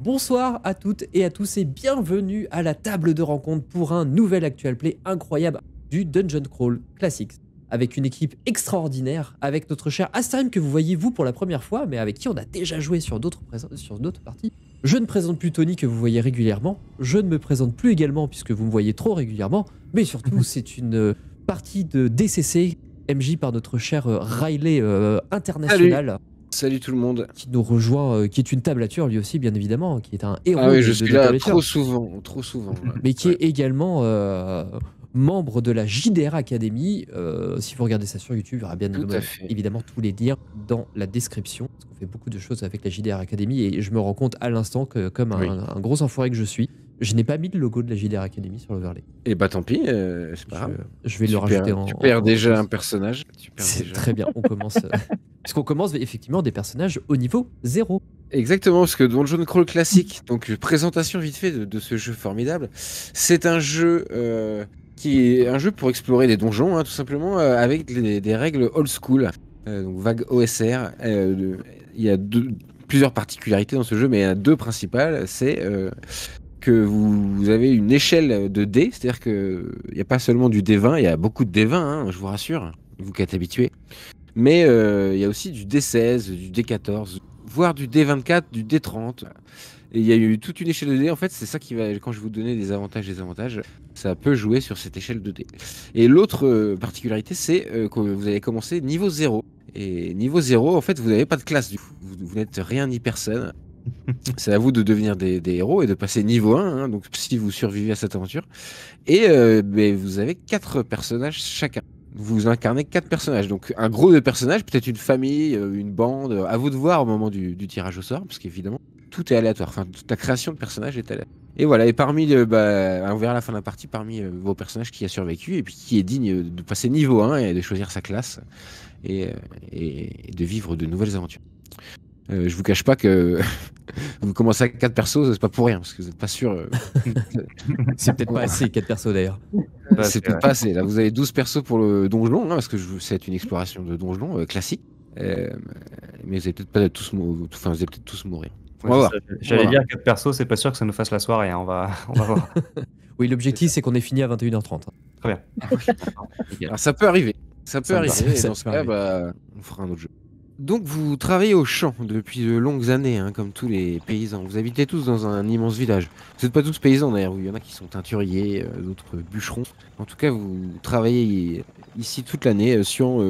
Bonsoir à toutes et à tous et bienvenue à la table de rencontre pour un nouvel Actual Play incroyable du Dungeon Crawl Classics. Avec une équipe extraordinaire, avec notre cher Astarim que vous voyez vous pour la première fois, mais avec qui on a déjà joué sur d'autres parties. Je ne présente plus Tony que vous voyez régulièrement, je ne me présente plus également puisque vous me voyez trop régulièrement, mais surtout c'est une partie de DCC MJ par notre cher Riley international. Salut tout le monde. Qui nous rejoint, qui est une tablature lui aussi bien évidemment, qui est un héros ah oui, de, je de suis la là tablature. trop souvent. Mais qui est également membre de la JDR Academy. Si vous regardez ça sur YouTube, il y aura bien évidemment tous les liens dans la description. Parce qu'on fait beaucoup de choses avec la JDR Academy et je me rends compte à l'instant que comme un gros enfoiré que je suis, je n'ai pas mis le logo de la JDR Academy sur l'overlay. Et bah tant pis, c'est pas grave. Je vais le rajouter en... Tu perds déjà un personnage. C'est très bien, on commence... Puisqu'on commence effectivement des personnages au niveau 0. Exactement, parce que Dungeon Crawl Classic, donc présentation vite fait de ce jeu formidable, c'est un jeu qui est un jeu pour explorer des donjons, tout simplement, avec des règles old school, donc vague OSR. Il y a plusieurs particularités dans ce jeu, mais il y en a deux principales. C'est que vous avez une échelle de dés, c'est-à-dire qu'il n'y a pas seulement du D20, il y a beaucoup de D20, je vous rassure, vous qui êtes habitués. Mais il y a aussi du D16, du D14, voire du D24, du D30. Et il y a eu toute une échelle de dés. En fait, c'est ça qui va, quand je vais vous donner des avantages, ça peut jouer sur cette échelle de dés. Et l'autre particularité, c'est que vous allez commencer niveau 0. Et niveau 0, en fait, vous n'avez pas de classe du coup. Vous n'êtes rien ni personne. C'est à vous de devenir des héros et de passer niveau 1, donc si vous survivez à cette aventure. Et vous avez 4 personnages chacun. Vous incarnez 4 personnages, donc un gros de personnages, peut-être une famille, une bande, à vous de voir au moment du tirage au sort, parce qu'évidemment, tout est aléatoire, enfin, toute la création de personnages est aléatoire. Et voilà, et parmi, on verra à la fin de la partie, parmi vos personnages qui a survécu, et puis qui est digne de passer niveau 1 et de choisir sa classe, et de vivre de nouvelles aventures. Je vous cache pas que vous commencez avec 4 persos, c'est pas pour rien, parce que vous n'êtes pas sûr. C'est peut-être pas assez, 4 persos d'ailleurs. C'est peut-être pas assez. Là, vous avez 12 persos pour le donjon, parce que c'est une exploration de donjon classique. Mais vous allez peut-être pas tous vous allez peut-être tous mourir. On va voir. J'allais dire 4 persos, c'est pas sûr que ça nous fasse la soirée, on va voir. Oui, l'objectif c'est qu'on ait fini à 21h30. Très bien. Alors ça peut arriver. Ça peut arriver. Et dans ce cas, on fera un autre jeu. Donc vous travaillez au champ depuis de longues années, comme tous les paysans. Vous habitez tous dans un immense village. Vous n'êtes pas tous paysans d'ailleurs, il y en a qui sont teinturiers, d'autres bûcherons. En tout cas, vous travaillez ici toute l'année, sion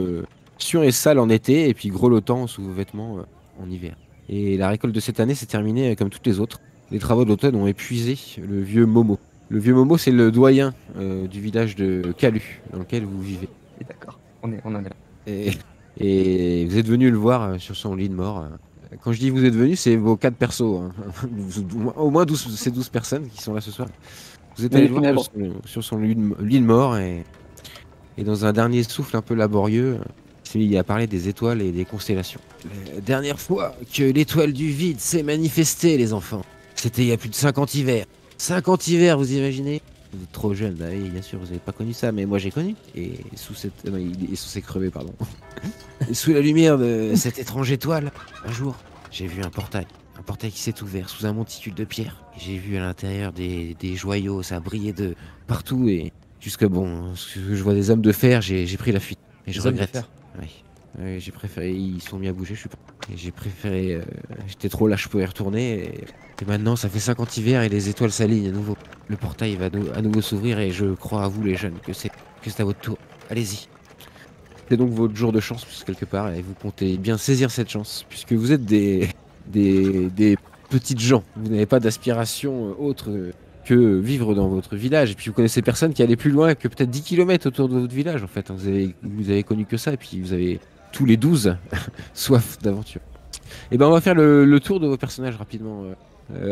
et sale en été, et puis grelottant sous vos vêtements en hiver. Et la récolte de cette année s'est terminée comme toutes les autres. Les travaux de l'automne ont épuisé le vieux Momo. Le vieux Momo, c'est le doyen du village de Calu, dans lequel vous vivez. D'accord, on en est là. Et vous êtes venu le voir sur son lit de mort. Quand je dis vous êtes venu, c'est vos 4 persos. Au moins 12, ces 12 personnes qui sont là ce soir. Vous êtes allé le voir sur son lit de mort et dans un dernier souffle un peu laborieux, il a parlé des étoiles et des constellations. La dernière fois que l'étoile du vide s'est manifestée, les enfants, c'était il y a plus de 50 hivers. 50 hivers, vous imaginez ? Vous êtes trop jeune, bah oui, bien sûr, vous n'avez pas connu ça, mais moi j'ai connu. Et sous cette... Non, il est censé crever, pardon. Et sous la lumière de cette étrange étoile, un jour, j'ai vu un portail. Un portail qui s'est ouvert sous un monticule de pierres. J'ai vu à l'intérieur des joyaux, ça brillait de partout. Et jusqu'à je vois des âmes de fer, j'ai pris la fuite. Et je regrette. Oui, j'ai préféré, ils sont mis à bouger, je suis pas. Et j'ai préféré, j'étais trop lâche, je pouvais y retourner. Et maintenant, ça fait 50 hivers et les étoiles s'alignent à nouveau. Le portail va à nouveau s'ouvrir et je crois à vous, les jeunes, que c'est à votre tour. Allez-y. C'est donc votre jour de chance, quelque part, et vous comptez bien saisir cette chance, puisque vous êtes des petites gens. Vous n'avez pas d'aspiration autre que vivre dans votre village. Et puis vous connaissez personne qui allait plus loin que peut-être 10 km autour de votre village, en fait. Vous avez connu que ça, et puis vous avez tous les 12 soif d'aventure. Et ben on va faire le tour de vos personnages rapidement.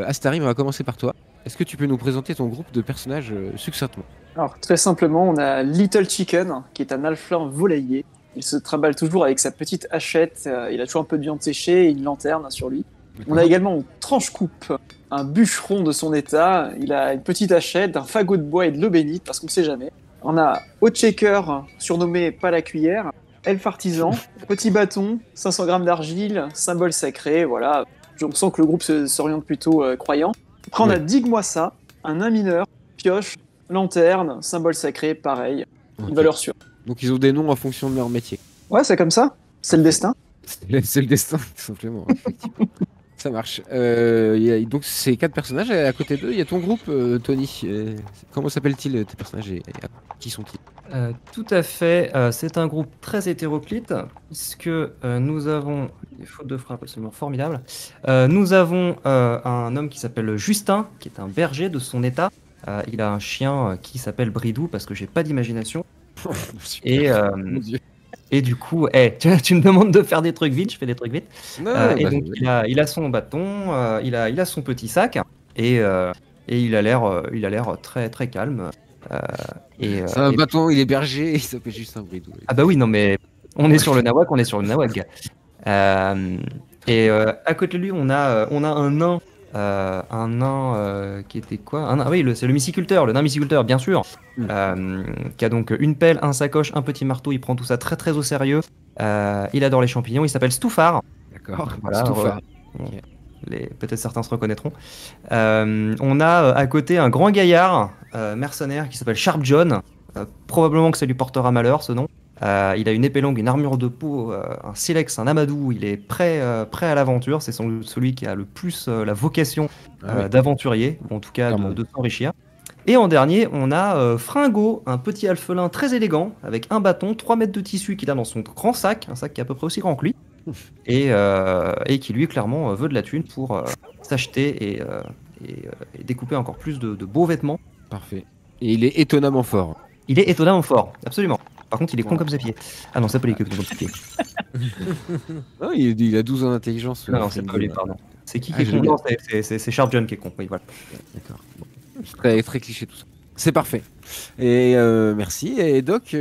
Astarim, on va commencer par toi. Est-ce que tu peux nous présenter ton groupe de personnages succinctement ? Alors, très simplement, on a Little Chicken, qui est un alflin volailler. Il se trimballe toujours avec sa petite hachette, il a toujours un peu de viande séchée et une lanterne sur lui. On a également Tranche-Coupe, un bûcheron de son état. Il a une petite hachette, un fagot de bois et de l'eau bénite, parce qu'on ne sait jamais. On a Hot-Shaker, surnommé Pas la cuillère. Elfe artisan, petit bâton, 500 grammes d'argile, symbole sacré, voilà. On sent que le groupe s'oriente plutôt croyant. Après, on a Digue-moi ça, un nain mineur, pioche, lanterne, symbole sacré, pareil, une valeur sûre. Donc ils ont des noms en fonction de leur métier. Ouais, c'est comme ça, c'est le destin. C'est le destin, tout simplement. Effectivement. Ça marche. Donc ces 4 personnages, à côté d'eux, il y a ton groupe, Tony. Comment s'appellent-ils tes personnages et qui sont-ils? Tout à fait, c'est un groupe très hétéroclite, puisque nous avons des fautes de frappe absolument formidables. Nous avons un homme qui s'appelle Justin, qui est un berger de son état. Il a un chien qui s'appelle Bridou, parce que j'ai pas d'imagination. Et, Mon Dieu. et du coup, tu me demandes de faire des trucs vite, je fais des trucs vite. Et donc il a son bâton, il a son petit sac, et il a l'air très très calme. C'est un bâton, il est berger, il s'appelle juste un bridou. Ah bah oui, non mais on est sur le nawak, à côté de lui, on a un nain qui était quoi? Oui, c'est le myciculteur, le nain myciculteur, bien sûr, qui a donc une pelle, un sacoche, un petit marteau. Il prend tout ça très très au sérieux. Il adore les champignons. Il s'appelle Stoufard. D'accord. Voilà, Stoufard. Peut-être certains se reconnaîtront. On a à côté un grand gaillard mercenaire qui s'appelle Sharp John. Probablement que ça lui portera malheur, ce nom. Il a une épée longue, une armure de peau, un silex, un amadou. Il est prêt à l'aventure. C'est celui qui a le plus la vocation d'aventurier, ou en tout cas de s'enrichir. Et en dernier, on a Fringo, un petit alphelin très élégant, avec un bâton, 3 mètres de tissu qu'il a dans son grand sac, un sac qui est à peu près aussi grand que lui, et qui lui clairement veut de la thune pour s'acheter et découper encore plus de beaux vêtements. Parfait. Et il est étonnamment fort. Il est étonnamment fort, absolument. Par contre, il est con comme ses pieds. Ah non, c'est pas lui qui est con comme ses pieds. Non, il a 12 ans d'intelligence. Non, c'est pas lui, pardon. C'est qui est con? Non, c'est Sharp John qui est con. Oui, voilà. D'accord. Bon. Très, très cliché tout ça. C'est parfait. Et merci. Et Doc,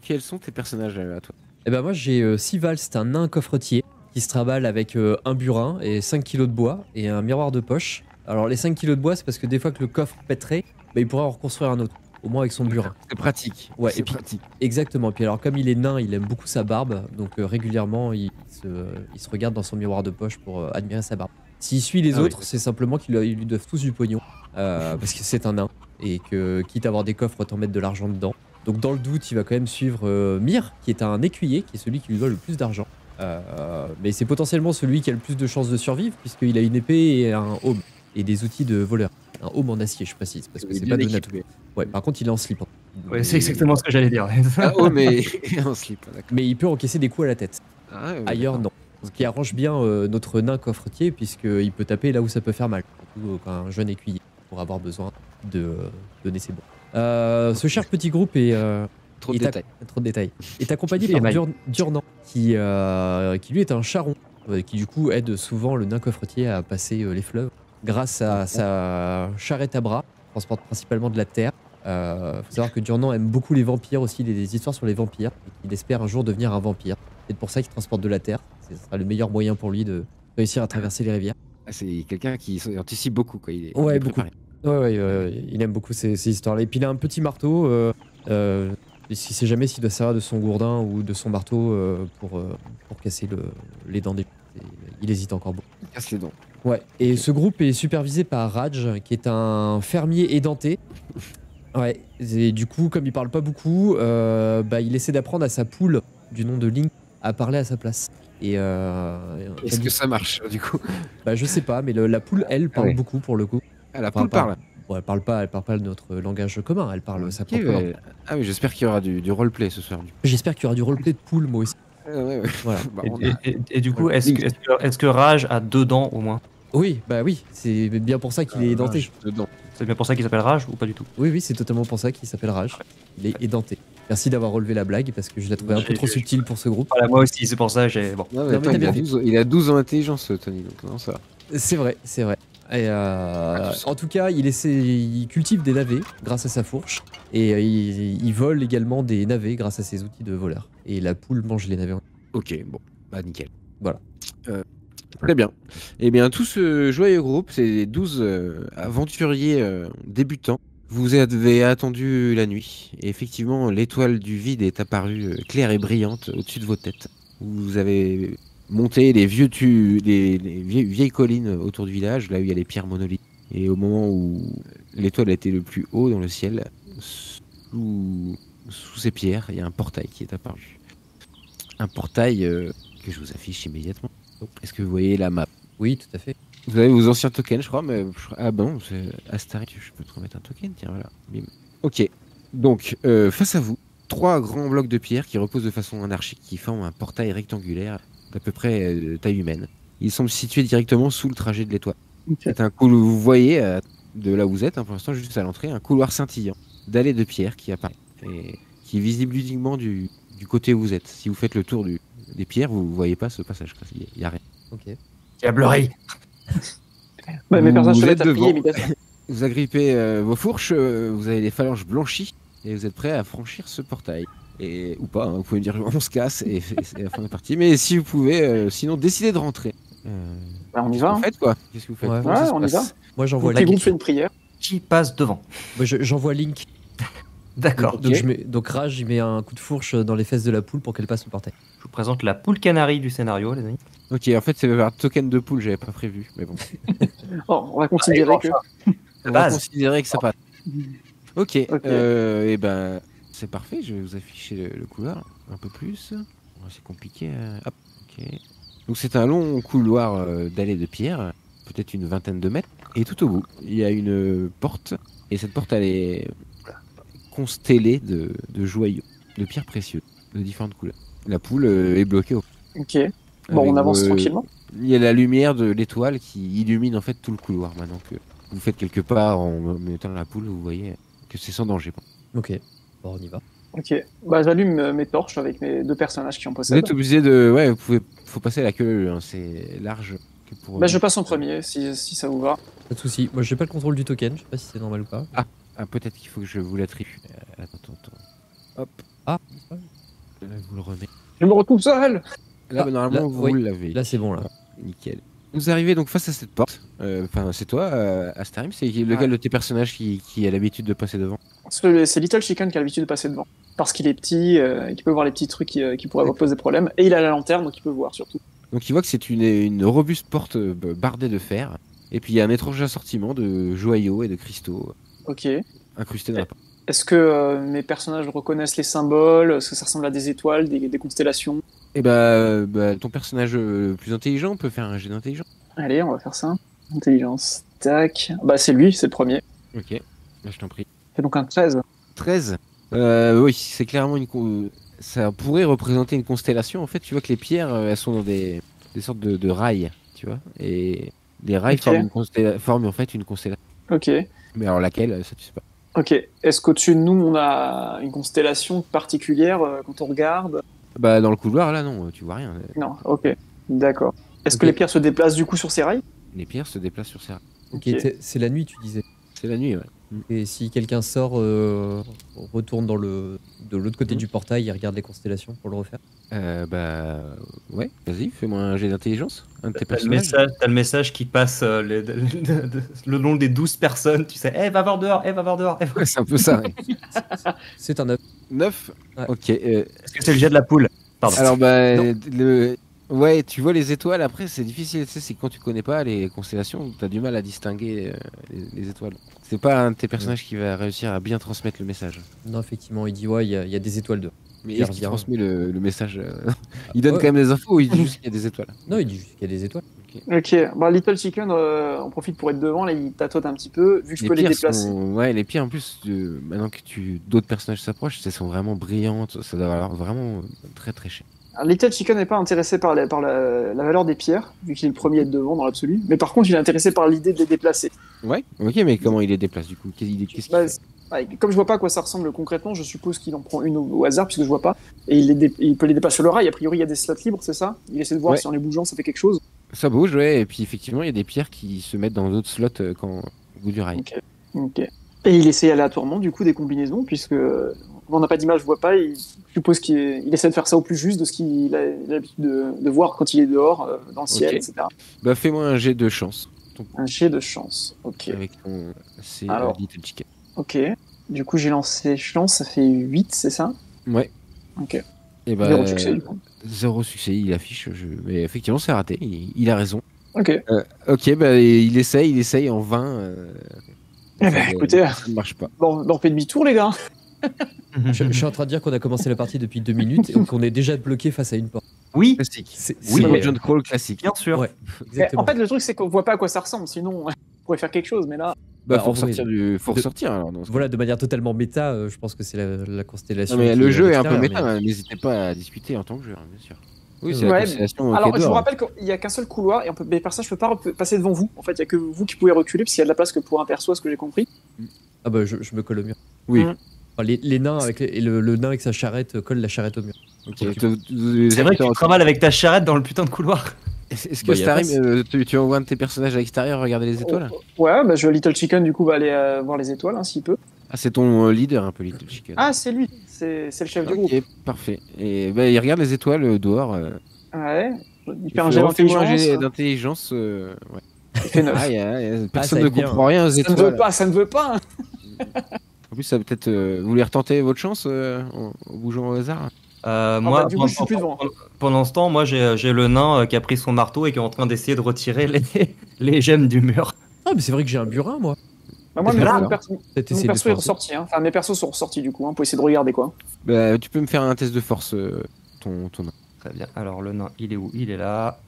quels sont tes personnages à toi? Eh ben moi j'ai Sival, c'est un nain coffretier qui se traballe avec un burin et 5 kilos de bois et un miroir de poche. Alors les 5 kilos de bois, c'est parce que des fois que le coffre pèterait, il pourrait en reconstruire un autre. Au moins avec son burin. C'est pratique. Ouais, c'est et puis, pratique. Exactement. Puis alors comme il est nain, il aime beaucoup sa barbe, donc régulièrement il se regarde dans son miroir de poche pour admirer sa barbe. S'il suit les autres, c'est simplement qu'ils lui doivent tous du pognon, parce que c'est un nain, et que quitte à avoir des coffres, autant mettre de l'argent dedans. Donc dans le doute, il va quand même suivre Mir, qui est un écuyer, qui est celui qui lui doit le plus d'argent. Mais c'est potentiellement celui qui a le plus de chances de survivre, puisqu'il a une épée et un aume, et des outils de voleur. Un aume en acier, je précise, parce que c'est pas de nature. Ouais, par contre, il est en slip. Ouais, c'est exactement ce que j'allais dire. Ah, oh, mais en slip, d'accord. Mais il peut encaisser des coups à la tête. Ah, ouais, ailleurs, non. Ce qui arrange bien notre nain coffretier, puisqu'il peut taper là où ça peut faire mal. Surtout quand un jeune écuyer pour avoir besoin de donner ses bons. Ce cher petit groupe est. Trop de détails. Trop de détails. Est accompagné par Durnan, qui lui est un charron, qui du coup aide souvent le nain coffretier à passer les fleuves. Grâce à sa charrette à bras, transporte principalement de la terre. Faut savoir que Durnan aime beaucoup les vampires aussi, les histoires sur les vampires. Il espère un jour devenir un vampire. C'est pour ça qu'il transporte de la terre. Ce sera le meilleur moyen pour lui de réussir à traverser les rivières. Ah, c'est quelqu'un qui anticipe beaucoup, quoi. Il est beaucoup. Il aime beaucoup ces histoires-là. Et puis il a un petit marteau. Il ne sait jamais s'il doit servir de son gourdin ou de son marteau pour casser les dents des. Il hésite encore beaucoup. Il casse les dents. Ouais, et ce groupe est supervisé par Raj, qui est un fermier édenté. Ouais, et du coup, comme il parle pas beaucoup, il essaie d'apprendre à sa poule, du nom de Link, à parler à sa place. Est-ce que ça marche, du coup? Je sais pas, mais la poule, elle, parle beaucoup pour le coup. Ah, la poule parle? Bon, elle parle pas notre langage commun, elle parle sa propre langue. Ah oui, j'espère qu'il y aura du roleplay ce soir. J'espère qu'il y aura du roleplay de poule, moi aussi. Ouais. Voilà. Et du coup, est-ce que Raj a 2 dents au moins? Oui, c'est bien pour ça qu'il est édenté. C'est bien pour ça qu'il s'appelle Raj ou pas du tout? Oui, c'est totalement pour ça qu'il s'appelle Raj. Il est édenté. Merci d'avoir relevé la blague parce que je la trouvais un peu trop subtile pour ce groupe. Voilà, moi aussi, c'est pour ça j'ai. Bon. Il a 12 ans d'intelligence, Tony, donc non, ça va. C'est vrai. Et en tout cas, il cultive des navets grâce à sa fourche et il vole également des navets grâce à ses outils de voleur. Et la poule mange les navets. Ok, bon, nickel. Voilà. Très bien. Eh bien, tout ce joyeux groupe, c'est 12 aventuriers débutants. Vous avez attendu la nuit et effectivement, l'étoile du vide est apparue claire et brillante au-dessus de vos têtes. Vous avez monter les vieilles collines autour du village, là où il y a les pierres monolithiques. Et au moment où l'étoile était le plus haut dans le ciel, sous ces pierres, il y a un portail qui est apparu. Un portail que je vous affiche immédiatement. Est-ce que vous voyez la map? Oui, tout à fait. Vous avez vos anciens tokens, je crois, mais... Ah bon, c'est Astaric, je peux te remettre un token, tiens, voilà. Bim. Ok, donc, face à vous, 3 grands blocs de pierre qui reposent de façon anarchique, qui forment un portail rectangulaire d'à peu près de taille humaine. Ils sont situés directement sous le trajet de l'étoile. C'est un couloir, vous voyez, de là où vous êtes, pour l'instant, juste à l'entrée, un couloir scintillant d'allées de pierre qui apparaît, et qui est visible uniquement du côté où vous êtes. Si vous faites le tour des pierres, vous ne voyez pas ce passage, il n'y a rien. Ok. Diablerie. Mes personnages Vous se êtes mettent à prier devant. immédiatement. Vous agrippez vos fourches, vous avez les phalanges blanchies, et vous êtes prêts à franchir ce portail. Ou pas, hein, vous pouvez me dire on se casse, et c'est la fin de la partie. Mais si vous pouvez, sinon décidez de rentrer. On y va. Vous faites quoi? Qu'est-ce que vous faites? Ouais. Comment ça se On y passe? va. Moi, j'envoie Le petit groupe Link. fait une prière. Qui passe devant? Moi, j'envoie Link. D'accord. Donc, donc Rage, il met un coup de fourche dans les fesses de la poule pour qu'elle passe le portail. Je vous présente la poule canari du scénario, les amis. Ok, en fait, c'est un token de poule, j'avais pas prévu, mais bon. Oh, on va considérer que. On va base. considérer que ça passe. Ok, Ok. et ben, c'est parfait, je vais vous afficher le couloir un peu plus. C'est compliqué. Hop, ok. Donc, c'est un long couloir d'allées de pierre, peut-être une vingtaine de mètres. Et tout au bout, il y a une porte, et cette porte, elle est constellée de joyaux, de pierres précieuses, de différentes couleurs. La poule est bloquée au Ok. Bon, on avec, avance tranquillement. Il y a la lumière de l'étoile qui illumine en fait tout le couloir. Maintenant que vous faites quelque part en mettant la poule, vous voyez que c'est sans danger. Ok. Bon, on y va. Ok. Bah, j'allume mes torches avec mes 2 personnages qui en Vous possèdent. êtes obligé de... Ouais, faut passer à la queue, hein, c'est large. Que pour... Bah, je passe en premier si ça vous va. Pas de soucis. Moi, j'ai pas le contrôle du token. Je sais pas si c'est normal ou pas. Ah, peut-être qu'il faut que je vous l'attribue. Attends. Hop. Ah. Là, vous le remettez. Je me retrouve seul. Là, Ah, normalement, là, vous oui. l'avez. Là, c'est bon, là. Nickel. Vous arrivez donc face à cette porte. Enfin, c'est toi, Astarim, c'est lequel de tes personnages qui a l'habitude de passer devant? C'est Little Chicken qui a l'habitude de passer devant. Parce qu'il est petit, et qu'il peut voir les petits trucs qui pourraient poser problème. Et il a la lanterne, donc il peut voir surtout. Donc il voit que c'est une robuste porte bardée de fer. Et puis il y a un étrange assortiment de joyaux et de cristaux Ok. incrustés dans la porte. Est-ce que mes personnages reconnaissent les symboles? Est-ce que ça ressemble à des étoiles, des constellations? Et bah, ton personnage plus intelligent peut faire un jet d'intelligence. Allez, on va faire ça. Intelligence. Tac. Bah, c'est lui, c'est le premier. Ok, là, je t'en prie. C'est donc un 13. 13. Oui, c'est clairement ça pourrait représenter une constellation. En fait, tu vois que les pierres, elles sont dans des sortes de rails, tu vois. Et les rails Ok. forment en fait une constellation. Ok. Mais alors laquelle, ça tu sais pas. Ok. Est-ce qu'au-dessus de nous, on a une constellation particulière quand on regarde? Bah dans le couloir, là, non, tu vois rien. Non. Ok. D'accord. Est-ce Ok. que les pierres se déplacent du coup sur ces rails? Les pierres se déplacent sur ces rails. Ok. Ok. C'est la nuit, tu disais. C'est la nuit, ouais. Et si quelqu'un sort, retourne de l'autre côté du portail et regarde les constellations pour le refaire. Bah ouais, vas-y, fais-moi un jet d'intelligence. Un de tes T'as personnages. le message qui passe le long des 12 personnes, tu sais, va voir dehors, va voir dehors. Ouais, c'est un peu ça. Ouais. C'est un œuf. 9. Ouais. Ok. Est-ce que c'est le jet de la poule? Pardon. Alors bah Non. ouais, tu vois les étoiles. Après, c'est difficile. Tu sais, c'est quand tu connais pas les constellations, t'as du mal à distinguer les étoiles. C'est pas un de tes personnages qui va réussir à bien transmettre le message. Non, effectivement, il dit ouais, il y a des étoiles dehors. Mais Il est-ce qu'il revient. transmet le message Il donne Ouais. quand même des infos ou il dit juste qu'il y a des étoiles? Bah, Non, il dit juste qu'il y a des étoiles. Ok. Bah, Little Chicken, on profite pour être devant. Là, il tâtote un petit peu. Vu que je peux les pierres déplacer. Ouais, les pierres en plus, maintenant que d'autres personnages s'approchent, elles sont vraiment brillantes. Ça doit avoir vraiment très très cher. Alors, Little Chicken n'est pas intéressé par la valeur des pierres, vu qu'il est le premier à être devant dans l'absolu. Mais par contre, il est intéressé par l'idée de les déplacer. Ouais. Ok, mais comment il les déplace du coup? Qu'est-ce qu'il Bah, fait? comme je vois pas à quoi ça ressemble concrètement, je suppose qu'il en prend une au hasard, puisque je vois pas. Et il peut les déplacer sur le rail. A priori, il y a des slots libres, c'est ça? Il essaie de voir Ouais. si en les bougeant, ça fait quelque chose. Ça bouge, ouais. Et puis effectivement, il y a des pierres qui se mettent dans d'autres slots quand au bout du rail. Ok. Et il essaie aléatoirement, du coup, des combinaisons, puisque on n'a pas d'image, je vois pas. Je suppose qu'il essaie de faire ça au plus juste de ce qu'il a l'habitude de voir quand il est dehors, dans le ciel, Ok. etc. Bah fais-moi un jet de chance. Un jet de chance. Ok. Avec ton... C'est Alors. Little Chicken. Ok. Du coup, j'ai lancé chance, ça fait 8, c'est ça? Ouais. Ok. Et bah, 0 succès du coup. 0 succès, il affiche. Mais effectivement, c'est raté. Il a raison. Ok. Ok, bah, il essaye en vain. Eh ben, écoutez, ça ne marche pas. bon, on fait demi-tour, les gars. Je suis en train de dire qu'on a commencé la partie depuis 2 minutes et qu'on est déjà bloqué face à une porte. Oui, Classique. Oui, C'est John Crawl classique. bien sûr. Ouais, Mais exactement. en fait, le truc, c'est qu'on voit pas à quoi ça ressemble. Sinon, on pourrait faire quelque chose. Mais là, Bah, Bah, faut en vrai, ressortir alors. Dans ce Voilà, de manière totalement méta, je pense que c'est la cas. constellation. Non, mais qui le jeu est un peu à méta, l'extérieur, hein. N'hésitez pas à discuter en tant que joueur, bien sûr. Oui, c'est Ouais, la mais- constellation alors, je Kedor. vous rappelle qu'il y a qu'un seul couloir et les personnages ne peuvent pas passer devant vous. En fait, il y a que vous qui pouvez reculer parce qu'il y a de la place que pour un perso, à ce que j'ai compris. Ah bah, je me colle au mur. Oui. Enfin, les nains et le nain avec sa charrette colle la charrette au mur. Ok. C'est vrai que tu travailles avec ta charrette dans le putain de couloir. Est-ce Bah, que y a Starim, tu envoies un de tes personnages à l'extérieur regarder les étoiles? Ouais, bah, Little Chicken, du coup, va aller voir les étoiles, hein, s'il peut. Ah, c'est ton leader un peu, Little Chicken. Ah, c'est lui. C'est le chef du groupe. Ok, parfait. Et bah, il regarde les étoiles dehors. Ouais. Il Il fait un fait jet fais-moi un jet d'intelligence. d'intelligence. Ouais. Il fait 9. Personne ça ne va être comprend rien aux Ça ne étoiles. veut pas, ça ne veut pas. Hein. En plus, ça peut-être. Vous voulez retenter votre chance en bougeant au hasard? Moi, bah, du coup, je suis plus devant. pendant ce temps, moi, j'ai le nain qui a pris son marteau et qui est en train d'essayer de retirer les gemmes du mur. Ah, mais c'est vrai que j'ai un burin, moi. Bah, moi, C'est mon là, perso Peut-être mon essayer de perso est faire ressorti. Hein. Enfin, mes persos sont ressortis, du coup, pour essayer de regarder, quoi. Bah, tu peux me faire un test de force, ton nain. Très bien. Alors, le nain, il est où? Il est là.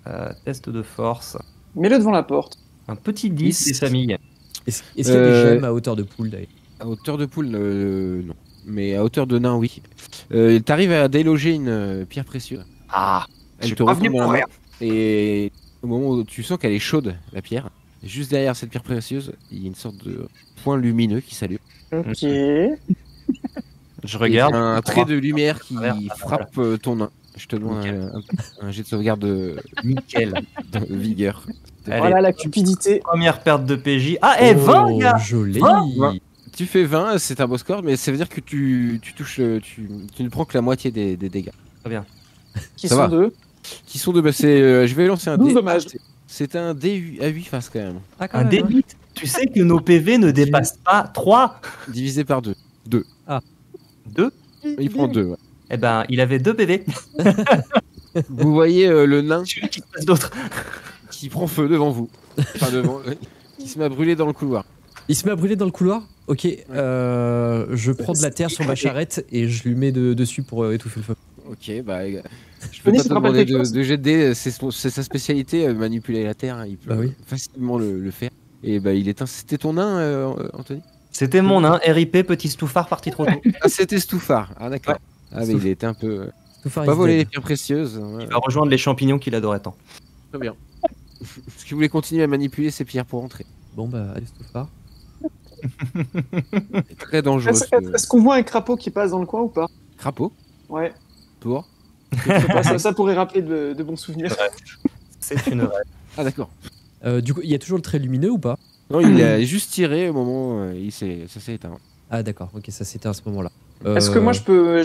Test de force. Mets-le devant la porte. Un petit 10 des familles. Est-ce qu'il y a des gemmes à hauteur de poule, d'ailleurs? À hauteur de poule, non. Mais à hauteur de nain, oui. T'arrives à déloger une pierre précieuse. Ah, Elle te retombe dans la main. Et au moment où tu sens qu'elle est chaude, la pierre, juste derrière cette pierre précieuse, il y a une sorte de point lumineux qui s'allume. Ok. je regarde. Et un trait de lumière qui Voilà. frappe ton nain. Je te demande un jet de sauvegarde Nickel. de vigueur. Allez. Voilà la cupidité. Première perte de PJ. Ah, et 20, gars! Joli. 20. Tu fais 20, c'est un beau score, mais ça veut dire que tu touches, tu ne prends que la moitié des dégâts. Très bien. Qui Ça sont va. deux. Qui sont de. Bah, je vais lancer un 12 dé. dommages. C'est un dé à 8 faces quand même. Ah, quand Un même, hein. D8. Tu sais que nos PV ne dépassent pas 3. Divisé par 2. 2. Il prend 2. Ouais. Eh ben, il avait 2 PV. Vous voyez le nain Celui qui se passe d'autres. qui prend feu devant vous. Enfin, devant. Qui se met à brûler dans le couloir. Il se met à brûler dans le couloir. Ok, je prends de la terre sur ma charrette et je lui mets dessus pour étouffer le feu. Ok, bah. Je peux Denis, pas ça te te rappelle demander quelque chose de jet de dés, c'est sa spécialité, manipuler la terre. Il peut Bah oui. facilement le faire. Et bah, il éteint. C'était ton nain, Anthony? C'était mon nain, RIP, petit stouffard parti trop tôt. Ah, c'était Stouffard. Ah, d'accord. Ouais. Ah, mais il était un peu. Tout faire Pas is voler les dead. pierres précieuses. Ouais. Il va rejoindre les champignons qu'il adorait tant. Très bien. Est-ce que vous voulez continuer à manipuler ces pierres pour entrer? Bon bah, allez, Stouffard. C'est très dangereux. Est-ce qu'on voit un crapaud qui passe dans le coin ou pas? Crapaud Ouais. pour. Je sais pas, ça pourrait rappeler de bons souvenirs. C'est une vraie. Ah, d'accord. Du coup, il y a toujours le trait lumineux ou pas? Non, il a juste tiré au moment où ça s'est éteint. Ah d'accord, ok, ça c'était à ce moment-là. Est-ce que moi je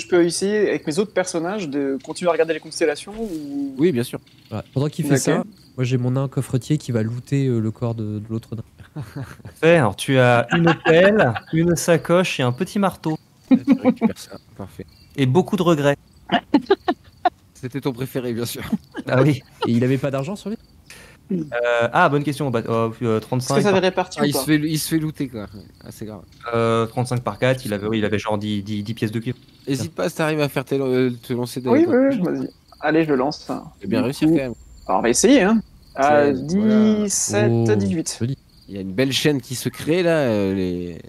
peux essayer avec mes autres personnages de continuer à regarder les constellations ou... Oui, bien sûr. Voilà. Pendant qu'il fait Ok. ça, moi j'ai mon nain coffretier qui va looter le corps de l'autre nain. Alors, tu as une pelle, une sacoche et un petit marteau. Tu récupères ça. Parfait. Et beaucoup de regrets. C'était ton préféré, bien sûr. Ah oui. Et il avait pas d'argent sur lui? Bonne question. Bah, Est-ce 35, que ça avait réparti Ah, ou il pas se fait looter, quoi. Ah, c'est grave. 35 par 4, il avait genre 10 pièces de cuivre. Hésite pas si t'arrives à faire te lancer des. Oui, vas-y. Allez, je le lance. C'est bien Du réussir coup- quand même. Alors, on va essayer, hein. Voilà. 17, Oh, 18. joli. Il y a une belle chaîne qui se crée là.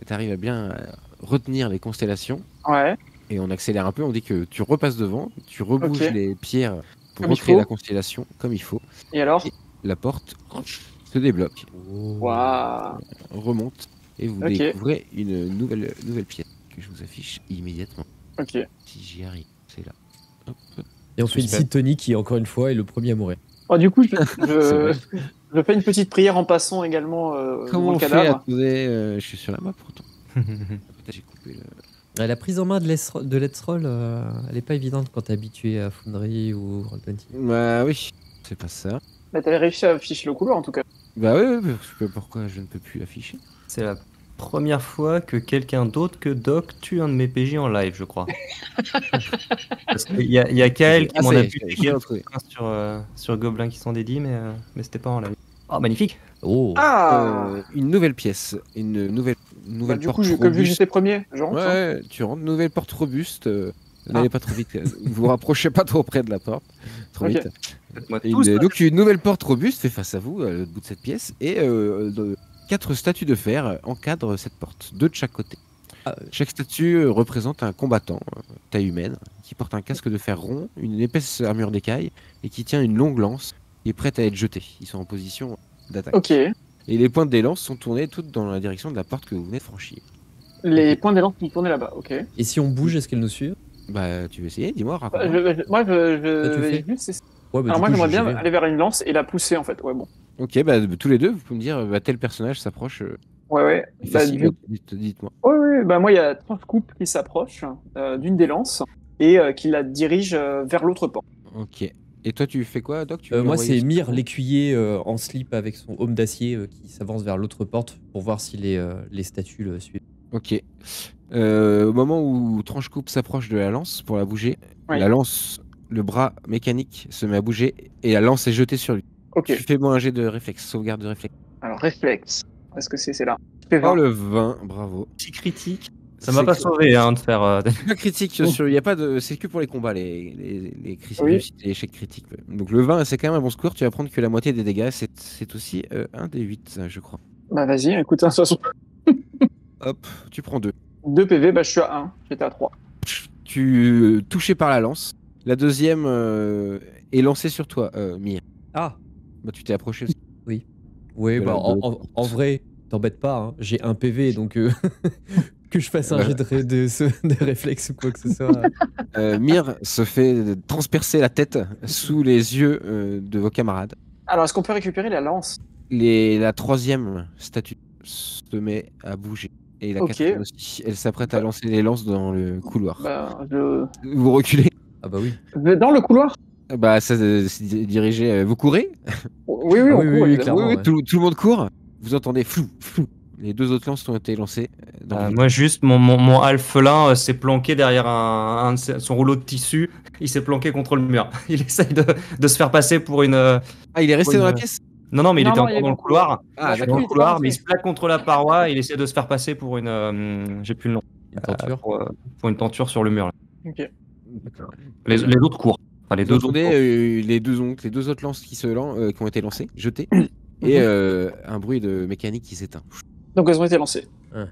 T'arrives à bien retenir les constellations. Ouais. Et on accélère un peu. On dit que tu repasses devant, tu rebouges Ok. les pierres pour Comme il recréer faut. la constellation comme il faut. Et alors? La porte se débloque, Waouh. remonte et vous Ok. découvrez une nouvelle pièce que je vous affiche immédiatement. Ok. Si j'y arrive, c'est là. Hop. Et on Suspect. félicite Tony qui, encore une fois, est le premier à mourir. Oh, du coup, C'est vrai. je fais une petite prière en passant également Comment mon on fait? cadavre. Attendez, je suis sur la map pourtant. Peut-être j'ai coupé le. La prise en main de Let's Roll, elle est pas évidente quand t'es habitué à Foundry ou Roll20. Bah oui, c'est pas ça. Bah, t'avais réussi à afficher le couloir en tout cas. Bah oui, parce que pourquoi je ne peux plus afficher? C'est la première fois que quelqu'un d'autre que Doc tue un de mes PJ en live, je crois. Parce qu'il y a Kael qui m'en a pu retrouvé. sur Gobelins qui sont dédiés, mais c'était pas en live. Oh, magnifique. Oh. Une nouvelle pièce, une nouvelle Bah, du porte coup, comme vu que robuste. j'étais premier, je rentre. Ouais, tu rentres, nouvelle porte robuste. N'allez pas trop vite. Vous vous rapprochez pas trop près de la porte. Trop Ok. vite. Faites-moi Et tous, donc une nouvelle porte robuste fait face à vous, au bout de cette pièce, et 4 statues de fer encadrent cette porte, 2 de chaque côté. Chaque statue représente un combattant, taille humaine, qui porte un casque de fer rond, une épaisse armure d'écaille, et qui tient une longue lance, qui est prête à être jetée. Ils sont en position d'attaque. Ok. Et les pointes des lances sont tournées toutes dans la direction de la porte que vous venez de franchir. Les points des lampes sont tournés là-bas, ok. Et si on bouge, est-ce qu'elle nous suit? Bah, tu veux essayer? Dis-moi, Bah, raconte-moi. moi, tu le vais fais juste essayer. Ouais, bah, Alors du moi, coup, j'aimerais j'y bien vais. aller vers une lance et la pousser, en fait. Ouais, bon. Ok, bah, tous les deux, vous pouvez me dire, tel personnage s'approche. Ouais. Bah, Facile, dites-moi. Ouais. Bah, moi, il y a 3 scoops qui s'approchent d'une des lances et qui la dirigent vers l'autre porte. Ok. Et toi, tu fais quoi, Doc? Tu veux Moi, envoyer c'est Myr, l'écuyer en slip avec son homme d'acier qui s'avance vers l'autre porte pour voir si les statues le suivent. Ok. Au moment où Tranche-Coupe s'approche de la lance pour la bouger, Oui. la lance, le bras mécanique se met à bouger et la lance est jetée sur lui. Ok. Tu fais moi un jet de réflexe, sauvegarde de réflexe. Alors, réflexe. Est-ce que c'est là? Je fais Oh 20. le 20, bravo. Petit critique. Ça m'a pas C'est sauvé de faire. pas critique, y a pas de, c'est que pour les combats, les critiques, Oui. réussites et échecs critiques. Donc le 20, c'est quand même un bon score, tu vas prendre que la moitié des dégâts, c'est aussi un des 8, je crois. Bah, vas-y, écoute, de toute façon, Hop, tu prends 2. 2 PV, bah, je suis à 1. J'étais à 3. Tu touché par la lance. La deuxième est lancée sur toi, Myr. Ah, Bah, tu t'es approché aussi. oui, De bah, la- de l'autre en vrai, t'embête pas, hein. J'ai un PV, donc que je fasse un jet de réflexe ou quoi que ce soit. Myr se fait transpercer la tête sous les yeux de vos camarades. Alors, est-ce qu'on peut récupérer la lance? La troisième statue se met à bouger. Et la Ok. quatrième aussi. Elle s'apprête à lancer les lances dans le couloir. Bah, Vous reculez. Ah bah oui. Dans le couloir? Bah, ça c'est dirigé. Vous courez? Oui, Ah on oui, court, oui, évidemment. clairement. Oui, ouais. tout le monde court. Vous entendez flou. Les 2 autres lances ont été lancées. Dans le vide. Moi, juste, mon alphelin s'est planqué derrière son rouleau de tissu. Il s'est planqué contre le mur. Il essaye de se faire passer pour une. Ah, il est resté Oui, dans la ouais. pièce? Non, mais il Non, était non, encore il est dans le couloir. Ah, Ouais, Dans d'accord. le il était couloir, pas mais il rentré. se plaque contre la paroi. Il essaie de se faire passer pour une. J'ai plus le nom. Une tenture. Pour une tenture sur le mur. Là. Ok. Les autres courent. Enfin, les Vous deux autres entendez courent. les deux autres lances qui ont été lancées, jetées, et un bruit de mécanique qui s'éteint. Donc, elles ont été lancées. Ouais.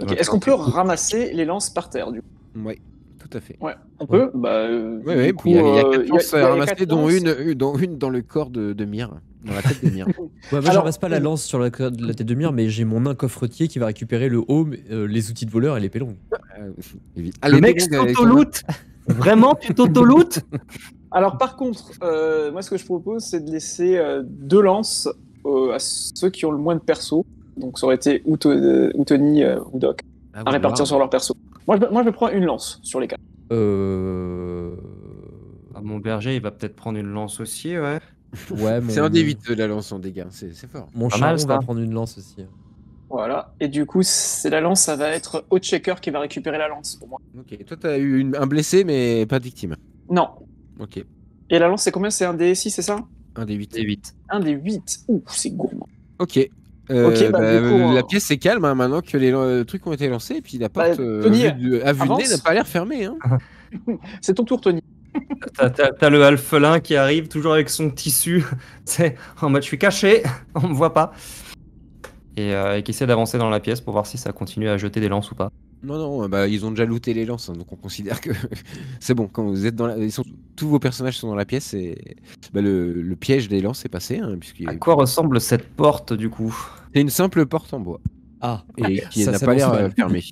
Ok. Est-ce qu'on peut ramasser les lances par terre, du coup? Oui, tout à fait. Ouais, on peut. Bah, Oui, du coup, il y a 4 il y a- lances il y a à ramasser, 4 dont lances. une dans le corps de Myr, dans la tête de Myr. Ouais, moi, Alors, j'en pas la lance sur la tête de Myr, mais j'ai mon nain coffretier qui va récupérer le home, les outils de voleur et l'épée longue. Le mec s'auto-loot. Vraiment, tu t'auto-loot? Alors, par contre, moi, ce que je propose, c'est de laisser 2 lances à ceux qui ont le moins de perso. Donc, ça aurait été ou Tony ou Doc, à répartir sur leur perso. Moi, je prends une lance sur les 4. Mon berger, il va peut-être prendre une lance aussi, ouais. Ouais, C'est un des 8 de la lance en dégâts, c'est fort. Mon Pas charron mal, ça. va prendre une lance aussi. Voilà. Et du coup, c'est la lance, ça va être Checker qui va récupérer la lance pour moi. Ok, toi t'as eu un blessé mais pas de victime. Non. Ok, Et la lance, c'est combien? C'est un des 6, c'est ça? un des 8. C'est 8. Un des 8. Ouh, c'est gourmand. Ok. Ok, bah, du coup, la pièce est calme hein, maintenant que les trucs ont été lancés et puis la porte Tony, à vue de nez avance. n'a pas l'air fermée. Hein. C'est ton tour, Tony. T'as le alphelin qui arrive toujours avec son tissu. C'est en mode je suis caché, on me voit pas. Et qui essaie d'avancer dans la pièce pour voir si ça continue à jeter des lances ou pas. Non, bah ils ont déjà looté les lances, hein, donc on considère que c'est bon. Quand vous êtes tous vos personnages sont dans la pièce et bah, le piège des lances est passé, hein, À quoi ressemble cette porte du coup? c'est une simple porte en bois Ah, et qui ça n'a pas s'annonce l'air mal. fermée.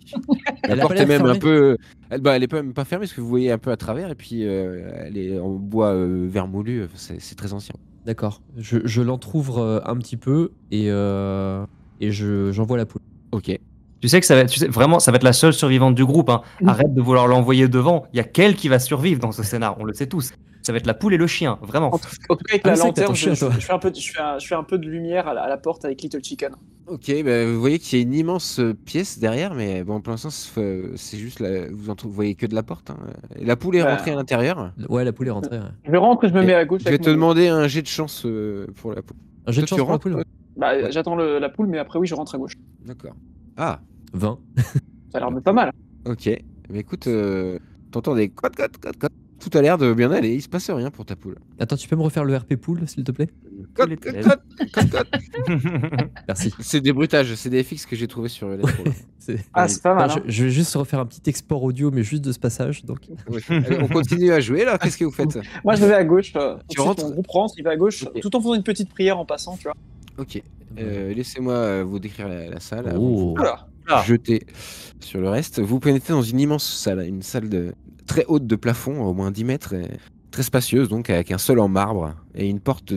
La Elle a porte pas est l'air même un fermée peu, elle est même pas fermée parce que vous voyez un peu à travers et puis elle est en bois vermoulu, c'est très ancien. D'accord. Je l'entrouvre un petit peu et j'envoie la poule. Ok. Tu sais que vraiment, ça va être la seule survivante du groupe. Hein. Arrête de vouloir l'envoyer devant. Il y a qu'elle qui va survivre dans ce scénar. On le sait tous. Ça va être la poule et le chien, vraiment. En tout cas, avec la lanterne, je fais un peu de lumière à la porte avec Little Chicken. Ok, bah, vous voyez qu'il y a une immense pièce derrière, mais bon, pour l'instant, c'est juste vous voyez que de la porte. Hein. Et la poule est rentrée à l'intérieur. Ouais, la poule est rentrée. Ouais. Je rentre et je me mets à gauche. Je vais te demander un jet de chance pour la poule. Un jet de chance pour la poule. Bah, j'attends la poule, mais après, oui, je rentre à gauche. D'accord. Ah, 20. Ça a l'air de pas mal. ok. Mais écoute, t'entends des code. Tout a l'air de bien aller. Il se passe rien pour ta poule. Attends, tu peux me refaire le RP poule, s'il te plaît? Code. Merci. C'est des bruitages, c'est des FX que j'ai trouvé sur les c'est pas mal. Hein. Je vais juste refaire un petit export audio, mais juste de ce passage. Donc. Oui. Allez, on continue à jouer là. Qu'est-ce que vous faites? Moi, je vais à gauche. Tu rentres? Mon groupe rentre, il va à gauche, okay. Tout en faisant une petite prière en passant, tu vois. Ok. Laissez-moi vous décrire la salle. Oh. Jeter sur le reste. Vous pénétrez dans une immense salle, une salle très haute de plafond, au moins 10 mètres, et très spacieuse, donc avec un sol en marbre et une porte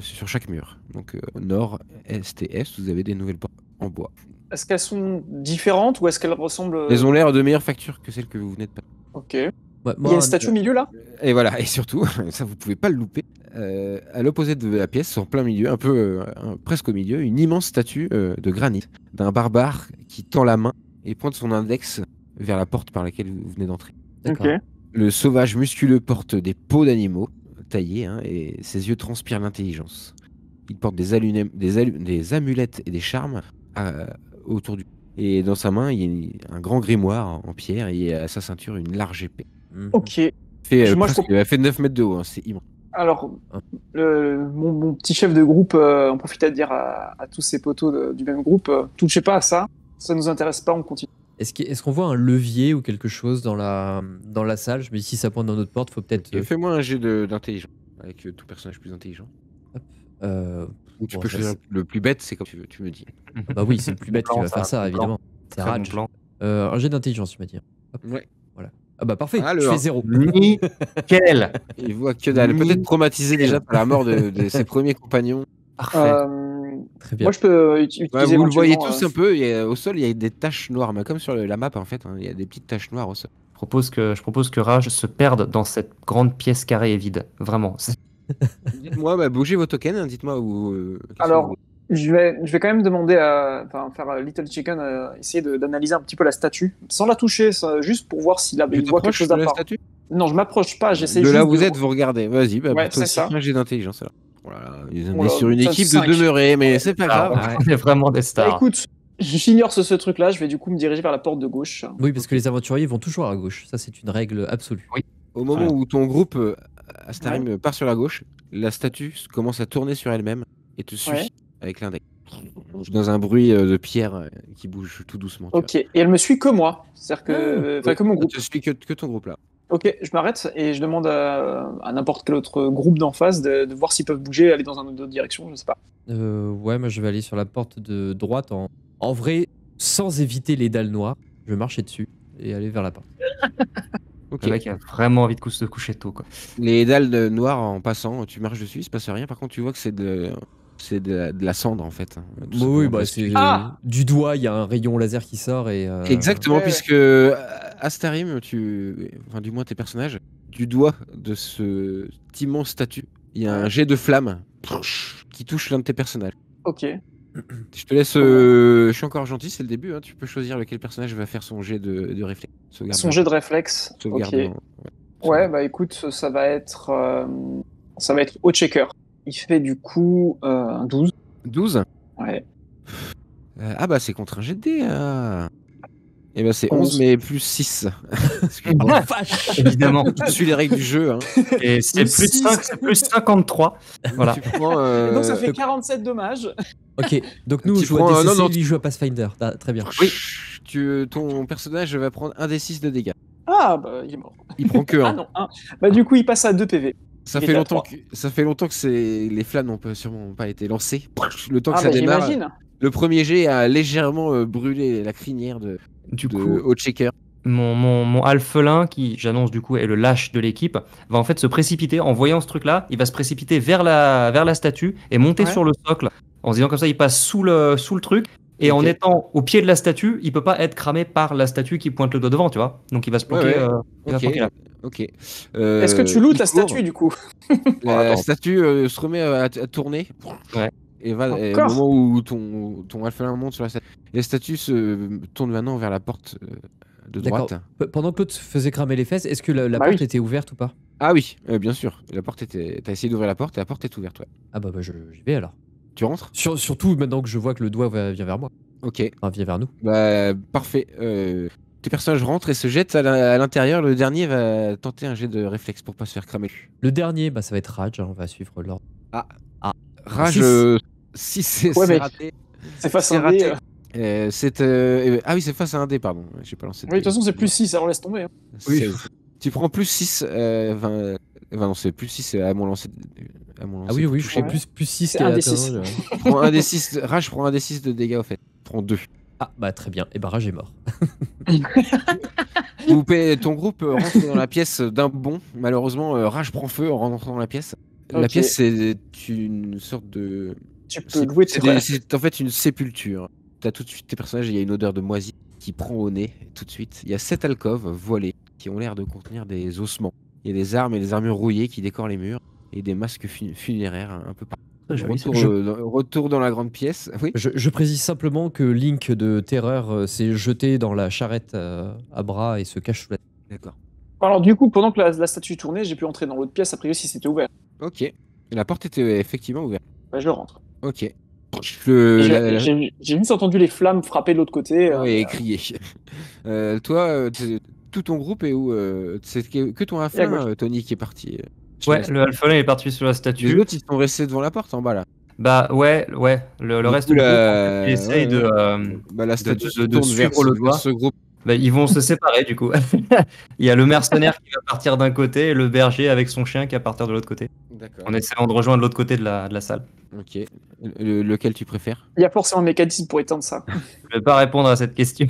sur chaque mur. Donc nord, est et est, vous avez des nouvelles portes en bois. Est-ce qu'elles sont différentes ou est-ce qu'elles ressemblent... Elles ont l'air de meilleure facture que celles que vous venez de passer. Ok. Ouais, il y a une statue au milieu là? Et voilà, et surtout, ça vous pouvez pas le louper, à l'opposé de la pièce, en plein milieu, presque au milieu, une immense statue de granit d'un barbare qui tend la main et pointe son index vers la porte par laquelle vous venez d'entrer. Okay. Le sauvage musculeux porte des peaux d'animaux taillés et ses yeux transpirent l'intelligence. Il porte des amulettes et des charmes autour du... Et dans sa main, il y a un grand grimoire en pierre et à sa ceinture une large épée. Ok. Elle fait 9 mètres de haut, hein, c'est immense. Alors, mon petit chef de groupe, on profite à dire à tous ces poteaux du même groupe, touchez pas à ça, ça nous intéresse pas, on continue. Est-ce qu'on voit un levier ou quelque chose dans la salle? Je me dis, si ça pointe dans notre porte, faut peut-être... Fais-moi un jet d'intelligence, avec tout personnage plus intelligent. Ou tu peux choisir le plus bête, c'est comme tu veux, tu me dis. Bah oui, c'est le plus bête qui va faire ça, évidemment. C'est Raj. Un jet d'intelligence, tu m'as dit. Hop. Ouais. Voilà. Ah bah parfait, je fais 0. Nickel. Il voit que dalle. Peut-être traumatisé déjà par la mort de ses premiers compagnons. Parfait. Très bien. Moi, je peux utiliser. Vous le voyez tous un peu. Au sol, il y a des taches noires, mais comme sur la map en fait, il y a des petites taches noires au sol. Je propose que Raj se perde dans cette grande pièce carrée et vide. Vraiment. Dites-moi, bougez vos tokens. Dites-moi où. Alors, je vais quand même demander faire Little Chicken, essayer d'analyser un petit peu la statue, sans la toucher, juste pour voir s'il voit quelque chose à part. Non, je m'approche pas. J'essaie de juste là où vous êtes, vous regardez. Vas-y, ouais, toi aussi, un jet d'intelligence alors. Voilà, on est sur une équipe 5. de demeurer, mais c'est pas grave. On est vraiment des stars. Écoute, j'ignore ce truc-là, je vais du coup me diriger vers la porte de gauche. Oui, parce que les aventuriers vont toujours à gauche. Ça, c'est une règle absolue. Oui. Au moment où ton groupe, Astarim, part sur la gauche, la statue commence à tourner sur elle-même et te suit avec l'index. Dans un bruit de pierre qui bouge tout doucement. Ok, et elle me suit que moi. C'est-à-dire que mon groupe. Elle te suit que ton groupe là. Ok, je m'arrête et je demande à n'importe quel autre groupe d'en face de voir s'ils peuvent bouger, aller dans une autre direction, je sais pas. Ouais, moi je vais aller sur la porte de droite en vrai, sans éviter les dalles noires. Je vais marcher dessus et aller vers la porte. Ok. Le mec a vraiment envie de se coucher tôt, quoi. Les dalles noires en passant, tu marches dessus, il se passe rien. Par contre, tu vois que c'est de la cendre en fait. Oui, c'est du doigt, il y a un rayon laser qui sort et. Exactement, puisque Astarim, du moins tes personnages, du doigt de cette immense statue, il y a un jet de flamme qui touche l'un de tes personnages. Ok. Je te laisse. Je suis encore gentil, c'est le début. Tu peux choisir lequel personnage va faire son jet de réflexe. Son jet de réflexe. Ok. Ouais, bah écoute, ça va être au checker. Il fait du coup 12. 12 ? Ouais. C'est contre un jet de dés. Et c'est 11 mais plus 6. Vache. Évidemment. Je suis les règles du jeu. Et c'est plus 53. Voilà. Donc ça fait 47 dommages. Ok, donc nous on joue à DCC, lui joue à Pathfinder. Très bien. Oui. Ton personnage va prendre 1 des 6 de dégâts. Ah bah il est mort. Il prend que 1. Ah non, 1. Bah du coup il passe à 2 PV. Ça fait longtemps que les flammes n'ont sûrement pas été lancées. Le temps que ça démarre. Le premier jet a légèrement brûlé la crinière de Haut-Checker. Mon alphelin, qui j'annonce du coup est le lâche de l'équipe, va en fait se précipiter en voyant ce truc-là. Il va se précipiter vers la statue et monter sur le socle en se disant comme ça il passe sous le truc Et en Ok. étant au pied de la statue, il peut pas être cramé par la statue qui pointe le doigt devant, tu vois. Donc il va se planquer. Ouais. Il va Ok, planquer là. ok. Est-ce que tu lootes il la court, statue du coup? La Attends. statue se remet à tourner. Ouais. Et va, et au Encore? moment où ton alphelin monte sur la statue, la statue se tourne maintenant vers la porte de D'accord. droite. Pendant que l'autre se faisait cramer les fesses, est-ce que la Bah porte oui. était ouverte ou pas? Ah oui, bien sûr. La porte était. T'as essayé d'ouvrir la porte et la porte est ouverte, ouais. Ah bah, j'y vais alors. Tu rentres? Surtout maintenant que je vois que le doigt vient vers moi. Ok. Enfin, vient vers nous. Bah, parfait. Tes personnages rentrent et se jettent à l'intérieur. Le dernier va tenter un jet de réflexe pour pas se faire cramer. Le dernier, bah, ça va être Rage, hein, on va suivre l'ordre. Rage Six. 6, c'est Ouais, mais raté. c'est face C'est à un dé. raté. Ah oui, c'est face à un dé, pardon. J'ai pas lancé de Oui, de dé. toute façon, c'est plus 6, alors laisse tomber. Hein. Oui. 16. Tu prends plus 6. Non, c'est plus 6 à mon lancer. Ah oui, pour oui, je toucher. prends plus 6 C'est qu'elle un des atteint, six. Prends un des 6. Rage prend un des 6 de dégâts, au fait. Prends 2. Ah bah très bien, et bah Rage est mort. Ton groupe rentre dans la pièce d'un bond. Malheureusement, Rage prend feu en rentrant dans la pièce. La Ok. pièce, c'est une sorte de. Tu peux louer tes C'est en fait une sépulture. T'as tout de suite tes personnages, il y a une odeur de moisi qui prend au nez tout de suite. Il y a 7 alcôves voilées qui ont l'air de contenir des ossements. Il y a des armes et des armures rouillées qui décorent les murs et des masques funéraires un peu partout. Très joli, Retour dans la grande pièce. Oui. Je précise simplement que Link de Terreur s'est jeté dans la charrette à bras et se cache sous la... D'accord. Alors du coup, pendant que la statue tournait, j'ai pu entrer dans l'autre pièce, a priori si c'était ouvert. Ok. Et la porte était effectivement ouverte. Bah, je rentre. Ok. Et J'ai juste entendu les flammes frapper de l'autre côté. Et crier. Toi, tout ton groupe est où C'est que ton Et à afflin, gauche. Tony, qui est parti. Ouais, le alphelin est parti sur la Les statue. autres, ils sont restés devant la porte en bas là. Bah ouais. Le Du reste coup, du groupe, la- en fait, il essaye ouais, de, Bah, la de, statue de- se de tourne vers suivre le vers doigt. ce groupe. Bah, ils vont se séparer du coup. Il y a le mercenaire qui va partir d'un côté et le berger avec son chien qui va partir de l'autre côté. D'accord. En essayant de rejoindre l'autre côté de la salle. Ok. Lequel tu préfères? Il y a forcément un mécanisme pour éteindre ça. Je vais pas répondre à cette question.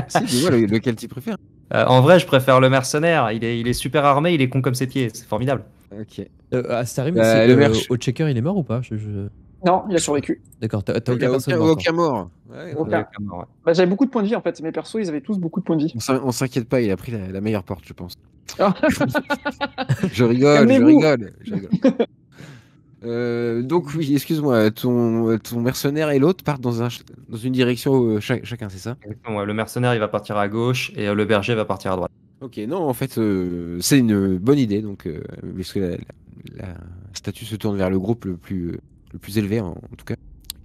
Si, dis-moi lequel tu préfères. En vrai, je préfère le mercenaire. Il est super armé, il est con comme ses pieds. C'est formidable. Ok. Astarim, Le merch. au checker, il est mort ou pas? Non, il a survécu. D'accord, t'as Il aucun n'y a personne aucun, mort. mort. Ouais, Aucun. Ouais. Bah, j'avais beaucoup de points de vie en fait. Mes persos, ils avaient tous beaucoup de points de vie. On s'inquiète pas, il a pris la meilleure porte, je pense. Ah. Je rigole. Calmez-vous. Donc oui, excuse-moi, ton mercenaire et l'autre partent dans une direction chacun, c'est ça? Exactement, ouais. Le mercenaire, il va partir à gauche et le berger va partir à droite. Ok, non, en fait, c'est une bonne idée, donc, parce que la statue se tourne vers le groupe le plus élevé, en tout cas.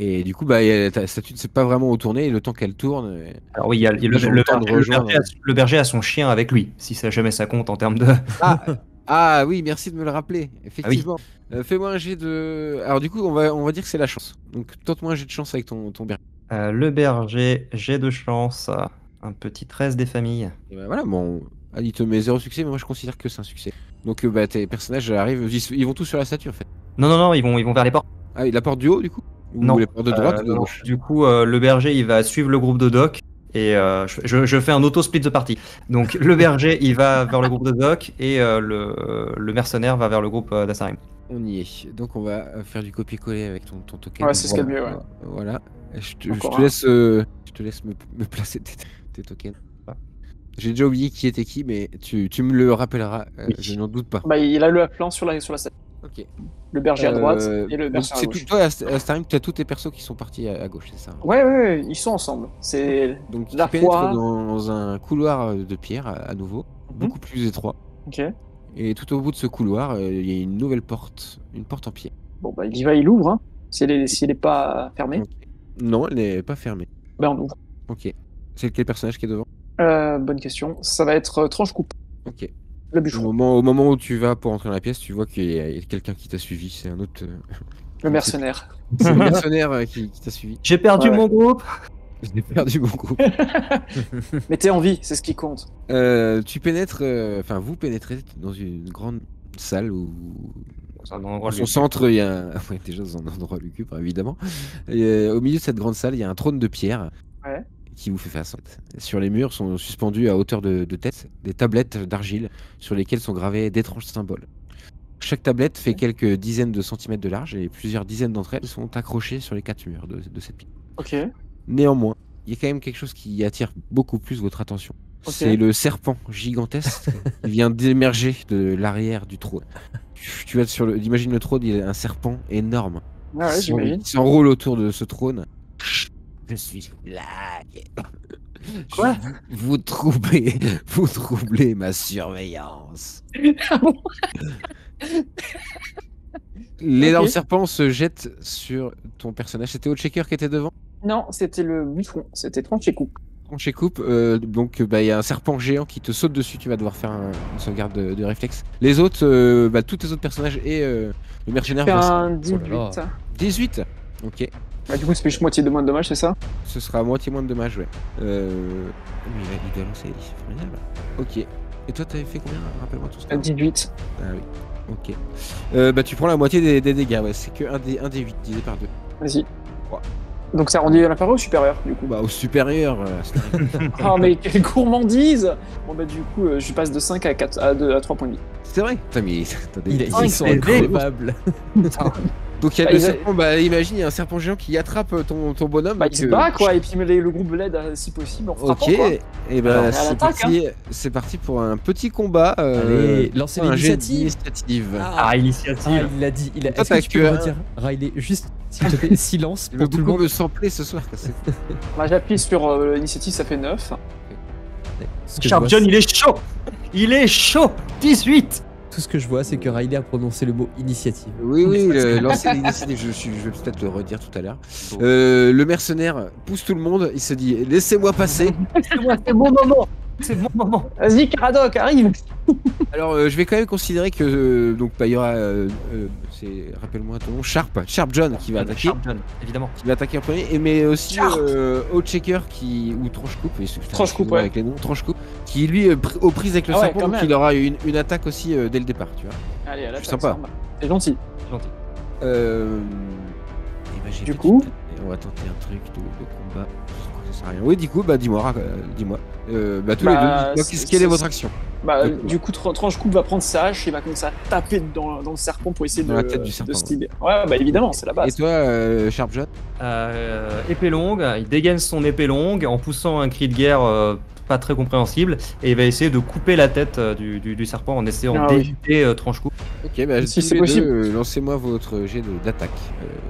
Et du coup, bah, ta statue ne sait pas vraiment où tourner, et le temps qu'elle tourne... Alors oui, il y a Ils ont le temps de rejoindre. le berger a son chien avec lui, si ça jamais ça compte en termes de... Ah oui, merci de me le rappeler, effectivement. Fais-moi un jet de... Alors du coup, on va dire que c'est la chance. Donc, tente-moi un jet de chance avec ton berger. Le berger, j'ai de chance. Un petit 13 des familles. Et bah voilà, bon, il te met 0 succès, mais moi je considère que c'est un succès. Donc bah, tes personnages arrivent, ils vont tous sur la statue en fait. Non, ils vont vers les portes. Ah, et la porte du haut du coup? Ou Non. les portes de droite ou de Non. gauche? Du coup, le berger, il va suivre le groupe de Doc. Et je fais un auto-split de partie. Donc le berger, il va vers le groupe de Doc. Et le mercenaire va vers le groupe d'Assarim. On y est. Donc on va faire du copier-coller avec ton token. Ouais, c'est ce qu'il y a de mieux, ouais. Voilà. Je te Encore laisse, me placer tes tokens. J'ai déjà oublié qui était qui, mais tu me le rappelleras, Oui. je n'en doute pas. Bah, il a le plan sur la statue. Ok. Le berger à droite et le donc berger à c'est gauche. toi, Astarim, tu as tous tes persos qui sont partis à gauche, c'est ça? Ouais, ils sont ensemble. C'est Donc tu la pénètres foi. dans un couloir de pierre à nouveau, beaucoup plus étroit. Ok. Et tout au bout de ce couloir, il y a une nouvelle porte, une porte en pierre. Bon, bah, il y va, il ouvre. Hein. Si elle est pas fermée, Ok. Non, elle n'est pas fermée. bah, on ouvre. Ok. C'est quel personnage qui est devant? Bonne question. Ça va être tranche-coupe, Ok. le Au bûcheron, moment où tu vas pour entrer dans la pièce, tu vois qu'il y a quelqu'un qui t'a suivi. C'est un autre. le mercenaire. C'est le mercenaire qui t'a suivi. J'ai perdu Ouais. mon groupe. J'ai perdu mon groupe. Mais t'es en vie, c'est ce qui compte. Tu pénètres, enfin vous pénétrez dans une grande salle où C'est un endroit dans son centre il y a ouais, déjà dans un endroit lugubre évidemment. Et, au milieu de cette grande salle il y a un trône de pierre Ouais. qui vous fait face. En fait. Sur les murs sont suspendus à hauteur de tête des tablettes d'argile sur lesquelles sont gravés d'étranges symboles. Chaque tablette fait quelques dizaines de centimètres de large et plusieurs dizaines d'entre elles sont accrochées sur les quatre murs de cette pièce. Ok. Néanmoins, il y a quand même quelque chose qui attire beaucoup plus votre attention. Ok. C'est le serpent gigantesque qui vient d'émerger de l'arrière du trône. Tu vas imagine le trône, il y a un serpent énorme. Ah ouais, j'imagine. Il s'enroule autour de ce trône. Je suis là. Quoi? Vous troublez ma surveillance. Ah bon? L'énorme Ok. serpent se jette sur ton personnage. C'était Oathshaker qui était devant. Non, c'était le buffon, c'était tranché coup. Tranché coupe, donc il y a un serpent géant qui te saute dessus. Tu vas devoir faire une sauvegarde de réflexe. Les autres, tous les autres personnages et le mercenaire. Fait vont se- un Oh là 18. là. 18. Ok. Bah, du coup, ça fait juste moitié de moins de dommages, c'est ça? Ce sera à moitié moins de dommages, ouais. Mais il doit lancer c'est formidable. Ok. Et toi, t'avais fait combien? Rappelle-moi tout ça. 18. Ah oui. Ok. Tu prends la moitié des dégâts, ouais. C'est que un des 8 divisé par 2. Vas-y. Ouais. Donc ça rendit à l'inférieur ou au supérieur, du coup? Bah, au supérieur. Ah, mais quelle gourmandise! Bon, bah, du coup, je passe de 5 à 4, à 3 points de vie. C'est vrai. Putain, mais t'as des- Ils sont c'est incroyables. Donc il y a Bah, le ils a- serpent, imagine, il y a un serpent géant qui attrape ton bonhomme. Bah, il donc, se bat, quoi, et puis le groupe l'aide si possible en frappant, Ok, quoi. et Alors, à c'est l'attaque, parti pour un petit combat. Allez, lancez un jet l'initiative. d'initiative. Ah, initiative. il l'a dit. Toi, Est-ce que t'as tu peux que le un. redire, Riley? Juste, s'il te plaît, silence Je veux pour tout le beaucoup monde. me sampler ce soir. Quoi, Bah, j'appuie sur l'initiative, ça fait 9. Ce que je Sharp vois, John, il est chaud. Il est chaud. 18. Tout ce que je vois, c'est que Riley a prononcé le mot initiative. Oui, lancer l'initiative, je vais peut-être le redire tout à l'heure. Le mercenaire pousse tout le monde, il se dit laissez-moi passer. C'est mon moment. C'est mon moment. Vas-y, Caradoc, arrive! Alors je vais quand même considérer que il y aura, rappelle-moi ton nom, Sharp John qui va attaquer. Sharp John, évidemment. Qui va attaquer en premier, mais aussi Sharp. Oathshaker ou Tranche-Coupe, Tranche-Coupe, ouais. avec les noms, Tranche-Coupe, qui lui aux prises avec le Ah ouais, serpent, quand donc même. il aura une attaque aussi dès le départ, tu vois. Allez, à la C'est sympa. C'est gentil. Gentil. J'ai Du petite- coup on va tenter un truc de combat. Je crois que ça sert à rien. Oui, du coup, dis-moi. Tous les deux, Bah, quelle est votre action? Bah, D'accord. du coup, Tranche-Coupe va prendre sa hache et va commencer à taper dans le serpent pour essayer Dans de, la tête du serpent, de se libérer. Ouais, bah évidemment, c'est la Et base. toi, Sharp John? Épée longue, il dégaine son épée longue en poussant un cri de guerre pas très compréhensible et il va essayer de couper la tête du serpent en essayant Ah oui. d'éviter Tranche-Coupe. Ok, Si tous c'est les possible. deux, lancez-moi votre jet d'attaque.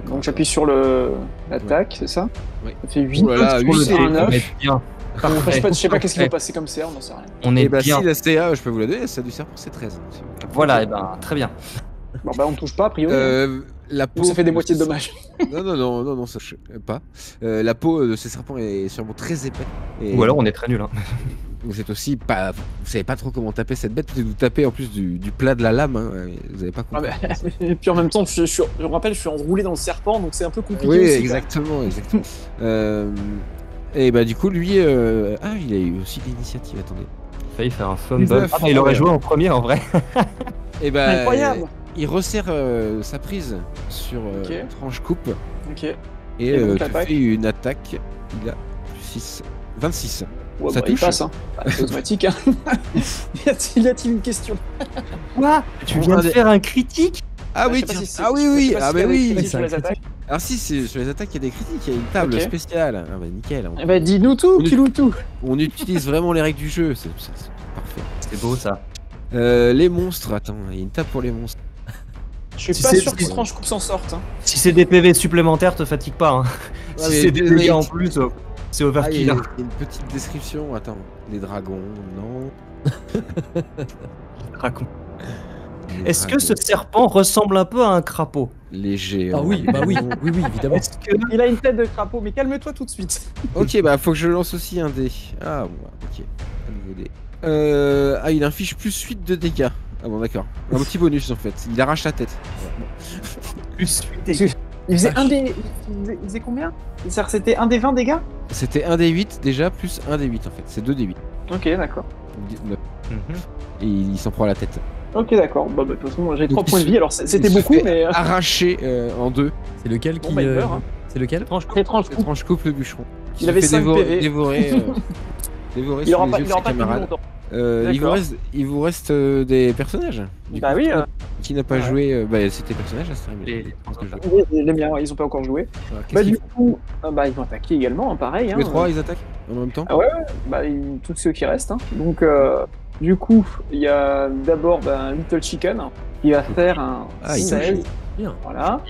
Donc j'appuie sur l'attaque, c'est ça? Ouais. Ça fait 8. Oh là là, Sur le 8, un On 9. est bien. Je sais pas qu'est-ce qui va Parfait. passer comme CA, on n'en sait rien. On Et est bah, bien. si la CA, je peux vous la donner, celle du serpent, c'est 13. Voilà, et ben très bien. Bon, bah on touche pas, a priori. La peau. Donc ça fait des moitiés de dommages. Non, ça pas. La peau de ces serpents est sûrement très épais. Et Ou alors on est très nul. Hein. vous êtes aussi pas. Vous savez pas trop comment taper cette bête, vous tapez en plus du plat de la lame. Hein, vous avez pas Ah, compris. bah, et puis en même temps, je me rappelle, je suis enroulé dans le serpent, donc c'est un peu compliqué Oui, aussi. exactement. Et bah, du coup, lui. il a eu aussi l'initiative, attendez. Il a failli faire un fumble. 19. Ah, bah, il aurait joué en premier en vrai. Et bah. Incroyable. Il resserre sa prise sur Ok. Tranche-Coupe. Ok. Et Et donc, tu l'attaque. fais une attaque. Il a plus 6. 26. Ouais, Ça bah, il touche. passe, hein. Bah, c'est automatique, hein. y a-t-il une question? Quoi Tu Bon, viens de allez. faire un critique? Ah Je oui, sais pas tiens. si c'est- Ah oui, je sais oui. pas Ah s'il y bah a des oui. critiques sur Ça, les attaques. Alors si, sur les attaques, il y a des critiques. Il y a une table Ok. spéciale. Ah bah nickel. Eh bah, dis-nous tout, On est- Pilou tout. On utilise vraiment les règles du jeu. C'est parfait. C'est beau ça. Les monstres. Attends, il y a une table pour les monstres. Je suis Si pas c'est- sûr que Tranche-Coupe s'en sorte. Hein. Si c'est des PV supplémentaires, te fatigue pas. Hein. Ouais, Si mais c'est des désolé. dégâts en plus, c'est Ah, il y overkill. a hein. une petite description. Attends. Les dragons, non. Raconte. Les Est-ce que ce dragons, serpent ressemble un peu à un crapaud? les géants. Ah oui, bah oui, oui, évidemment. Est-ce que Il a une tête de crapaud, mais calme-toi tout de suite. Ok, bah faut que je lance aussi un dé. Ah bon, ok. Un nouveau dé. Il inflige plus 8 de dégâts. Ah bon, d'accord. Un petit bonus en fait. Il arrache la tête. plus Il faisait un des. Il faisait combien? C'est-à-dire, c'était un des 20 dégâts? C'était 1 des 8 déjà, plus 1 des 8 en fait. C'est 2 des 8. Ok, d'accord. Et il s'en prend à la tête. Ok, d'accord. Bah, de toute façon, j'ai Donc, 3 points de il vie, alors c'était se beaucoup, fait mais. Arraché en deux. C'est lequel qui. Bon, bah, il meurt, hein. C'est lequel? Très Tranche-Coupe. Tranche coupe le bûcheron. Il avait 5 PV. Dévorer Il sous aura les pas, yeux il de aura ses pas tenu camarades. longtemps. Il vous reste des personnages. Bah oui. Qui n'a pas joué c'est tes personnages, ça Les miens, ils ont pas encore joué. Bah du coup, ils vont attaquer également, pareil. Les trois, ils attaquent en même temps. Ah ouais, tous ceux qui restent. Donc du coup, il y a d'abord Little Chicken qui va faire un 16. Bien. Voilà.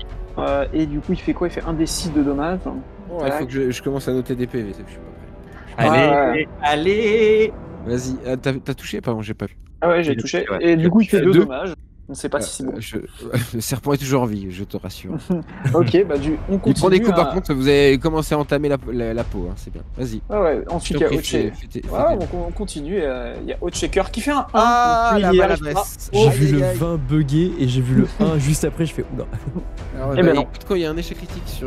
Et du coup, il fait quoi? Il fait 1d6 de dommages. Il faut que je commence à noter des PV, c'est que je suis pas prêt. Allez. Vas-y, t'as touché? Pardon, j'ai pas vu. Ah ouais, j'ai touché. Ouais. Et du coup, il fait 2 deux. dommages. On ne sait pas si c'est bon. Le serpent est toujours en vie, je te rassure. Ok, on continue. Il prend des coups, par contre, vous avez commencé à entamer la peau, hein, c'est bien. Vas-y. Ouais, ensuite il y a Hotchecker. On continue. Il y a Hotchecker qui fait un 1. La maladresse. J'ai vu le 20 bugger et j'ai vu le 1 juste après, je fais oula. Alors, quand il y a un échec critique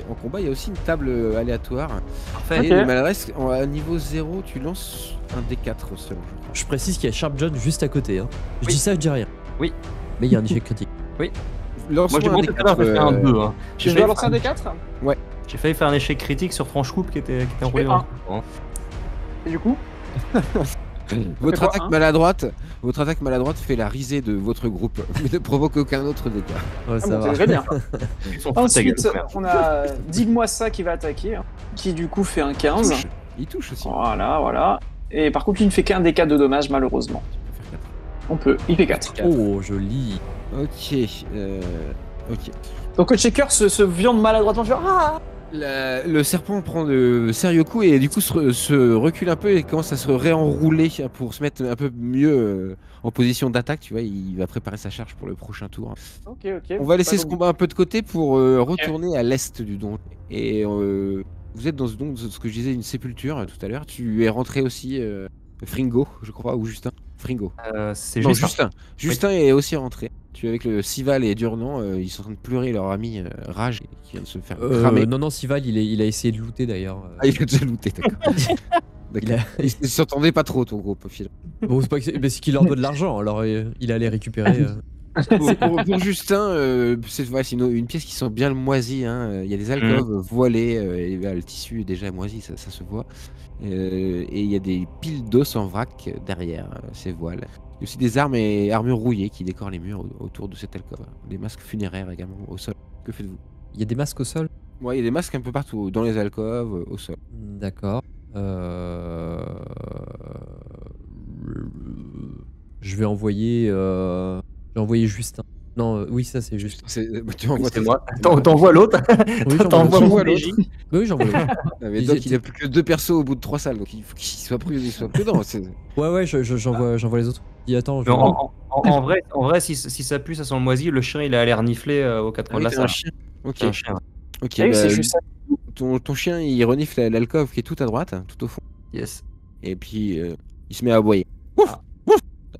en combat, il y a aussi une table aléatoire. Parfait. Et les maladresses, à niveau 0, tu lances un D4 selon je. Je précise qu'il y a Sharp John juste à côté. Hein. Je Oui. dis ça, je dis rien. Oui. Mais il y a un échec critique. Oui. Moi, Moi, j'ai monté tout à l'heure, j'ai fait un 2. Hein. Je dois lancer un D4. J'ai failli faire un échec critique sur Franche Coupe qui était enroulé un. dans Et du coup Votre attaque maladroite fait la risée de votre groupe, mais ne provoque aucun autre dégât. Ouais, ça va. c'est très bien. Ils sont fous, ta gueule, Ensuite, merde. on a Dis-moi ça qui va attaquer, qui du coup fait un 15. Il touche aussi. Voilà. Et par contre, il ne fait qu'un D4 de dommages, malheureusement. Il fait 4. Oh, joli. Ok. Donc Hotchecker se viande maladroitement. Le serpent prend de sérieux coups et du coup se recule un peu et commence à se réenrouler pour se mettre un peu mieux en position d'attaque. Tu vois, il va préparer sa charge pour le prochain tour. Ok. On va laisser ce combat un peu de côté pour retourner à l'est du donjon. Et vous êtes dans ce que je disais, une sépulture tout à l'heure. Tu es rentré aussi, Fringo, je crois, ou Justin. Fringo. C'est Non, Justin. Justin est aussi rentré. Tu es avec le Sival et Durnan, ils sont en train de pleurer leur ami Rage qui vient de se faire cramer. Non, Sival, il a essayé de looter d'ailleurs. Ah, il a déjà looté, d'accord. Ils s'entendaient pas trop, ton groupe, au final. Bon, c'est qu'il leur doit de l'argent, alors il allait récupérer. Pour Justin, c'est une pièce qui sent bien le moisi. Hein. Il y a des alcôves voilées, et le tissu est déjà moisi, ça se voit. Et il y a des piles d'os en vrac derrière ces voiles. Il y a aussi des armes et armures rouillées qui décorent les murs autour de cette alcôve. Des masques funéraires également au sol. Que faites-vous? Il y a des masques au sol? Ouais, il y a des masques un peu partout, dans les alcôves, au sol. D'accord. Je vais envoyer Justin. Non, oui, ça c'est juste. Tu envoies C'est moi. T'envoies l'autre. Oui, T'envoies j'envoie l'autre. Oui, j'envoie l'autre. Mais Doc, il a plus que 2 persos au bout de 3 salles, donc il faut qu'il soit prudent. Ouais, j'envoie les autres. Dis, attends, En vrai, si ça pue, ça sent le moisi, le chien il a l'air nifler aux 4 coins de la salle. Un chien. Ok. Un chien. Ok. C'est juste ça. Ton chien, il renifle l'alcôve qui est tout à droite, tout au fond. Yes. Et puis il se met à aboyer. Ah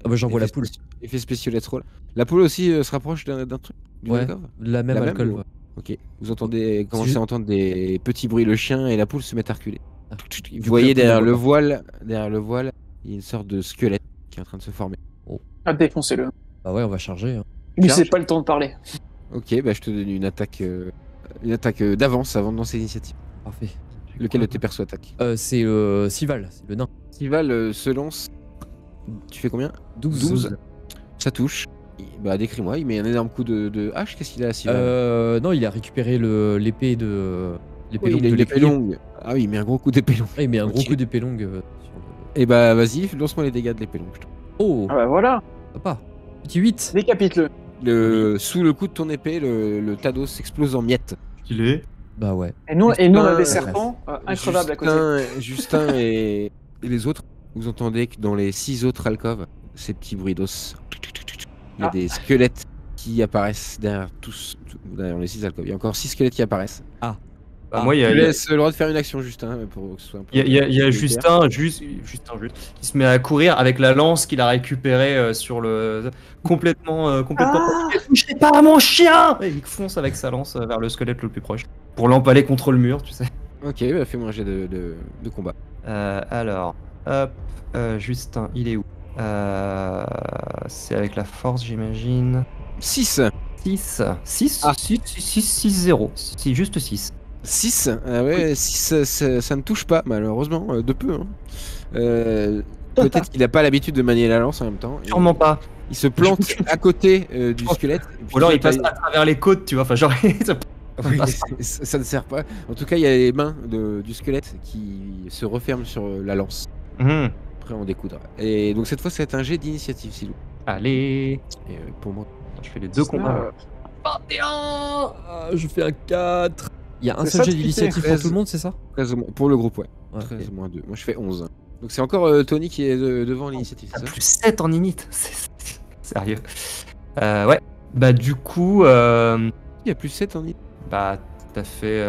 bah j'envoie la poule. Effet spécial let's roll. La poule aussi se rapproche d'un truc. Ouais. Alcôve. La même alcôve. Ouais. Ok. Vous commencez à entendre des petits bruits. Le chien et la poule se mettent à reculer. Ah. Vous voyez derrière le voile, il y a une sorte de squelette qui est en train de se former. Ah, défoncez-le. Bah ouais, on va charger. Hein. Lui, c'est pas le temps de parler. Ok, bah je te donne une attaque d'avance avant de lancer l'initiative. Parfait. Lequel de tes persos attaque? C'est Sival, c'est le nain. Sival se lance. Tu fais combien? 12. Ça touche. Bah décris-moi, il met un énorme coup de hache. Qu'est-ce qu'il a, Sival? Non, il a récupéré l'épée de. L'épée longue il a de une épée longue. Ah oui, il met un gros coup d'épée longue. Ah, il met un gros coup d'épée longue sur le. Et bah vas-y, lance-moi les dégâts de l'épée longue. Oh, Ah bah voilà. papa. Petit 8. Décapite-le. Sous le coup de ton épée, le Tados s'explose en miettes. Stylé. Bah ouais. Et nous, on a des Justin, serpents increvables à côté. Justin et les autres, vous entendez que dans les 6 autres alcôves, ces petits bruits d'os. Il y a des squelettes qui apparaissent derrière derrière les 6 alcôves. Il y a encore 6 squelettes qui apparaissent. Moi, Je te laisse le droit de faire une action, Justin, pour que ce soit un peu. Il y a Justin qui se met à courir avec la lance qu'il a récupérée sur le complètement. Touchez pas à mon chien! Et il fonce avec sa lance vers le squelette le plus proche pour l'empaler contre le mur, tu sais. Ok, bah fais-moi un jet de combat. Alors, hop, Justin, il est où? C'est avec la force, j'imagine. 6. 6. 6 Ah. 6, 0. C'est juste 6. 6 Ah ouais, 6 ça ne touche pas, malheureusement, de peu. Hein. Peut-être qu'il n'a pas l'habitude de manier la lance en même temps. Sûrement pas. Il se plante à côté du squelette. Ou alors il passe à travers les côtes, tu vois. Enfin, genre. Oui, ça ne sert pas. En tout cas, il y a les mains du squelette qui se referment sur la lance. Après, on découdra. Et donc, cette fois, c'est un jet d'initiative, Silou. Allez. Et pour moi, je fais les 2 combats. 21. Je fais un 4. Il y a un C'est seul ça, jet d'initiative pour tout le monde, c'est ça? 13 pour le groupe, ouais. Ouais, 13 ok. moins 2. Moi, je fais 11. Donc, c'est encore Tony qui est devant l'initiative, T'as c'est ça? plus 7 en init. Sérieux. Ouais. Bah, du coup. Il y a plus 7 en init. Bah, t'as fait.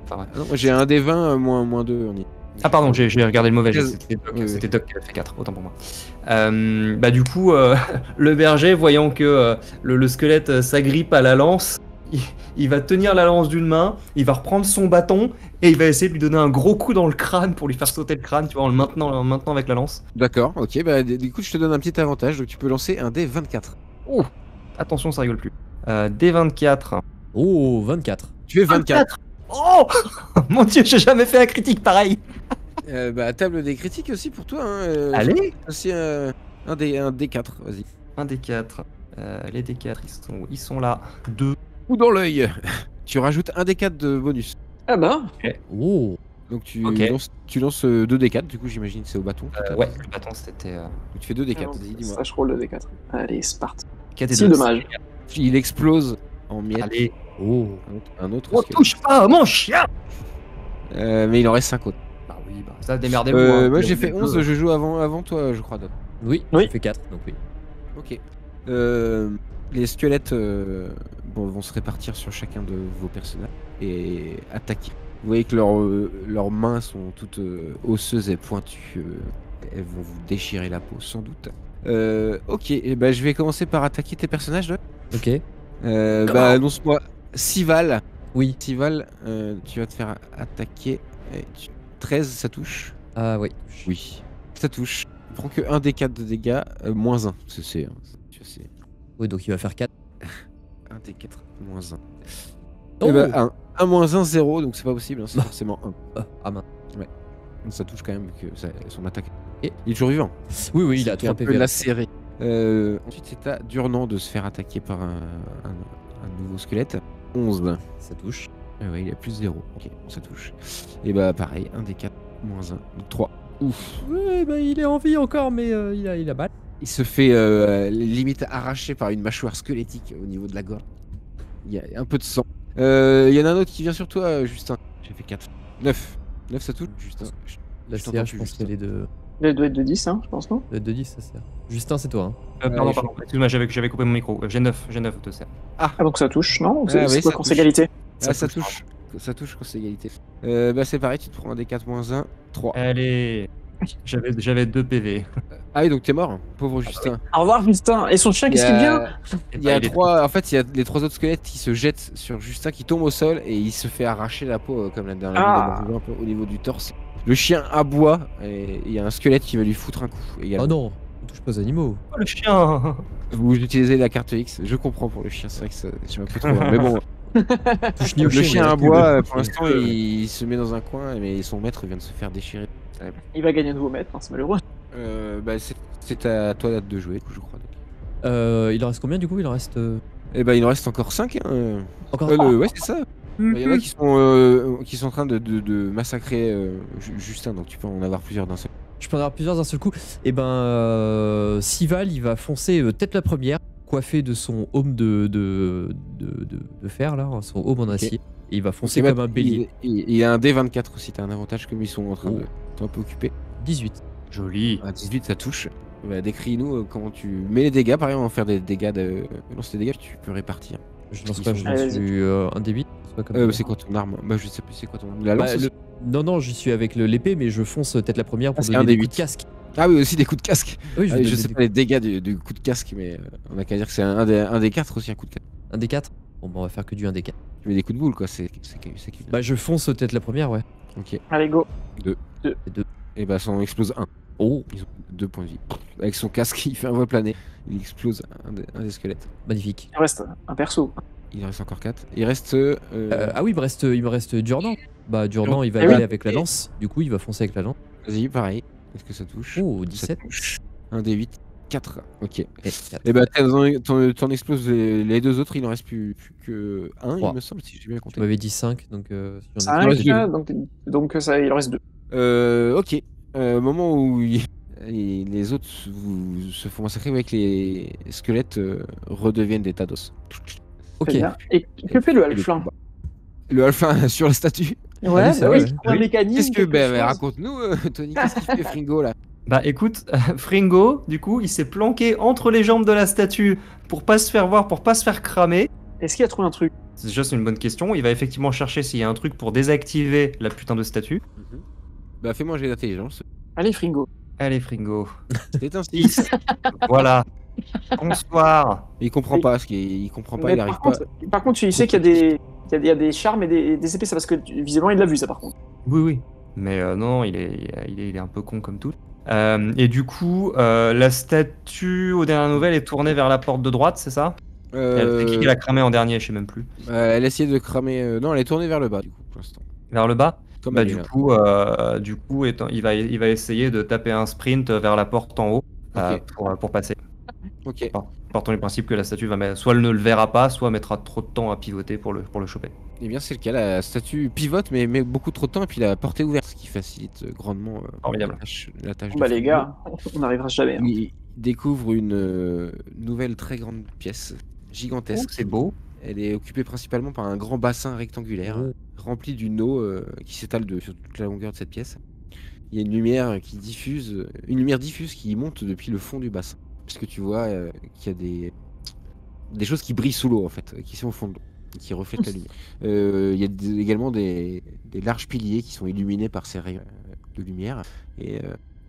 Enfin, ouais. Non, moi, j'ai un des 20 moins 2 en init. Ah, pardon, j'ai regardé le mauvais jet. 13. C'était Doc, Oui, c'était Doc qui a fait 4, autant pour moi. Bah, du coup, le berger, voyant que le squelette s'agrippe à la lance, il va tenir la lance d'une main, il va reprendre son bâton et il va essayer de lui donner un gros coup dans le crâne pour lui faire sauter le crâne, tu vois, en le maintenant avec la lance. D'accord, ok. Bah, du coup, je te donne un petit avantage. Donc, tu peux lancer un dé 24. Oh, attention, ça rigole plus. D24. Oh, 24. Tu fais 24. Oh mon dieu, j'ai jamais fait un critique pareil. Bah, table des critiques aussi pour toi. Hein, Allez. aussi un D4, vas-y. Un D4. Les D4, ils sont là. 2. Ou dans l'œil. Tu rajoutes un D4 de bonus. Ah bah, Oh. Donc tu Ok. lances 2 D4, du coup j'imagine que c'est au bâton. Ouais, le bâton c'était. Donc tu fais 2 D4, alors, vas-y, dis-moi. ça je roule le D4. Allez, c'est parti. 4 et Si 2. dommage. Il explose en miettes. Allez. Oh. Un autre. On touche pas à mon chien. Mais il en reste 5 autres. Bah oui, bah ça démerdez-vous. hein. Moi j'ai fait 11, je joue avant toi, je crois. Doc. Oui, Oui. j'ai fait 4, donc oui. Ok. Les squelettes vont se répartir sur chacun de vos personnages et attaquer. Vous voyez que leurs mains sont toutes osseuses et pointues. Elles vont vous déchirer la peau, sans doute. Ok, et bah, je vais commencer par attaquer tes personnages. Doc. Ok. Bah, annonce-moi. Sival. Oui. Sival, tu vas te faire attaquer. 13, ça touche? Ah oui. Oui. Ça touche. Il prend que 1 des 4 de dégâts, moins 1. C'est. Oui, donc il va faire 4. 1 des 4, moins 1. Oh. Et bah, 1 moins 1, 0, donc c'est pas possible, hein, c'est forcément 1. Ah mince. Donc ça touche quand même que son attaque. Et il est toujours vivant. Oui, oui, il a C'est 3 un peu PV. lacéré. Ensuite, c'est à Durnan de se faire attaquer par un nouveau squelette. 11. Ça touche. Ouais, il a plus 0. Ok, ça touche. Et bah, pareil, 1 des 4, moins 1, donc 3. Ouf. Ouais, bah il est en vie encore, mais il a mal. Il se fait limite arracher par une mâchoire squelettique au niveau de la gorge. Il y a un peu de sang. Il y en a un autre qui vient sur toi, Justin. J'ai fait 4. 9. 9, ça touche, Justin. La Je CA, t'entends je plus, pense Justin. qu'elle est de. Elle doit être de 10, hein, je pense, non? De 10, ça sert. Justin, c'est toi. Hein. Pardon, Ouais, pardon. Excuse-moi, j'avais coupé mon micro. J'ai 9 de CA. Ah, donc ça touche, non? Ah, C'est oui, quoi ça quand touche. c'est égalité? Ah, ça touche. Ça touche quand c'est égalité. Bah, c'est pareil, tu te prends un des 4 moins 1, 3. Allez. J'avais 2 PV. Ah oui, donc t'es mort, pauvre Justin. Au revoir, Justin. Et son chien, qu'est-ce qu'il devient? Il y a 3. En fait, il y a les 3 autres squelettes qui se jettent sur Justin, qui tombe au sol et il se fait arracher la peau comme la dernière Ah. vidéo, un peu au niveau du torse. Le chien aboie et il y a un squelette qui va lui foutre un coup. également. Oh non, on touche pas aux animaux. Oh, le chien. Vous utilisez la carte X, je comprends pour le chien, c'est vrai que c'est un peu trop. Mais bon, Touche ni au le chien ni au aboie, cube. pour l'instant, il se met dans un coin, mais son maître vient de se faire déchirer. Il va gagner un nouveau maître, hein, c'est malheureux. Bah, c'est à toi de jouer, je crois. Il en reste combien du coup? Il en reste. Et bah, il en reste encore 5. Hein. Encore. Ouais, c'est ça. Il y en a qui sont en train de massacrer Justin, donc tu peux en avoir plusieurs d'un seul. Je peux en avoir plusieurs d'un seul coup. Et ben, Sival, il va foncer tête la première, coiffé de son aume de fer, là, son aume en acier. Et il va foncer comme un bélier. Il a un D24 aussi, t'as un avantage comme ils sont en train de un peu occupés. 18. Joli. À 18, ça touche. Bah, décris-nous comment tu mets les dégâts, par exemple, on va faire des dégâts lance tes dégâts, tu peux répartir. Je lance pas, je Allez, lance vas-y. un D8. C'est pas comme ça. C'est quoi ton arme? Bah, je sais plus, c'est quoi ton la Bah, lance aussi. Non, j'y suis avec l'épée, mais je fonce tête la première pour c'est donner un des D8. coups de casque. Ah oui, aussi des coups de casque. Oui, Je donner sais des- pas les dégâts du coup de casque, mais on a qu'à dire que c'est un des 4 aussi, un coup de casque. Un D4. Bon, bah, on va faire que du 1 D4. Tu mets des coups de boule, quoi, c'est Bah, je fonce tête la première, ouais. Ok. Allez, go. Et bah, ça en explose 1. Oh, Ils ont 2 points de vie. Avec son casque, il fait un vol plané. Il explose un des squelettes. magnifique. Il reste un perso. Il en reste encore 4. Il reste. Ah oui, il me reste Durnan. Bah, Durnan, il va Ah y oui. aller avec la lance. Du coup, il va foncer avec la lance. Vas-y, pareil. Est-ce que ça touche? Oh, Ça 17. touche. 1 des 8. 4. Ok. Et 4. Et bah t'en exploses les deux autres, il en reste plus que 1, il 3. me semble, si j'ai bien Tu compté. m'avais dit 5, donc si on Ça a reste fait deux. donc ça, il en reste 2. Ok. Au moment où les autres se font massacrer, avec les squelettes redeviennent des tas d'os. Ok. Très bien. Et que fait le halfling? Le alpha sur la statue. Ouais, c'est bah vrai, oui, ouais. il trouve un mécanisme. Qu'est-ce que. quelque chose. Raconte-nous, Tony, qu'est-ce qu'il fait Fringo là? Bah écoute, Fringo, du coup, il s'est planqué entre les jambes de la statue pour pas se faire voir, pour pas se faire cramer. Est-ce qu'il a trouvé un truc? Déjà, c'est une bonne question. Il va effectivement chercher s'il y a un truc pour désactiver la putain de statue. Bah fais-moi un jet d'intelligence. Allez, Fringo. Allez, Fringo. C'est un 6. Voilà. Bonsoir. Il comprend pas, il comprend pas, Mais il arrive pas. par contre, tu sais qu'il y a des charmes et des épées, ça parce que visiblement il l'a vu ça par contre. Oui, oui. Mais non, il est un peu con comme tout. Et du coup, la statue aux dernières nouvelles est tournée vers la porte de droite, c'est ça? C'est qui l'a cramé en dernier, je sais même plus. Elle essayait de cramer. Non, elle est tournée vers le bas du coup pour l'instant. Vers le bas? Comme Bah elle est là. du coup, il va essayer de taper un sprint vers la porte en haut pour passer. Ok. Partons du principe que la statue soit elle ne le verra pas, soit mettra trop de temps à pivoter pour le choper. Eh bien c'est le cas, la statue pivote mais met beaucoup trop de temps et puis la porte est ouverte, ce qui facilite grandement Formidable. la tâche Bah de les Fringo. gars, on n'arrivera jamais. Hein. Il découvre une nouvelle très grande pièce, gigantesque. C'est beau. Elle est occupée principalement par un grand bassin rectangulaire rempli d'une eau qui s'étale sur toute la longueur de cette pièce. Il y a une lumière diffuse qui monte depuis le fond du bassin. Puisque tu vois qu'il y a des choses qui brillent sous l'eau en fait, qui sont au fond de l'eau, qui reflètent la lumière. Il y a également des larges piliers qui sont illuminés par ces rayons de lumière et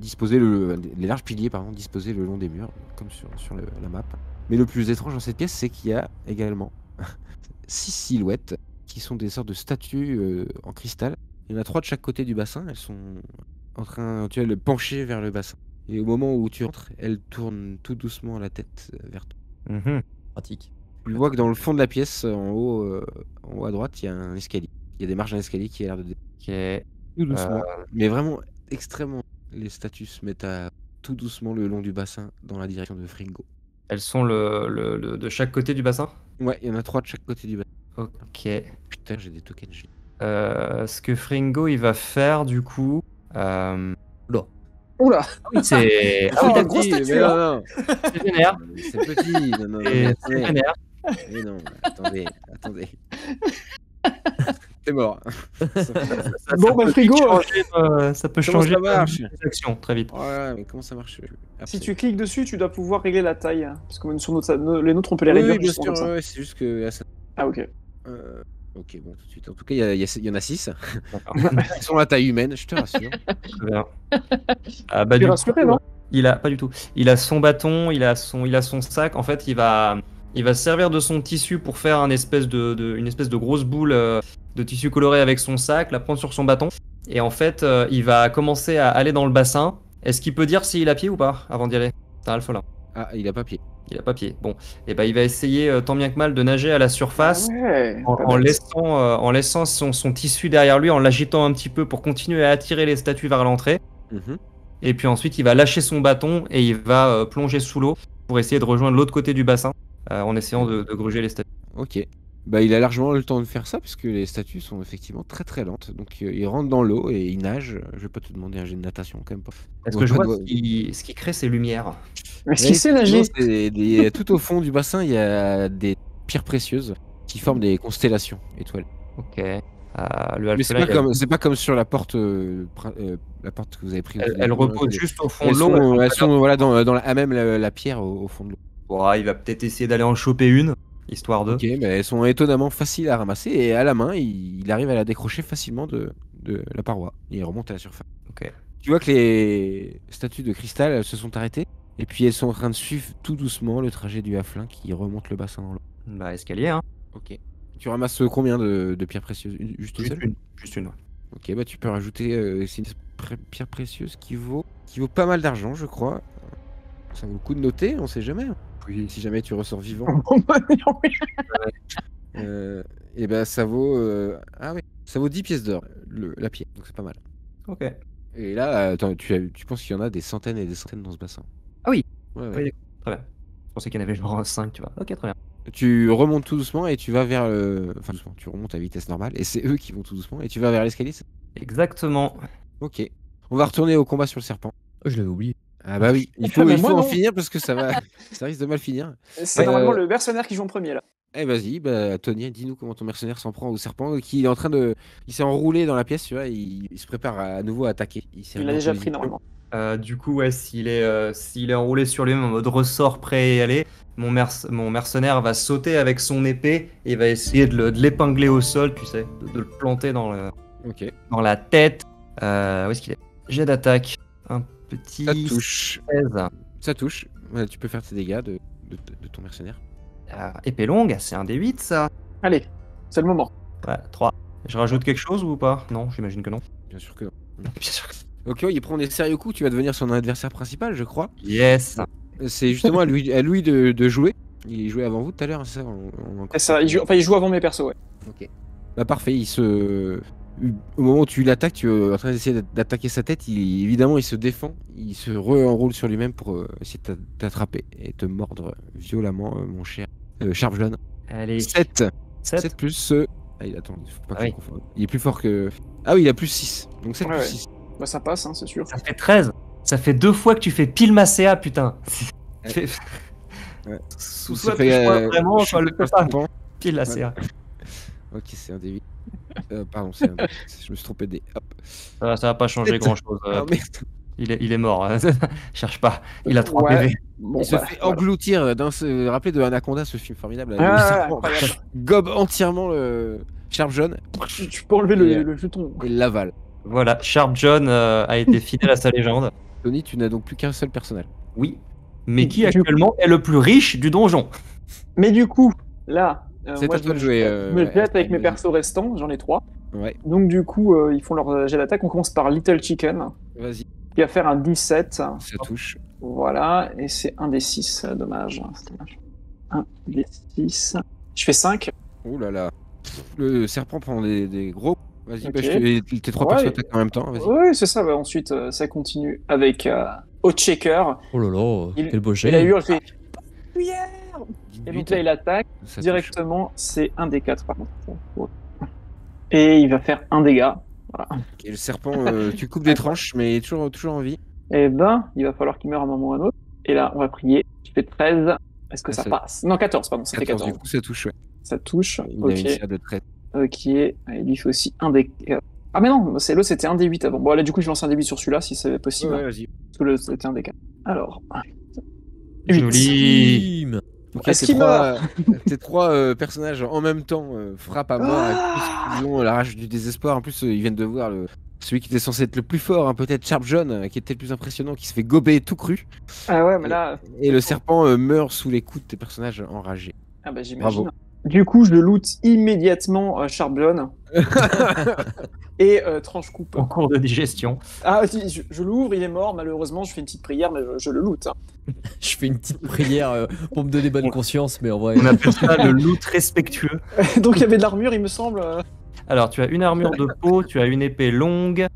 les larges piliers disposés le long des murs, comme sur la map. Mais le plus étrange dans cette pièce, c'est qu'il y a également 6 silhouettes qui sont des sortes de statues en cristal. Il y en a 3 de chaque côté du bassin. Elles sont en train, tu vois, de pencher vers le bassin. Et au moment où tu entres, elles tournent tout doucement la tête vers toi. Pratique. Tu vois que dans le fond de la pièce, en haut à droite, il y a un escalier. Il y a des marches d'un escalier qui a l'air de Ok. tout doucement. Mais vraiment extrêmement. Les statues se mettent à tout doucement le long du bassin dans la direction de Fringo. Elles sont de chaque côté du bassin? Ouais, il y en a 3 de chaque côté du bassin. Ok. Putain, j'ai des tokens. Ce que Fringo il va faire du coup. Oula. C'est. Ah oui, t'as une grosse statue, mais hein. non, C'est vénère. c'est petit. Non, C'est vénère. mais non, attendez. C'est mort. Bon, bah, Frigo, Ça peut Comment changer ça marche les actions très vite. Ouais, mais comment ça marche si tu cliques dessus, tu dois pouvoir régler la taille. Hein, parce que sur les nôtres, on peut les Oui, réduire. bien justement sûr, comme ça. ouais, c'est juste que. Ah ok. Ok, bon, tout de suite. En tout cas, il y en a 6. Ils sont à taille humaine, je te rassure. Très bien. Tu es Du rassuré, coup, non? pas du tout. Il a son bâton, il a son sac. En fait, il va se servir de son tissu pour faire une espèce de grosse boule de tissu coloré avec son sac, la prendre sur son bâton. Et en fait, il va commencer à aller dans le bassin. Est-ce qu'il peut dire s'il a pied ou pas avant d'y aller? C'est un alphelin. Ah, il a pas pied. Il a pas pied. Bon, et ben il va essayer tant bien que mal de nager à la surface. Ah ouais, En laissant son tissu derrière lui, en l'agitant un petit peu pour continuer à attirer les statues vers l'entrée. Et puis ensuite, il va lâcher son bâton et il va plonger sous l'eau pour essayer de rejoindre l'autre côté du bassin en essayant de gruger les statues. Ok. Bah, il a largement le temps de faire ça puisque les statues sont effectivement très très lentes. Donc il rentre dans l'eau et il nage. Je vais pas te demander un jet de natation quand même pas. Est-ce que je vois ce qui crée ces lumières? Est-ce qu'il sait nager? Tout au fond du bassin, il y a des pierres précieuses qui forment des constellations étoiles. Ok. Mais c'est pas comme sur la porte que vous avez prise. Elle repose juste au fond de l'eau. Elles sont voilà, à même la pierre au fond de l'eau. Bon, il va peut-être essayer d'aller en choper une, histoire de. Ok, mais elles sont étonnamment faciles à ramasser et à la main, il arrive à la décrocher facilement de la paroi. Et il remonte à la surface. Ok. Tu vois que les statues de cristal elles se sont arrêtées et puis elles sont en train de suivre tout doucement le trajet du halfling qui remonte le bassin dans l'eau. Bah, escalier, hein. Ok. Tu ramasses combien de pierres précieuses? Juste une seule? Juste une, ouais. Ok, bah tu peux rajouter c'est une pierre précieuse qui vaut pas mal d'argent, je crois. Ça vaut le coup de noter, on sait jamais. Oui. Si jamais tu ressors vivant. Et ben ça vaut ça vaut 10 pièces d'or la pierre, donc c'est pas mal. Ok. Et là, attends, tu penses qu'il y en a des centaines et des centaines dans ce bassin. Ah oui. Ouais, ouais. Oui, très bien. Je pensais qu'il y en avait genre 5, tu vois. Ok, très bien. Tu remontes tout doucement et tu vas vers le... Enfin, doucement, tu remontes à vitesse normale et c'est eux qui vont tout doucement et tu vas vers l'escalier. Exactement. Ok. On va retourner au combat sur le serpent. Oh, je l'avais oublié. Ah bah oui, il mais faut moi, en non. finir parce que ça risque de mal finir. C'est normalement le mercenaire qui joue en premier là. Eh vas-y, bah Tony, dis-nous comment ton mercenaire s'en prend au serpent qui est en train de... Il s'est enroulé dans la pièce, tu vois, il se prépare à nouveau à attaquer. Il l'a déjà pris normalement. Du coup, ouais, s'il est enroulé sur lui-même en mode ressort prêt à y aller, mon mercenaire va sauter avec son épée et va essayer de l'épingler au sol, tu sais, de le planter dans la tête. Où est-ce qu'il est? Jet d'attaque. Un petit. Ça touche. 16. Ça touche. Ouais, tu peux faire tes dégâts de ton mercenaire. Épée longue, c'est un D8 ça. Allez, c'est le moment. Ouais, 3. Je rajoute quelque chose ou pas? Non, j'imagine que non. Bien sûr que non. Bien sûr que Ok, il prend des sérieux coups, tu vas devenir son adversaire principal, je crois. Yes. C'est justement à lui de jouer. Il jouait avant vous tout à l'heure, c'est ça Ça, il joue avant mes persos, ouais. Ok. Bah parfait, au moment où tu l'attaques, tu es en train d'essayer d'attaquer sa tête, évidemment il se défend, il se re-enroule sur lui-même pour essayer de t'attraper et te mordre violemment, mon cher Sharp John. Allez. 7 plus... Ah, attends, il faut pas que je confonde. Il est plus fort que... Ah oui, il a plus 6, donc 7 plus 6. Bah ça passe, hein, c'est sûr. Ça fait 13. Ça fait 2 fois que tu fais pile ma CA, putain. Ouais. Soit vraiment, soit le pas. Pile la CA. Ok, c'est un D8. Pardon, c'est un D8. Je me suis trompé de D. Hop. Ça va pas changer grand chose. Ah, merde. Il est mort. Cherche pas. Il a 3 PV. Bon, il se fait engloutir. Rappelez de Anaconda, ce film formidable. Gobe entièrement le Sharp John. Tu peux enlever le jeton. Et l'avale. Voilà, Sharp John a été fidèle à sa légende. Tony, tu n'as donc plus qu'un seul personnage. Oui. Mais qui actuellement est le plus riche du donjon? Mais du coup, là, c'est moi, à toi de jouer. Je me jette avec mes persos restants, j'en ai 3. Ouais. Donc du coup, ils font leur jet d'attaque. On commence par Little Chicken. Vas-y. Qui va faire un 17. Ça touche. Voilà, et c'est un des 6, dommage. Un des 6. Je fais 5. Ouh là là. Le serpent prend des gros. Vas-y, okay. Tes 3 persos attaquent en même temps. Oui, c'est ça. Bah, ensuite, ça continue avec Hot-Shaker. Oh là là, quel beau jet. Il a hurlé, il fait cuillère. Et donc là, il attaque directement. C'est un des 4 par contre. Et il va faire un dégât. Voilà. Et le serpent, tu coupes des tranches, mais il est toujours en vie. Eh ben, il va falloir qu'il meure à un moment ou à un autre. Et là, on va prier. Tu fais 13. Est-ce que ça passe? Non, 14, pardon. C'était 14. Du coup, ça touche, ouais. Ça touche. Il a une CA de 13. Ok. Il lui fait aussi un des... Ah mais non, l'autre c'était un des 8 avant. Bon là du coup je lance un des 8 sur celui-là si c'est possible. Ouais, vas-y. Parce que l'autre c'était un des 4. Alors... 8. Joli. Donc tes 3 personnages en même temps frappent à mort. Ils ont la rage du désespoir. En plus, ils viennent de voir celui qui était censé être le plus fort, hein, peut-être Sharp John, qui était le plus impressionnant, qui se fait gober tout cru. Ah ouais, mais là... Et le serpent meurt sous les coups de tes personnages enragés. Ah bah j'imagine. Du coup, je loot immédiatement Sharp John. Et tranche coupe. En cours de digestion. Ah, je l'ouvre, il est mort, malheureusement, je fais une petite prière, mais je le loot. Hein. Je fais une petite prière pour me donner bonne conscience, mais en vrai... On appelle ça le loot respectueux. Donc il y avait de l'armure, il me semble. Alors, tu as une armure de peau, tu as une épée longue,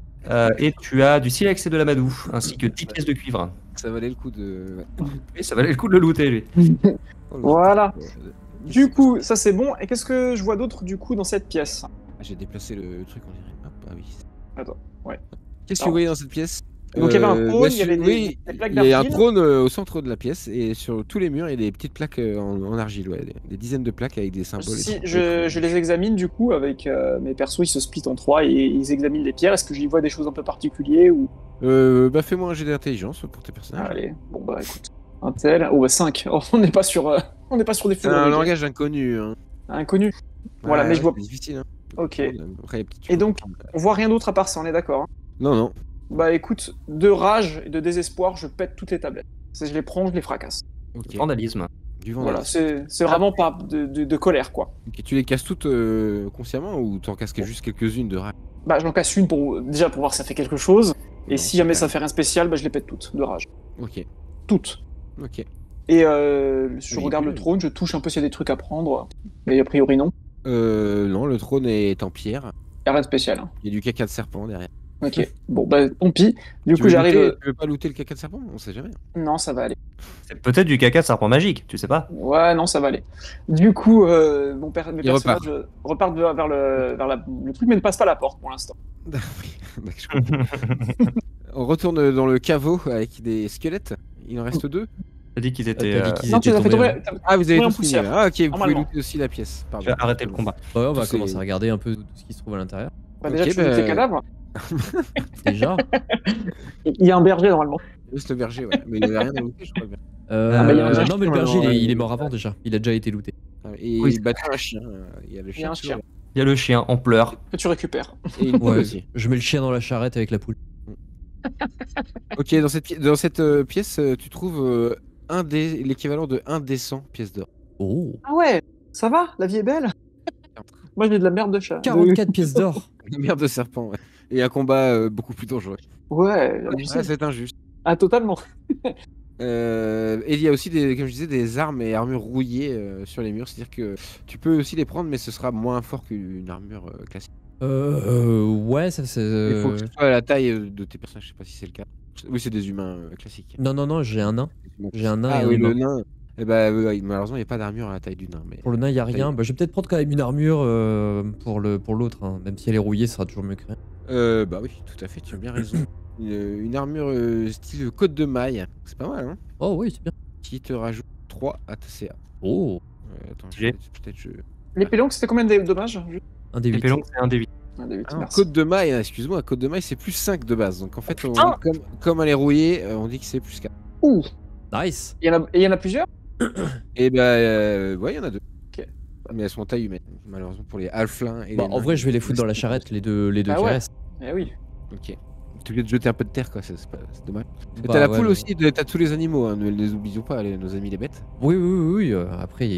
et tu as du silex et de l'amadou, ainsi que 10 pièces de cuivre. Ça valait le coup de... Oui, ça valait le coup de le looter, lui. Voilà. Du coup, ça c'est bon. Et qu'est-ce que je vois d'autre du coup dans cette pièce? J'ai déplacé le truc, on dirait. Hop, ah oui. Attends, ouais. Qu'est-ce que vous voyez dans cette pièce? Donc il y avait un trône, il y avait des plaques d'argile. Il y a un trône au centre de la pièce et sur tous les murs il y a des petites plaques en argile, ouais, des dizaines de plaques avec des symboles. Si je les examine du coup avec mes persos, ils se splitent en 3 et ils examinent les pierres. Est-ce que j'y vois des choses un peu particulières ou... Bah fais-moi un jet d'intelligence pour tes personnages. Allez, bon bah écoute, un tel, oh bah 5. Oh, on n'est pas sur des fous. Un langage inconnu. Hein. Inconnu. Voilà, mais je vois. C'est difficile. Hein. Ok. Après, et donc, on voit rien d'autre à part ça, on est d'accord hein? Non. Bah écoute, de rage et de désespoir, je pète toutes les tablettes. Je les prends, je les fracasse. Okay. Vandalisme. Du vandalisme. Voilà, c'est vraiment pas de colère quoi. Ok, tu les casses toutes consciemment ou t'en casses juste quelques-unes de rage? Bah j'en casse une pour voir si ça fait quelque chose. Et si jamais ça fait rien spécial, bah je les pète toutes de rage. Ok. Toutes. Ok. Et je regarde le trône, je touche un peu s'il y a des trucs à prendre. Mais a priori non. Non, le trône est en pierre. Y'a rien de spécial. Hein. Il y a du caca de serpent derrière. Ok, bon bah tant pis. Du Tu coup veux j'arrive. looter- Tu veux pas looter le caca de serpent? On sait jamais. Non, ça va aller. C'est peut-être du caca de serpent magique, tu sais pas. Ouais, non, ça va aller. Du coup, mes Il repart. personnages repartent le truc, mais ne passent pas la porte pour l'instant. Oui, je comprends. On retourne dans le caveau avec des squelettes. Il en reste 2. T'as dit qu'ils T'as étaient. dit qu'ils Non, tu étaient les as fait tombés. tomber. Ah, vous avez Oui, en tous fini. poussière. Ah, ok, vous pouvez Normalement. looter aussi la pièce. Pardon. Je vais arrêter le combat. Ouais, on va Tous ces- commencer à regarder un peu tout ce qui se trouve à l'intérieur. Bah, déjà, Ok, tu veux tes cadavres. Déjà. Il y a un berger normalement. Juste le berger, ouais. Mais il n'y avait rien à looter, je crois bien. bah, il y a un berger non, mais le qui est berger, mort, il est mort avant déjà. Il a déjà été looté. Et Oui. il battait un chien. Il y a le Il y a chien. un toujours. chien Il y a le chien en pleurs. que tu récupères. Et une poule Ouais, aussi. je mets le chien dans la charrette avec la poule. Ok, dans cette pièce, tu trouves l'équivalent de 1 des 100 pièces d'or. Oh. Ah ouais, ça va, la vie est belle. Moi j'ai de la merde de chat. 44 pièces d'or. Une merde de serpent, ouais. Et un combat beaucoup plus dangereux. Ouais, Ah, c'est injuste. ah totalement. Et il y a aussi, comme je disais, des armes et armures rouillées sur les murs. C'est-à-dire que tu peux aussi les prendre, mais ce sera moins fort qu'une armure classique. Ouais, ça c'est. Il faut que ce soit à la taille de tes personnages. Je sais pas si c'est le cas. Oui, c'est des humains classiques. Non, j'ai un nain. J'ai un nain et Ah un oui, humain. le nain. Eh ben, malheureusement, il n'y a pas d'armure à la taille du nain. Mais... Pour le nain, il y a rien. Bah, je vais peut-être prendre quand même une armure pour l'autre. Hein. Même si elle est rouillée, ça sera toujours mieux que rien. Bah oui, tout à fait, tu as bien raison. Une armure style côte de maille. C'est pas mal, hein. Oh oui, c'est bien. Qui te rajoute 3 à ta CA. Oh, Attends, J'ai. peut-être je... Les pélonques, c'était combien de dommages? un des Les 8. pélons, c'est un des 8. Un des huit, Ah, merci. côte de maille, excuse-moi, côte de maille c'est plus 5 de base. Donc en fait, Putain. comme elle est rouillée, on dit que c'est plus 4. Ouh. Nice. Et il y en a plusieurs? Et bah, ouais, il y en a 2. Ok. Mais elles sont en taille humaine, malheureusement pour les halflins et Bah, les en nains, vrai, je vais les foutre dans la c'est- charrette, les deux Bah qui ouais. restent. Eh oui. Ok. T'es obligé de jeter un peu de terre, quoi, c'est dommage. Et Bah, t'as la ouais, poule mais- aussi, t'as tous les animaux, hein, ne les oublions pas, nos amis les bêtes. Oui. Après,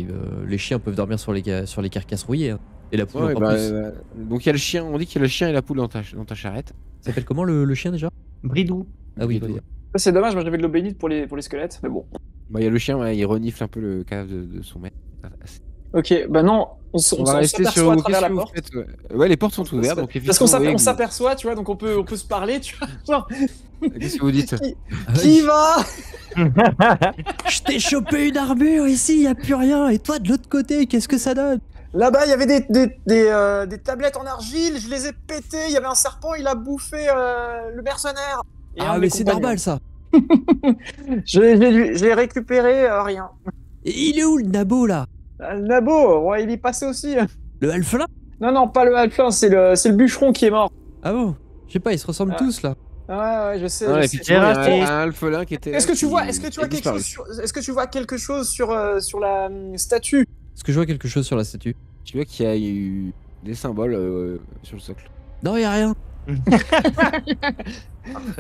les chiens peuvent dormir sur les carcasses rouillées. Hein. Et la poule Ouais, encore bah, plus. donc il y a le chien, on dit qu'il y a le chien et la poule dans ta charrette. Ça s'appelle comment le chien déjà? Bridou. Ah oui, Bridou. vas-y. Ça, c'est dommage, moi j'avais de l'eau bénite pour les squelettes, mais bon. Bah, il y a le chien, ouais, il renifle un peu le cadavre de son maître. Ok, bah non, on On va rester sur s'aperçoit à qu'est-ce travers que la vous porte. faites, ouais, les portes sont ouvertes, donc Parce qu'on effectivement, oui, on s'aperçoit, tu vois, donc on peut se parler, tu vois. Genre, Qu'est-ce que vous dites? qui va? Je t'ai chopé une armure ici, y a plus rien. Et toi de l'autre côté, qu'est-ce que ça donne? Là-bas, il y avait des tablettes en argile, je les ai pétées, il y avait un serpent, il a bouffé le mercenaire. Et un Ah de mais mes c'est compagnons. normal ça. J'ai récupéré rien. Et il est où le nabo là? Le nabo, ouais, il y passé aussi. Le halflin? Non, pas le halflin, c'est le bûcheron qui est mort. Ah bon? Je sais pas, ils se ressemblent Ah. tous là. Ouais, je sais. Non, je sais. effectivement, il y Gérard, a un alphelin qui était là. Est-ce que tu qui- vois, qui a quelque disparu. chose est-ce que tu vois quelque chose sur la statue? Est-ce que je vois quelque chose sur la statue? Tu vois qu'il y a eu des symboles sur le socle. Non, y a rien.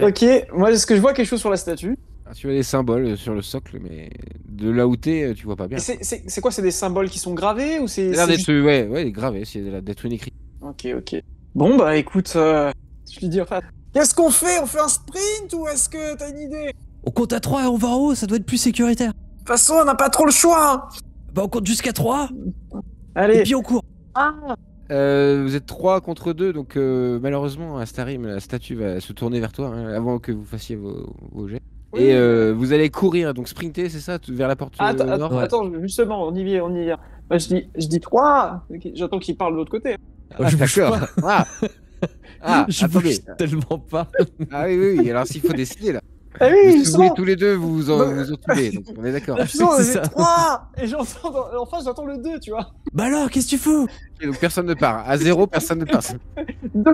Ok, moi est-ce que je vois quelque chose sur la statue? Ah, tu vois des symboles sur le socle, mais de là où t'es, tu vois pas bien. Et c'est quoi? C'est des symboles qui sont gravés ou c'est Ça a l'air juste- d'être ouais, gravé, c'est d'être une écriture. Ok. Bon bah écoute, je lui dis enfin, qu'est-ce qu'on fait? On fait un sprint ou est-ce que t'as une idée? On compte à 3 et on va en haut, ça doit être plus sécuritaire. De toute façon, on n'a pas trop le choix. Hein. Bah on compte jusqu'à 3 et Allez. puis on court. Ah. Vous êtes 3 contre 2, donc malheureusement, Astarim, la statue va se tourner vers toi hein, avant que vous fassissiez vos jets. Oui. Et vous allez courir, donc sprinter, c'est ça, vers la porte nord. ouais. Attends, justement, on y vient. Bah, je dis 3. J'attends qu'il parle de l'autre côté. Ah, je bouge d'accord. Ah, je attendez. bouge tellement pas. Ah oui, alors s'il faut décider là. Ah oui, Parce que vous, justement. tous les deux, vous en trouvez, donc on est d'accord. Putain, C'est j'ai ça. 3. Et j'entends, enfin, j'entends le 2, tu vois. Bah alors, qu'est-ce que tu fous? Ok, donc personne ne part. À 0, personne ne passe. 2.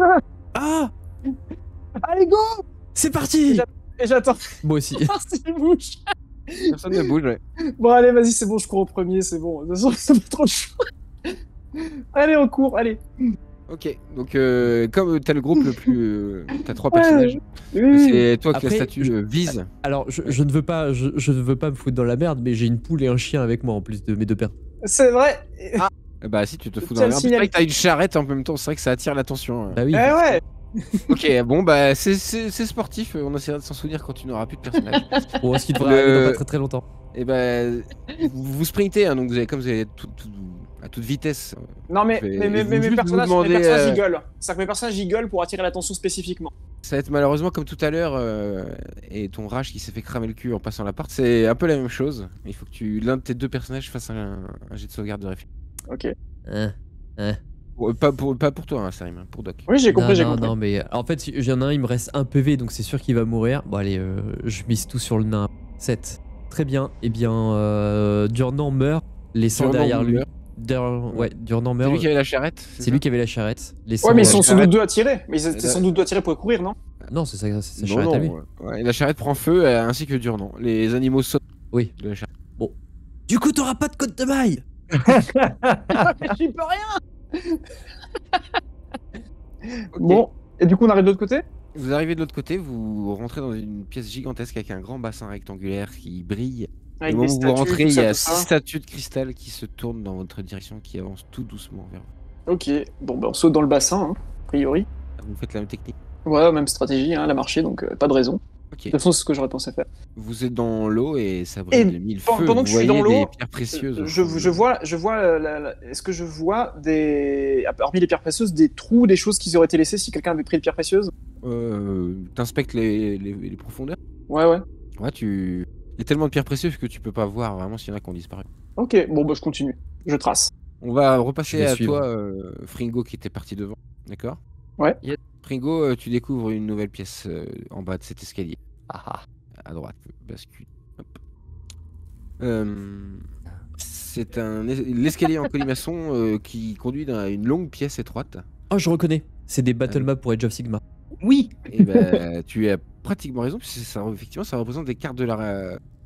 Ah, Allez, go. c'est parti. Et j'attends. Moi aussi. S'il bouge. Personne ne bouge, ouais. Bon, allez, vas-y, c'est bon, je cours au premier, c'est bon. De toute façon, ça pas trop de choix. Allez, on court, allez. Ok, donc comme t'as le groupe le plus. T'as 3 personnages, Oui. c'est toi que Après, la statue vise. Alors, je ne veux pas, je ne veux pas me foutre dans la merde, mais j'ai une poule et un chien avec moi en plus de mes deux pères. C'est vrai. Bah si, tu te fous Tiens, dans l'air. le C'est vrai signal. que t'as une charrette en même temps, c'est vrai que ça attire l'attention. Bah oui. Eh ouais. Ok, bon bah c'est sportif, on essaiera de s'en souvenir quand tu n'auras plus de personnage. Bon, ce qui devrait Le- arriver dans pas très très longtemps. Et bah vous sprintez, hein, donc comme vous avez tout à toute vitesse. Non, mais Je vais- mes je vais juste vous personnages demander, rigolent. C'est-à-dire que mes personnages rigolent pour attirer l'attention spécifiquement. Ça va être malheureusement comme tout à l'heure, et ton rage qui s'est fait cramer le cul en passant la porte, c'est un peu la même chose. Il faut que l'un de tes deux personnages fasse un jet de sauvegarde de réflexe. Ok. Hein, hein. Pas pour toi, hein, Sarim, hein, pour Doc. Oui, j'ai compris, j'ai non, compris. non, mais en fait, j'en ai un, il me reste un PV, donc c'est sûr qu'il va mourir. Bon, allez, je mise tout sur le nain. 7. Très bien. Eh bien, Durnan meurt, laissant Durnan derrière lui. meurt. Ouais, Durnan C'est meurt. lui qui avait la charrette. C'est lui qui avait la charrette. Ouais, mais ils sont la sans doute charrette. deux à tirer. Mais ils étaient sans doute deux à tirer pour courir, non? Non, c'est sa Non, charrette à lui. ouais, la charrette prend feu, ainsi que Durnan. Les animaux sautent Oui. de la charrette. Bon. Du coup, t'auras pas de code de maille. J'y peux rien. Bon, et du coup, on arrive de l'autre côté? Vous arrivez de l'autre côté, vous rentrez dans une pièce gigantesque avec un grand bassin rectangulaire qui brille. Avec Au moment des où vous statues, rentrez, tout il y ça, a tout 6 ça. statues de cristal qui se tournent dans votre direction, qui avancent tout doucement vers vous. Ok, bon, bah, on saute dans le bassin, hein, a priori. Vous faites la même technique. Ouais, même stratégie, hein, elle a marché, donc pas de raison. Ok. De toute façon, c'est ce que j'aurais pensé faire. Vous êtes dans l'eau et ça brille de mille feux. Pendant que Vous je suis dans voyez l'eau, des pierres précieuses. je vois est-ce que je vois des, parmi les pierres précieuses, des trous, des choses qui auraient été laissées si quelqu'un avait pris les pierres précieuses? T'inspectes les profondeurs. Ouais, ouais. Ouais, il y a tellement de pierres précieuses que tu peux pas voir vraiment s'il y en a qui ont disparu. Ok, bon, bah, je continue. Je trace. On va Je repasser vais à suivre. toi, Fringo, qui était parti devant. D'accord? Ouais. Fringo, tu découvres une nouvelle pièce en bas de cet escalier. À droite, bascule. Hop. C'est l'escalier en colimaçon qui conduit dans une longue pièce étroite. Oh, je reconnais. C'est des battle maps pour Age of Sigma. Oui. Et ben, tu as pratiquement raison, puisque effectivement, ça représente des cartes de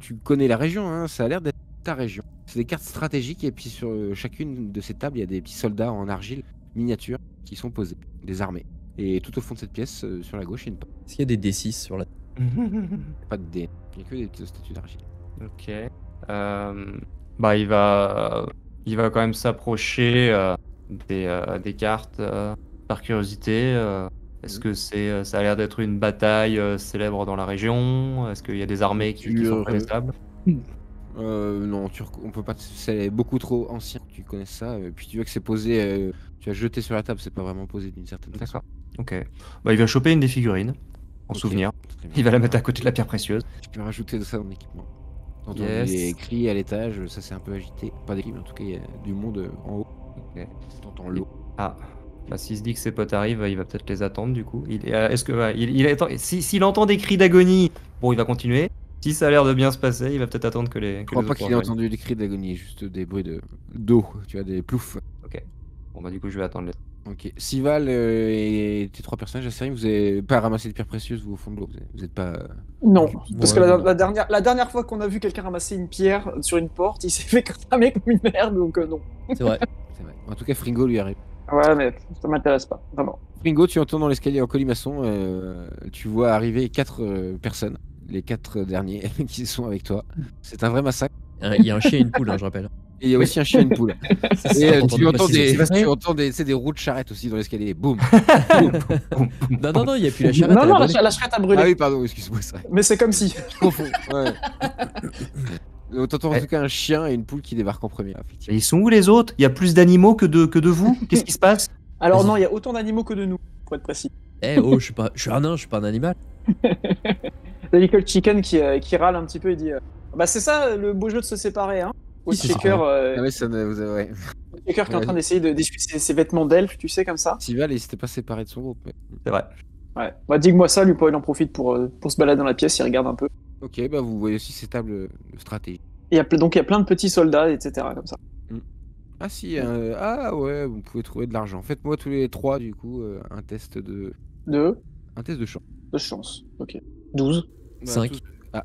tu connais la région, hein, ça a l'air d'être ta région. C'est des cartes stratégiques, et puis sur chacune de ces tables, il y a des petits soldats en argile miniatures qui sont posés, des armées. Et tout au fond de cette pièce, sur la gauche, il y a une Est-ce qu'il y a des D6 sur la. pas de dés, il n'y a que des petites statues d'argile. Ok. Bah, il va quand même s'approcher des cartes par curiosité. Est-ce que ça a l'air d'être une bataille célèbre dans la région? Est-ce qu'il y a des armées qui sont reconnaissables? Non, on peut pas. C'est beaucoup trop ancien. Tu connais ça. Puis tu vois que c'est posé. Tu as jeté sur la table. C'est pas vraiment posé d'une certaine façon. D'accord. Ok. Bah, il va choper une des figurines en Ok, souvenir. très bien. Il va la mettre à côté de la pierre précieuse. Tu peux rajouter ça dans l'équipement. T'entends Yes. des cris à l'étage. Ça c'est un peu agité. Pas des cris, mais en tout cas il y a du monde en haut. Ok. T'entends l'eau. Ah. Bah, s'il se dit que ses potes arrivent, il va peut-être les attendre du coup. Est-ce que il attend, s'il entend des cris d'agonie, bon, il va continuer. Si ça a l'air de bien se passer, il va peut-être attendre que les. Je crois pas qu'il ait entendu des cris d'agonie, juste des bruits d'eau. Tu as des ploufs. Ok. Bon bah du coup je vais attendre. Ok. Sival et tes trois personnages, Assyrim, vous avez pas ramassé de pierres précieuses, vous au fond de l'eau. Vous êtes pas. Non, parce que Ouais, non. la dernière fois qu'on a vu quelqu'un ramasser une pierre sur une porte, il s'est fait cramer comme une merde, donc non. C'est vrai. C'est vrai. En tout cas, Fringo lui arrive. Ouais, mais ça m'intéresse pas, vraiment. Fringo, tu entends dans l'escalier en colimaçon, tu vois arriver 4 personnes, les 4 derniers qui sont avec toi. C'est un vrai massacre. Il y a un chien et une poule, hein, je rappelle. Et il y a aussi un chien et une poule. C'est Et important tu de entends préciser. tu entends des roues de charrette aussi dans l'escalier. Boum. Non, il n'y a plus la charrette. Non, elle a non, brûlé. la charrette a brûlé. Ah oui, pardon, excuse-moi, c'est vrai. Mais c'est comme si. Profond. Ouais. Donc, t'entends en tout cas un chien et une poule qui débarquent en premier, Et effectivement. ils sont où les autres? Il y a plus d'animaux que de vous? Qu'est-ce qui se passe? Alors Vas-y. non, il y a autant d'animaux que de nous, pour être précis. Eh oh, je suis un nain, je suis pas un animal. T'as Little Chicken qui râle un petit peu et dit bah c'est ça le beau jeu de se séparer, hein. c'est Shaker, Ah ouais, ça vous ouais. Shaker qui est en train d'essayer de d'essuyer ses vêtements d'elfe, tu sais, comme ça. Sival, il s'était pas séparé de son groupe. Mais... C'est vrai. Ouais. Bah dis-moi ça, lui, il en profite pour se balader dans la pièce, il regarde un peu. Ok, bah vous voyez aussi ces tables de stratégie. Et donc il y a plein de petits soldats, etc. comme ça. Ah si, ah ouais, vous pouvez trouver de l'argent. Faites-moi tous les 3 du coup un test de chance. De chance. Ok. 12. Bah, 5. tous- Ah.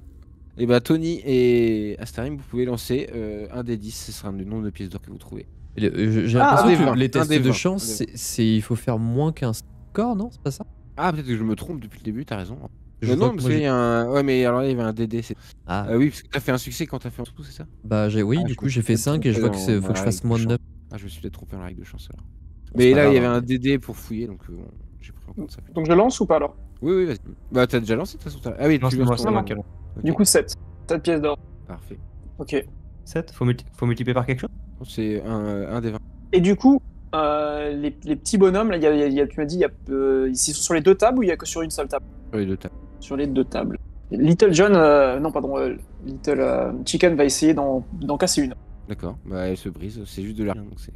Et bah Tony et Astarim, vous pouvez lancer un des 10, ce sera le nombre de pièces d'or que vous trouvez. J'ai Ah, l'impression un des que 20, les un tests des de 20, chance, un des il faut faire moins qu'un score, non? C'est pas ça? Ah peut-être que je me trompe depuis le début, t'as raison. Je Non, crois que parce moi, qu'il y a un... Ouais mais alors là il y avait un DD, c'est... Ah, oui, parce que t'as fait un succès quand t'as fait en tout, c'est ça? bah oui, Ah, du je coup me j'ai suis fait peut-être 5 et je vois trompé que dans faut que je la fasse règle moins de de 9. Ah je me suis peut-être trompé en règle de chance alors. c'est Mais pas là il y grave, avait hein. un DD pour fouiller, donc bon, j'ai pris en compte ça. Donc je lance ou pas alors? Oui, vas-y. Bah t'as déjà lancé de toute façon. Ah oui, Non, tu c'est moi, lances c'est ton- moi qui ai Ok, Du coup 7. 7 pièces d'or. parfait. Ok. 7. Faut multiplier par quelque chose? C'est un des 20. Et du coup, les petits bonhommes, là, tu m'as dit, ils sont sur les deux tables ou il y a que sur une seule table? Sur les deux tables. Sur les deux tables. Little John, non pardon, Little Chicken va essayer d'en casser une. D'accord, bah elle se brise, c'est juste de l'argent, donc c'est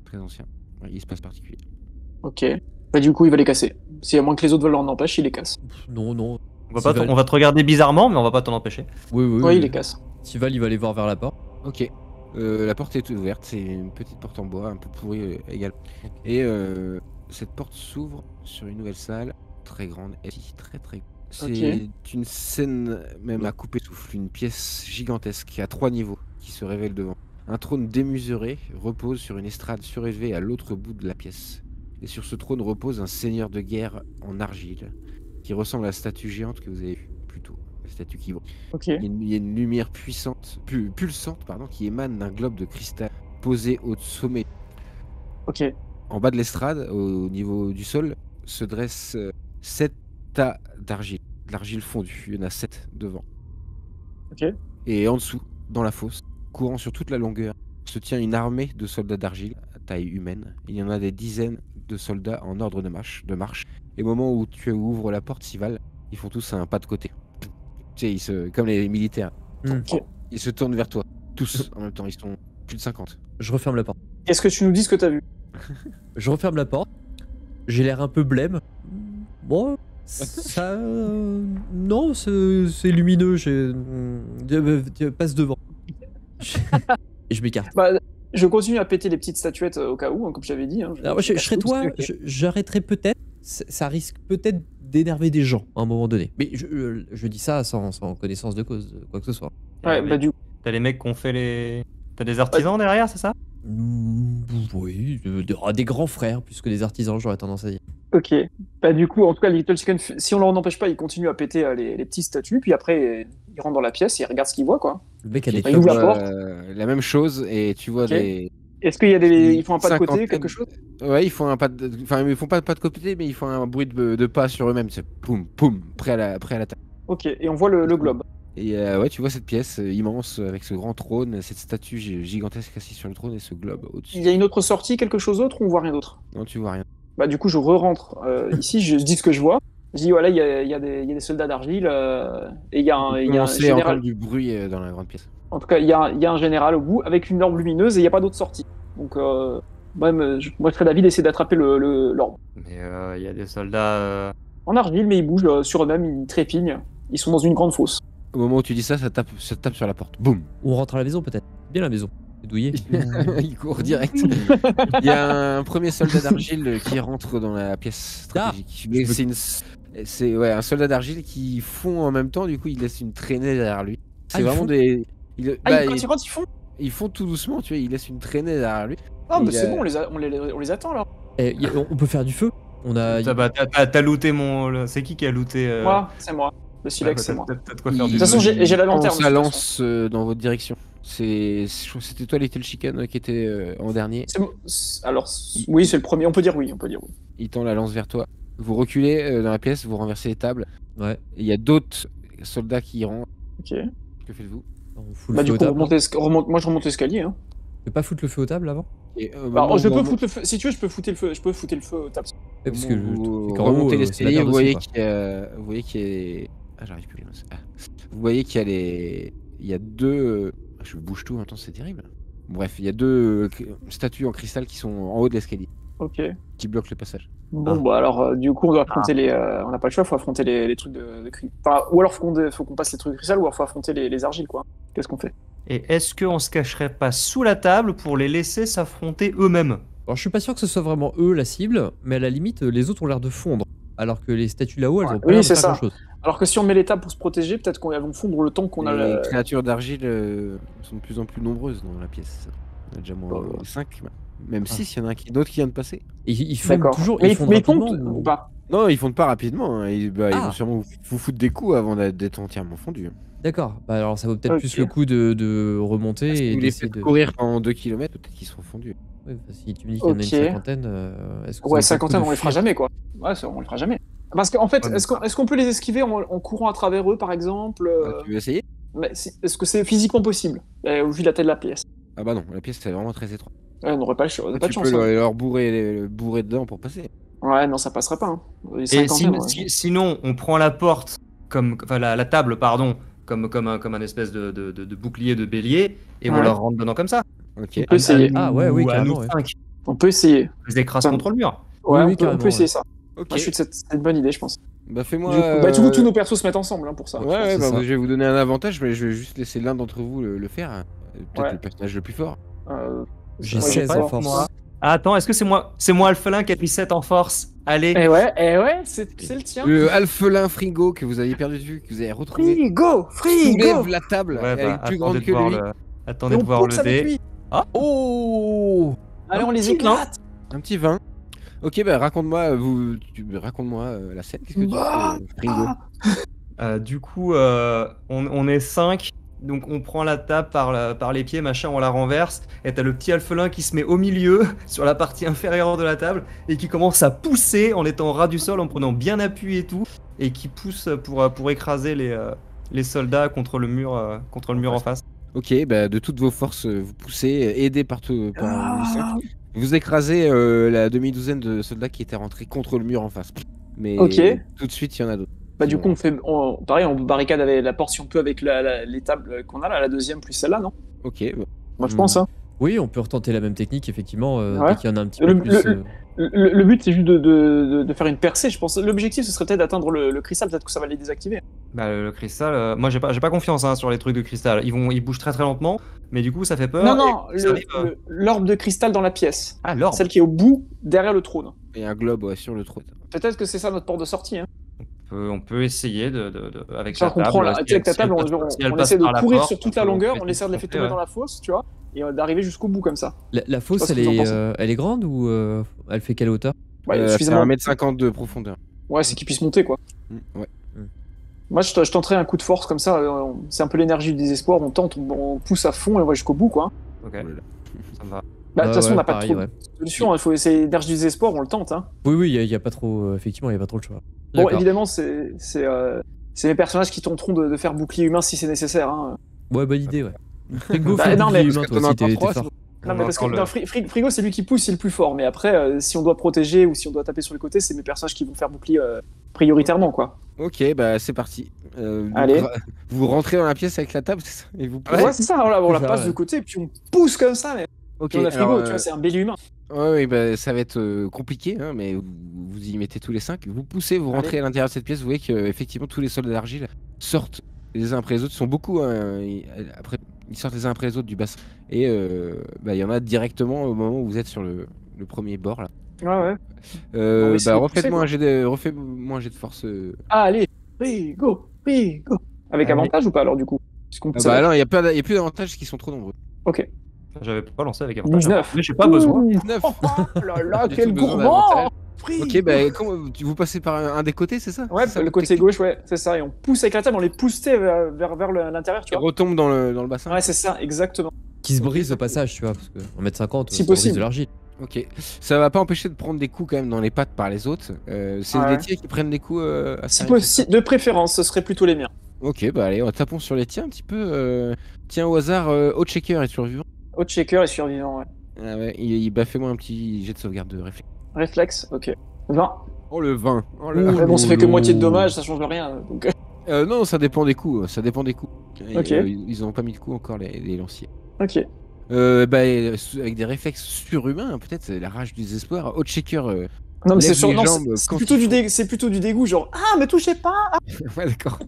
très ancien. Ouais, il se passe particulier. Ok. Bah, du coup, il va les casser. Si à moins que les autres veulent l'en empêcher, il les casse. Non. On va te regarder bizarrement, mais on va pas t'en empêcher. Oui. Ouais, il les casse. Sival, il va aller voir vers la porte. Ok. La porte est ouverte, c'est une petite porte en bois, un peu pourrie également. Et cette porte s'ouvre sur une nouvelle salle, très grande, et très très grande. C'est une scène même à couper souffle, une pièce gigantesque à 3 niveaux qui se révèle devant. Un trône démesuré repose sur une estrade surélevée à l'autre bout de la pièce. Et sur ce trône repose un seigneur de guerre en argile, qui ressemble à la statue géante que vous avez vue plus tôt, la statue qui brille. Ok. Il y a une lumière pulsante, qui émane d'un globe de cristal posé au sommet. Ok. En bas de l'estrade, au niveau du sol, se dressent 7 tas d'argile. De l'argile fondue, il y en a 7 devant. Ok. Et en dessous, dans la fosse, courant sur toute la longueur, se tient une armée de soldats d'argile à taille humaine. Il y en a des dizaines de soldats en ordre de marche. Et au moment où tu ouvres la porte, Sival, ils font tous un pas de côté. Tu sais, comme les militaires. Ok. Ils se tournent vers toi, tous en même temps, ils sont plus de 50. Je referme la porte. Est-ce que tu nous dis ce que t'as vu? Je referme la porte. J'ai l'air un peu blême. Bon, ça. Non, c'est lumineux. Passe devant. Et je m'écarte. Bah, je continue à péter les petites statuettes au cas où, comme j'avais dit. Alors, je serais toi, j'arrêterais peut-être. Ça risque peut-être d'énerver des gens à un moment donné. Mais je dis ça sans connaissance de cause, quoi que ce soit. Ouais, bah du coup. T'as les mecs qui ont fait les. T'as des artisans derrière, c'est ça? Oui, des grands frères, plus que des artisans, j'aurais tendance à dire. Ok. Bah du coup, en tout cas, Little Chicken, si on leur empêche pas, il continue à péter les petits statues, puis après, il rentre dans la pièce, il regarde ce qu'il voit, quoi. Le mec a des Il ouvre la porte. La même chose, et tu vois des. Est-ce qu'il y a ils font un pas de côté, quelque chose? Ouais, ils font un pas de. Enfin, ils font pas de côté, mais ils font un bruit de pas sur eux-mêmes. C'est poum, poum, prêt à l'attaque. Ok, et on voit le globe. Et ouais, tu vois cette pièce immense avec ce grand trône, cette statue gigantesque assise sur le trône et ce globe au-dessus. Il y a une autre sortie, quelque chose d'autre, ou on voit rien d'autre? Non, tu vois rien. Bah du coup, je re-rentre ici, je dis ce que je vois. Je dis, voilà, il y a des soldats d'argile, et il y a un général. Du bruit dans la grande pièce. En tout cas, il y a un général au bout avec une lampe lumineuse et il n'y a pas d'autre sortie. Donc, moi, je serais d'avis d'essayer d'attraper l'orbe. Mais il y a des soldats. En argile, mais ils bougent sur eux-mêmes, ils trépignent. Ils sont dans une grande fosse. Au moment où tu dis ça, ça tape sur la porte. Boum. On rentre à la maison peut-être. Bien la maison. C'est douillé. Il court direct. Il y a un premier soldat d'argile qui rentre dans la pièce stratégique. C'est un soldat d'argile qui fond en même temps, du coup il laisse une traînée derrière lui. C'est vraiment des. Quand ils font Ils font tout doucement, tu vois, il laisse une traînée derrière lui. Ah, mais c'est bon, on les attend là. On peut faire du feu. T'as looté mon. C'est qui a looté Moi, c'est moi. Le silex, c'est moi. Peut-être quoi faire du De toute façon, j'ai la lanterne. Ça lance dans votre direction. Je crois que c'était toi, Little Chicken, qui était en dernier. Alors, oui, c'est le premier. On peut dire oui. Il tend la lance vers toi. Vous reculez dans la pièce, vous renversez les tables. Ouais. Il y a d'autres soldats qui y rentrent. Ok. Que faites-vous? On fout le feu du aux coup, tables. moi je remonte l'escalier. Hein. Tu peux pas foutre le feu aux tables avant? Alors, je peux foutre le feu. Si tu veux, je peux foutre le feu aux tables. Parce que vous remontez l'escalier, vous voyez qu'il y a. Ah, j'arrive plus. Vous voyez qu'il y a il y a deux. Je bouge tout, attends, c'est terrible. Bref, il y a deux statues en cristal qui sont en haut de l'escalier. Ok. Qui bloquent le passage. Bon, bah alors, du coup, on doit affronter on n'a pas le choix, faut affronter les trucs de cristal. Enfin, ou alors faut qu'on passe les trucs de cristal, ou alors faut affronter les argiles, quoi. Qu'est-ce qu'on fait? Et est-ce qu'on se cacherait pas sous la table pour les laisser s'affronter eux-mêmes? Alors je suis pas sûr que ce soit vraiment eux la cible, mais à la limite, les autres ont l'air de fondre. Alors que les statues là-haut, elles ont pas l'air de faire grand-chose. Alors que si on met les tables pour se protéger, peut-être qu'elles vont fondre le temps qu'on a. Les créatures d'argile sont de plus en plus nombreuses dans la pièce. On a déjà moins 5, même 6, il y en a d'autres qui vient de passer. Et ils fondent toujours. Mais ils fondent ou pas? Non, ils fondent pas rapidement. Hein. Ils vont sûrement vous foutre des coups avant d'être entièrement fondus. D'accord. Bah alors ça vaut peut-être plus le coup de remonter si et vous les faites courir pendant 2 km, peut-être qu'ils seront fondus. Oui, si tu me dis qu'il y en a une cinquantaine, est-ce que cinquantaine, on les fera jamais, quoi. Ouais, on les fera jamais. Parce qu'en fait, est-ce qu'on peut les esquiver en courant à travers eux, par exemple? Tu veux essayer? Est-ce que c'est physiquement possible, vu la taille de la pièce? Ah bah non, la pièce c'est vraiment très étroite. Ouais, on n'aurait pas, on a pas de Tu chance. peux Hein. leur bourrer dedans pour passer. Ouais, non, ça passerait pas. Hein. Les Et cinquantaines, ouais. sinon, on prend la porte, enfin la table, pardon, comme un espèce de bouclier de bélier, et on Ouais. leur rentre dedans comme ça. Ok. On peut essayer. Ah ouais, oui, Ou à carrément, nous ouais. 5, On peut essayer. on les écrase Ça- contre le mur. Ouais, Oui, on carrément, peut essayer ouais. ça. Ok. Moi, c'est une bonne idée, je pense. Bah fais-moi. Du coup, tous nos persos se mettent ensemble hein, pour ça. Ouais, je pense ouais, que bah, c'est ça. je vais vous donner un avantage, mais je vais juste laisser l'un d'entre vous le faire. Peut-être Ouais. le personnage le plus fort. J'ai ouais, 16 pas. en force. Moi. Ah, attends, est-ce que c'est moi Alphelin qui a pris 7 en force? Allez. Eh ouais, c'est le tien. Le Alphelin Frigo que vous aviez perdu de vue, que vous avez retrouvé, Frigo, soulève la table. Ouais, Elle est bah, plus attendez grande de que voir lui. Attendez Et de on voir pousse le avec dé. lui. Oh Allez, on les petit éclate. Un petit 20. Ok, bah raconte-moi la scène. Qu'est-ce que tu Bah, fais, Frigo? Du coup, on est 5, donc on prend la table par les pieds, machin, on la renverse, et t'as le petit alphelin qui se met au milieu, sur la partie inférieure de la table, et qui commence à pousser en étant au ras du sol, en prenant bien appui et tout, et qui pousse pour écraser les soldats contre le mur en face. Ok, bah de toutes vos forces, vous poussez, aidé par les cinq. Ah, Vous écrasez la demi-douzaine de soldats qui étaient rentrés contre le mur en face. Mais Ok. tout de suite, il y en a d'autres. Bah, du coup, pareil, on barricade avec la porte si on peut avec les tables qu'on a là, la deuxième plus celle-là, non? Ok, bah, Moi, je pense. Hein. Oui, on peut retenter la même technique, effectivement, Ouais. dès qu'il y en a un petit Le- peu plus. Le but, c'est juste de faire une percée, je pense. L'objectif, ce serait peut-être d'atteindre le cristal, peut-être que ça va les désactiver. Bah, le cristal, moi j'ai pas confiance hein, sur les trucs de cristal. Ils bougent très très lentement, mais du coup ça fait peur. Non, et non, quand ça arrive, l'orbe de cristal dans la pièce. Ah, l'orbe. Celle qui est au bout, derrière le trône. il y a un globe ouais, sur le trône. Peut-être que c'est ça notre porte de sortie. Hein. On peut essayer avec Ça la table. comprend là, si tu sais, avec ta elle- si elle table, passe- si elle on passe essaie de par la courir porte, sur toute la peut longueur, on essayer essaie de les faire tomber ouais. dans la fosse, tu vois, et d'arriver jusqu'au bout comme ça. La fosse, Je sais pas ce que vous en pensez. elle est grande ou elle fait quelle hauteur? Ouais, C'est suffisamment. 1m50 de profondeur. Ouais, c'est qu'ils puissent monter quoi. Ouais. Moi, je tenterais un coup de force comme ça. C'est un peu l'énergie du désespoir. On tente, on pousse à fond et on va jusqu'au bout quoi. Ok, Oh là là. ça me va. Bah, de toute façon, ouais, on n'a pas pareil, trop ouais. de solution. Il faut essayer l'énergie du désespoir, on le tente. Hein. Oui, il y a pas trop. Effectivement, il y a pas trop le choix. Bon, D'accord. évidemment, c'est mes personnages qui tenteront de faire bouclier humain si c'est nécessaire. Hein. Ouais, bonne idée, ouais. Frigo, Bah, fais non, le mais- bouclier humain, Parce que toi t'en as aussi, t'es encore trois, fort. Non, mais parce que encore le- non, Frigo, c'est lui qui pousse, c'est le plus fort. Mais après, si on doit protéger ou si on doit taper sur les côtés, c'est mes personnages qui vont faire bouclier prioritairement, quoi. Ok, bah c'est parti. Donc, Allez. vous rentrez dans la pièce avec la table, c'est ça? Et vous poussez. Ouais, c'est ça. Voilà, on la C'est ça, passe ouais. de côté, puis on pousse comme ça. Mais Ok, puis on a Frigo, alors, tu vois, c'est un bélier humain. ouais, bah, ça va être compliqué, hein, mais vous y mettez tous les 5. Vous poussez, vous rentrez à l'intérieur de cette pièce, vous voyez qu'effectivement tous les soldats d'argile sortent les uns après les autres. Ils sont beaucoup, hein, ils sortent les uns après les autres du bassin. Et bah, il y en a directement au moment où vous êtes sur le premier bord. Là. Ouais, ouais. On va essayer Bah, de pousser, refaites-moi quoi. un jet de force. Ah, allez, Frigo. Avec Allez. avantage ou pas alors du coup? Puisqu'on Ah pousse bah avec. non, il y a plus d'avantages parce qu'ils sont trop nombreux. Ok. J'avais pas lancé avec avantage. 19. Mais j'ai pas besoin. 19. Oh là là, Du quel tout besoin gourmand! d'avantage. Frigo. Ok, bah vous passez par un des côtés, c'est ça? Ouais, C'est ça, le votre côté technique gauche, ouais, c'est ça. Et on pousse avec la table, on les pousse tu sais, vers l'intérieur, tu Qui vois. retombe dans le bassin. Ouais, c'est ça, exactement. Qui se brise au passage, tu vois, parce que 1m50, Si ça brise possible. de l'argile. Ok, ça va pas empêcher de prendre des coups quand même dans les pattes par les autres. C'est Ouais. les tirs qui prennent des coups assez Si rapides, possible, de préférence, ce serait plutôt les miens. Ok, bah allez, tapons sur les tiens un petit peu. Tiens, au hasard, Hot-Shaker est survivant. Hot shaker et survivant, ouais. Ah ouais, bah fais-moi un petit jet de sauvegarde de réflexe. Réflexe, ok. 20. Oh le 20. Oh là Ouh. là. Mais bon, ça fait que lolo. moitié de dommages, ça change rien. Donc... Non, ça dépend des coups. Ça dépend des coups. Ok. Ils ont pas mis de coups encore les lanciers. Ok. Bah avec des réflexes surhumains, peut-être c'est la rage du désespoir. Hot-Shaker. Non, mais Lève c'est les non, jambes c'est quand plutôt, il faut. c'est plutôt du dégoût, genre ah, mais touchez pas! Ouais, d'accord.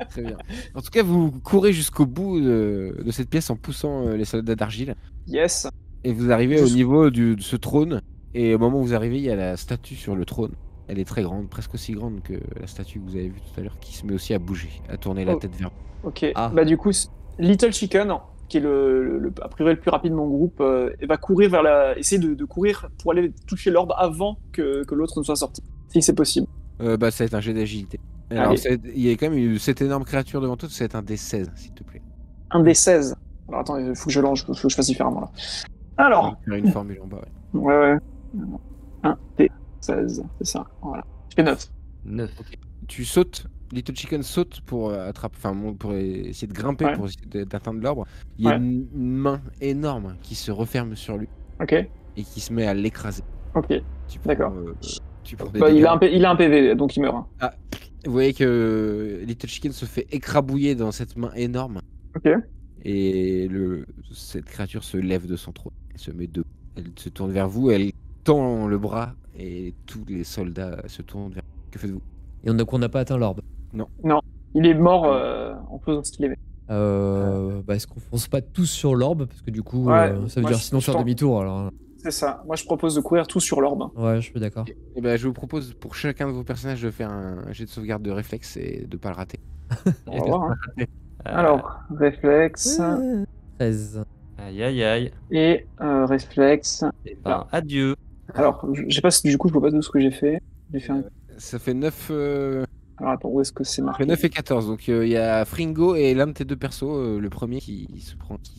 Très bien. En tout cas, vous courez jusqu'au bout de cette pièce en poussant les soldats d'argile. Yes. Et vous arrivez au niveau de ce trône. Et au moment où vous arrivez, il y a la statue sur le trône. Elle est très grande, presque aussi grande que la statue que vous avez vue tout à l'heure, qui se met aussi à bouger, à tourner la Oh. tête vers vous. Ok. Ah. Bah, du coup, Little Chicken, qui est a priori le plus rapide de mon groupe, va courir essayer de courir pour aller toucher l'orbe avant que l'autre ne soit sorti. Si c'est possible. Bah, ça va être un jet d'agilité. Alors, Allez. il y a quand même cette énorme créature devant toi, ça va être un D16, s'il te plaît. Un des 16. Alors attends, il faut que je lance, faut que je fasse différemment là. Alors, Il y a une formule en bas, ouais. ouais. 1 des 16, c'est ça. Voilà. Je fais 9. 9. Tu sautes, Little Chicken saute pour attraper, pour essayer de grimper, Ouais. pour essayer d'atteindre l'arbre. Il y a Ouais. une main énorme qui se referme sur lui. Ok, et qui se met à l'écraser. ok. Tu prends, D'accord. tu prends des Bah, il dégâts. a un PV, donc il meurt. Hein. Vous voyez que Little Chicken se fait écrabouiller dans cette main énorme. Ok. Et cette créature se lève de son trône. Elle se met debout. Elle se tourne vers vous, elle tend le bras et tous les soldats se tournent vers vous. Que faites-vous? Et on n'a pas atteint l'orbe. Il est mort en faisant ce qu'il aimait. Est-ce qu'on fonce pas tous sur l'orbe? Parce que du coup, Ouais, ça veut moi, dire je- sinon je faire pense- demi-tour. Alors, C'est ça. Moi, je propose de courir tous sur l'orbe. ouais, je suis d'accord. Et ben, je vous propose pour chacun de vos personnages de faire un jet de sauvegarde de réflexe et de pas le rater. On va voir. Hein. Euh, Alors, réflexe 13. Aïe. et réflexe. Eh ben, adieu. Alors, je sais pas si du coup, je vois pas tout ce que j'ai fait. J'ai fait un... Ça fait 9, Alors, attends, où est-ce que c'est ça marqué? fait 9 et 14. Donc il y a Fringo et l'un de tes deux persos, le premier qui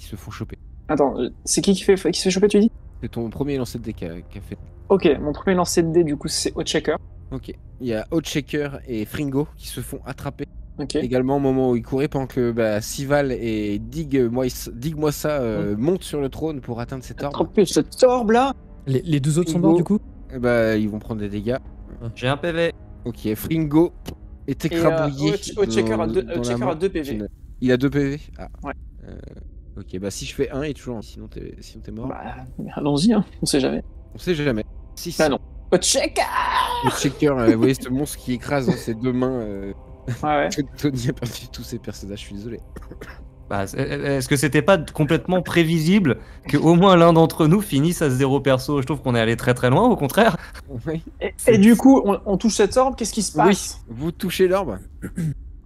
se font choper. Attends, c'est qui se fait choper, tu dis? C'est ton premier lancer de dés qu'a fait. Ok, mon premier lancer de dés, du coup, c'est Hotchecker. Ok. Il y a Outshaker et Fringo qui se font attraper. Ok. Également au moment où ils couraient pendant que Sival et Dig-moi ça montent sur le trône pour atteindre cet orbe. Attraper cet orbe là. Les deux autres sont Fringo. morts du coup? Ils vont prendre des dégâts. J'ai un PV. Ok, Fringo est écrabouillé. Hotchecker a dans la 2 PV. Il a 2 PV. Ah. Ouais. Ok, si je fais 1, il est toujours en vie, sinon t'es mort. Bah, allons-y, hein. On sait jamais. On sait jamais. Si, Ah non. Hotchecker. Outshaker, vous voyez ce monstre qui écrase dans ses deux mains. Ouais. Tony a perdu tous ses personnages, je suis désolé. Bah, est-ce que c'était pas complètement prévisible que au moins l'un d'entre nous finisse à 0 perso? Je trouve qu'on est allé très très loin, au contraire. Oui. Et du coup, on touche cet orbe, qu'est-ce qui se passe? Vous touchez l'orbe.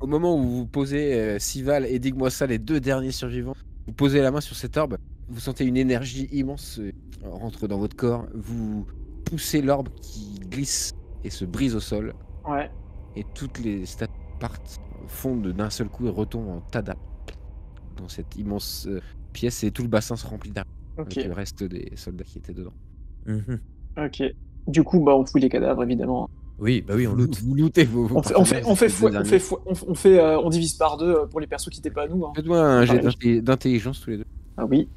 Au moment où vous posez Sival et Dig-moi ça, les deux derniers survivants, vous posez la main sur cet orbe, vous sentez une énergie immense rentre dans votre corps, vous poussez l'orbe qui glisse et se brise au sol, Ouais. et toutes les statues partent, fondent d'un seul coup et retombent en tas d'âmes dans cette immense pièce, et tout le bassin se remplit d'âmes Ok. avec le reste des soldats qui étaient dedans. Mhm. Ok. Du coup, on fouille les cadavres, évidemment. Oui, bah oui, on loot. Vous lootez vos On divise par 2 pour les persos qui n'étaient pas à nous. Hein. Faites-moi un jet Pareil. d'intelligence tous les deux. Ah oui.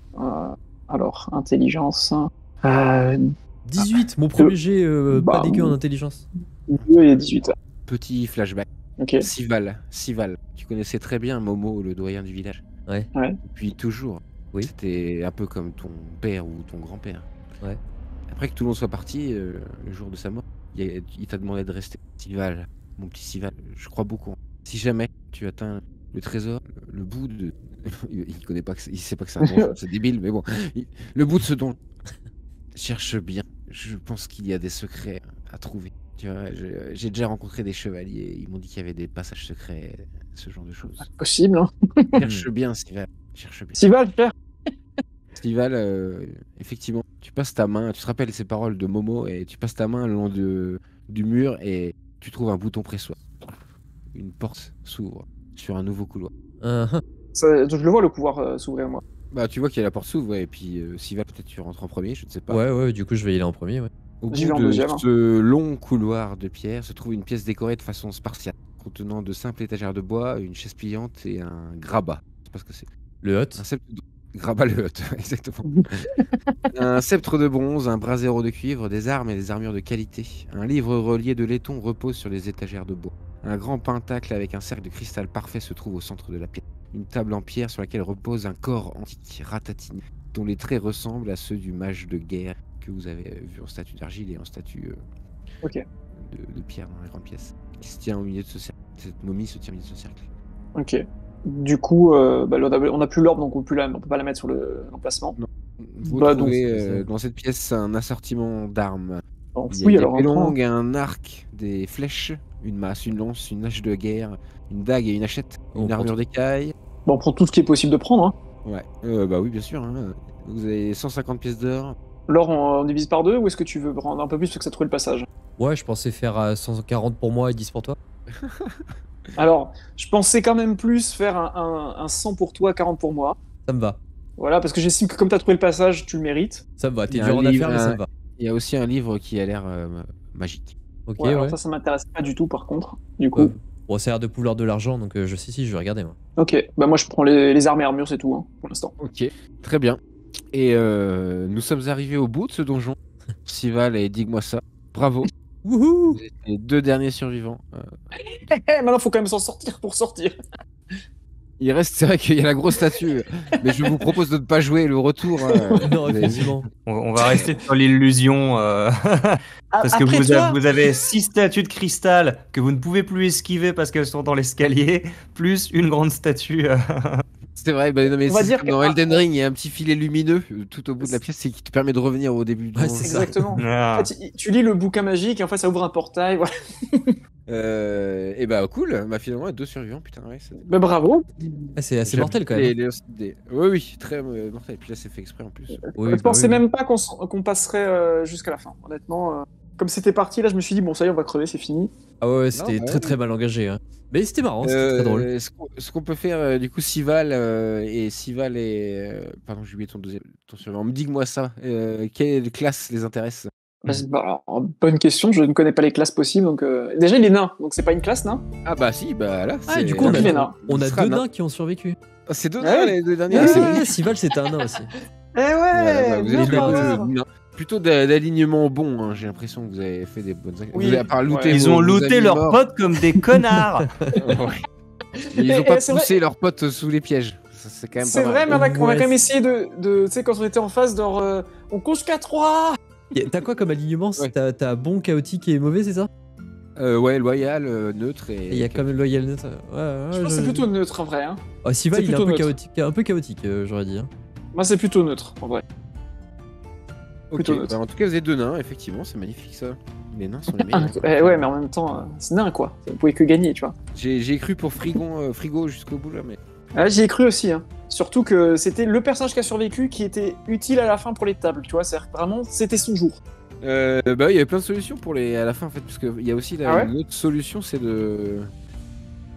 Alors, intelligence. 18, mon premier jet, pas Bah, dégueu en intelligence. 2 et 18. Petit flashback. Ok. Sival, tu connaissais très bien Momo, le doyen du village. Ouais. Depuis toujours. Oui. C'était un peu comme ton père ou ton grand-père. Ouais. Après que tout le monde soit parti, le jour de sa mort, il t'a demandé de rester. Sival, mon petit Sival, je crois beaucoup. Si jamais tu atteins le trésor, le bout de... il connaît pas il sait pas que c'est un donjon, c'est débile, mais bon. Le bout de ce donjon, cherche bien. Je pense qu'il y a des secrets à trouver. Tu vois, j'ai déjà rencontré des chevaliers, ils m'ont dit qu'il y avait des passages secrets, ce genre de choses. Possible. Hein. Cherche bien, Sival. Cherche bien. Sival, frère. Stival, effectivement, tu passes ta main, tu te rappelles ces paroles de Momo, et tu passes ta main le long du mur et tu trouves un bouton pressoir. Une porte s'ouvre sur un nouveau couloir. Je le vois le pouvoir s'ouvrir, moi. Tu vois qu'il y a la porte s'ouvre, ouais, et puis Sival, peut-être tu rentres en premier, je ne sais pas. Ouais, du coup, je vais y aller en premier, ouais. Au J'y bout vais en de deuxième, hein. ce long couloir de pierre se trouve une pièce décorée de façon spartiate, contenant de simples étagères de bois, une chaise pliante et un grabat. Je sais pas ce que c'est. Le hut. Un sceptre de... Grabat le hut, exactement. Un sceptre de bronze, un brasero de cuivre, des armes et des armures de qualité. Un livre relié de laiton repose sur les étagères de bois. Un grand pentacle avec un cercle de cristal parfait se trouve au centre de la pièce. Une table en pierre sur laquelle repose un corps antique ratatiné, dont les traits ressemblent à ceux du mage de guerre que vous avez vu en statue d'argile et en statue de pierre dans la grande pièce. Qui se tient au milieu de ce cercle. Cette momie se tient au milieu de ce cercle. Ok. Du coup, on n'a plus l'orbe, donc on peut pas la mettre sur l'emplacement. Vous donc, trouvez dans cette pièce un assortiment d'armes. Il y a Oui, une alors épée on prend. longue, un arc, des flèches, une masse, une lance, une hache de guerre, une dague et une hachette, On une prend armure d'écaille. On prend tout ce qui est possible de prendre. Hein. Ouais, oui, bien sûr. Hein. Vous avez 150 pièces d'or. L'or, on divise par 2 ou est-ce que tu veux prendre un peu plus parce que ça trouve le passage? Ouais, je pensais faire 140 pour moi et 10 pour toi. Alors, je pensais quand même plus faire un 100 pour toi, 40 pour moi. Ça me va. Voilà, parce que j'estime que comme tu as trouvé le passage, tu le mérites. Ça me va. Il y T'es a dur un en livre, affaires, mais ça me va. Il y a aussi un livre qui a l'air magique. Ok, Ouais, alors ouais. ça m'intéresse pas du tout par contre. Du coup. Bon, ça a l'air de pouvoir de l'argent, donc je sais si je vais regarder, moi. Ok, moi je prends les armes et armures, c'est tout, hein, pour l'instant. Ok, très bien. Et nous sommes arrivés au bout de ce donjon. Sival et Dis-moi ça. Bravo. Wouhou! Vous êtes les 2 derniers survivants. Maintenant, faut quand même s'en sortir pour sortir. Il reste, c'est vrai qu'il y a la grosse statue, mais je vous propose de ne pas jouer le retour. Non, effectivement. On va rester sur l'illusion. Parce que vous avez 6 statues de cristal que vous ne pouvez plus esquiver parce qu'elles sont dans l'escalier, plus une grande statue. C'est vrai, bah, non, mais On va dire dans que- Elden Ring, il y a un petit filet lumineux tout au bout de la pièce qui te permet de revenir au début. Ouais, c'est ça. Exactement. Ah. En fait, tu lis le bouquin magique et en fait, ça ouvre un portail. Voilà. Et bah cool, bah finalement 2 survivants, putain ouais. Bah, bravo. Ah, c'est assez mortel quand même. Oui, oui, très mortel. Et puis là, c'est fait exprès en plus. Oui, Je bah pensais oui. même pas qu'on passerait jusqu'à la fin. Honnêtement, comme c'était parti, là, je me suis dit, bon, ça y est, on va crever, c'est fini. Ah ouais, c'était bah très ouais. très mal engagé. Hein. Mais c'était marrant, c'était très drôle. Ce qu'on peut faire, du coup, Sival et. Pardon, j'ai oublié ton surnom. Dis-moi ça. Quelle classe les intéresse? Alors, bonne question, je ne connais pas les classes possibles. Donc, déjà, il est nain, donc c'est pas une classe, nain. Ah bah si, bah là. Ah, du coup, il est nain. on a sera 2 nain. nains qui ont survécu. Ah, c'est 2 Ouais. nains, les 2 derniers. Ah, c'est ouais, Sival, c'était un nain aussi. Eh ouais, Voilà, vous êtes tous les d'accord. deux nains. Plutôt d'alignement bon, hein. J'ai l'impression que vous avez fait des bonnes actions. Oui. Vous avez, à part looter Ouais. Ils vos- ont vos looté amis leurs morts. potes comme des connards. Ouais. Ils ont pas c'est poussé leurs potes sous les pièges. Ça, c'est quand même C'est pas vrai, mal. mais on a Ouais, quand même essayé de tu sais, quand on était en face, genre, on couche qu'à 3. T'as quoi comme alignement? Ouais. T'as bon, chaotique et mauvais, c'est ça? Ouais, loyal, neutre et. Et il y a quand même loyal net. Ouais, Je pense que c'est plutôt neutre en vrai. Hein. Oh, Sival, c'est il est plutôt un peu chaotique, j'aurais dit. Hein. Moi, c'est plutôt neutre en vrai. Ok, plutôt neutre. bah, en tout cas, vous êtes 2 nains, effectivement, c'est magnifique ça. Les nains sont les meilleurs. Ouais, mais en même temps, c'est nain quoi. Vous pouvez que gagner, tu vois. J'ai cru pour Frigo jusqu'au bout là, mais. Ah, j'y ai cru aussi. Hein. Surtout que c'était le personnage qui a survécu qui était utile à la fin pour les tables, tu vois. C'est vraiment, c'était son jour. Bah, il y avait plein de solutions pour à la fin en fait, parce qu'il y a aussi Ah ouais une autre solution, c'est de.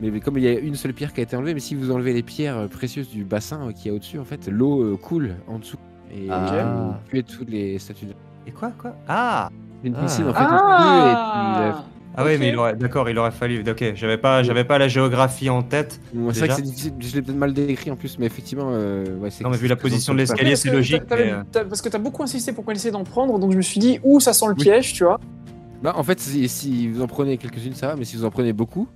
Mais comme il y a une seule pierre qui a été enlevée, mais si vous enlevez les pierres précieuses du bassin qui est au-dessus, en fait, l'eau coule en dessous. Et Ah. vous tuez toutes les statues. Et quoi Ah Une Ah. piscine en fait Ah, Ah ouais, Ok. mais il aurait fallu. Ok, j'avais pas la géographie en tête. C'est vrai que Déjà. c'est difficile, je l'ai peut-être mal décrit en plus, mais effectivement, ouais, c'est. Non, mais vu la c'est position de très l'escalier, Parce c'est que logique. parce que t'as beaucoup insisté pour qu'on essaie d'en prendre, donc je me suis dit, ça sent le Oui. piège, tu vois. Bah, en fait, si vous en prenez quelques-unes, ça va, mais si vous en prenez beaucoup,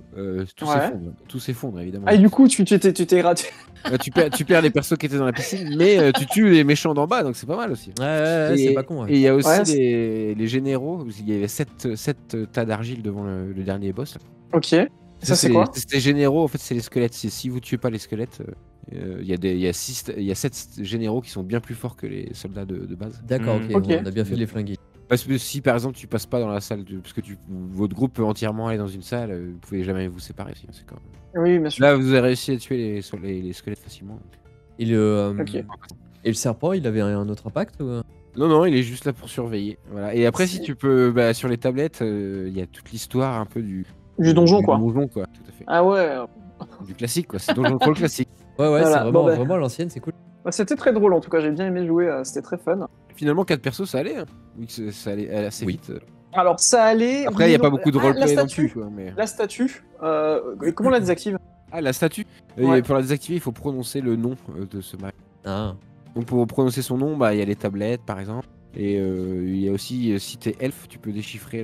tout Ouais. s'effondre. Tout s'effondre, évidemment. Ah, et du coup, tu t'es raté. Bah, tu perds les persos qui étaient dans la piscine, mais tu tues les méchants d'en bas, donc c'est pas mal aussi. Ouais, c'est pas con. Et il y a aussi Ouais, les généraux, parce qu'il y avait 7 tas d'argile devant le dernier boss. Ok. Ça, c'est quoi Les généraux, en fait, c'est les squelettes. Si vous tuez pas les squelettes, il y a 7 généraux qui sont bien plus forts que les soldats de base. D'accord, ok, Ok. bon, on a bien fait de les flinguer. Parce que si par exemple tu passes pas dans la salle, parce que votre groupe peut entièrement aller dans une salle, vous pouvez jamais vous séparer. C'est quand même... Oui, bien sûr. Là, vous avez réussi à tuer les squelettes facilement. Et le, Ok. et le serpent, il avait un autre impact ou... Non, il est juste là pour surveiller. Voilà. Et après, si tu peux, sur les tablettes, il y a toute l'histoire un peu du donjon, quoi. Donjon, quoi, tout à fait. Ah ouais. Du classique, quoi. C'est Donjon Crawl classique. Ouais, Voilà, c'est vraiment, bon, bah. vraiment à l'ancienne, c'est cool. Bah, c'était très drôle en tout cas, j'ai bien aimé jouer, c'était très fun. Finalement, 4 persos, ça allait. Hein. Oui, ça allait assez Oui. vite. Alors ça allait. Après, il oui, n'y a pas non. beaucoup de Ah, roleplay la non statue. plus. Quoi, mais... La statue, comment on la désactive Ah, la statue. Ouais. Pour la désactiver, il faut prononcer le nom de ce mec. Ah. Donc pour prononcer son nom, bah il y a les tablettes par exemple. Et il y a aussi, si t'es elfe, tu peux déchiffrer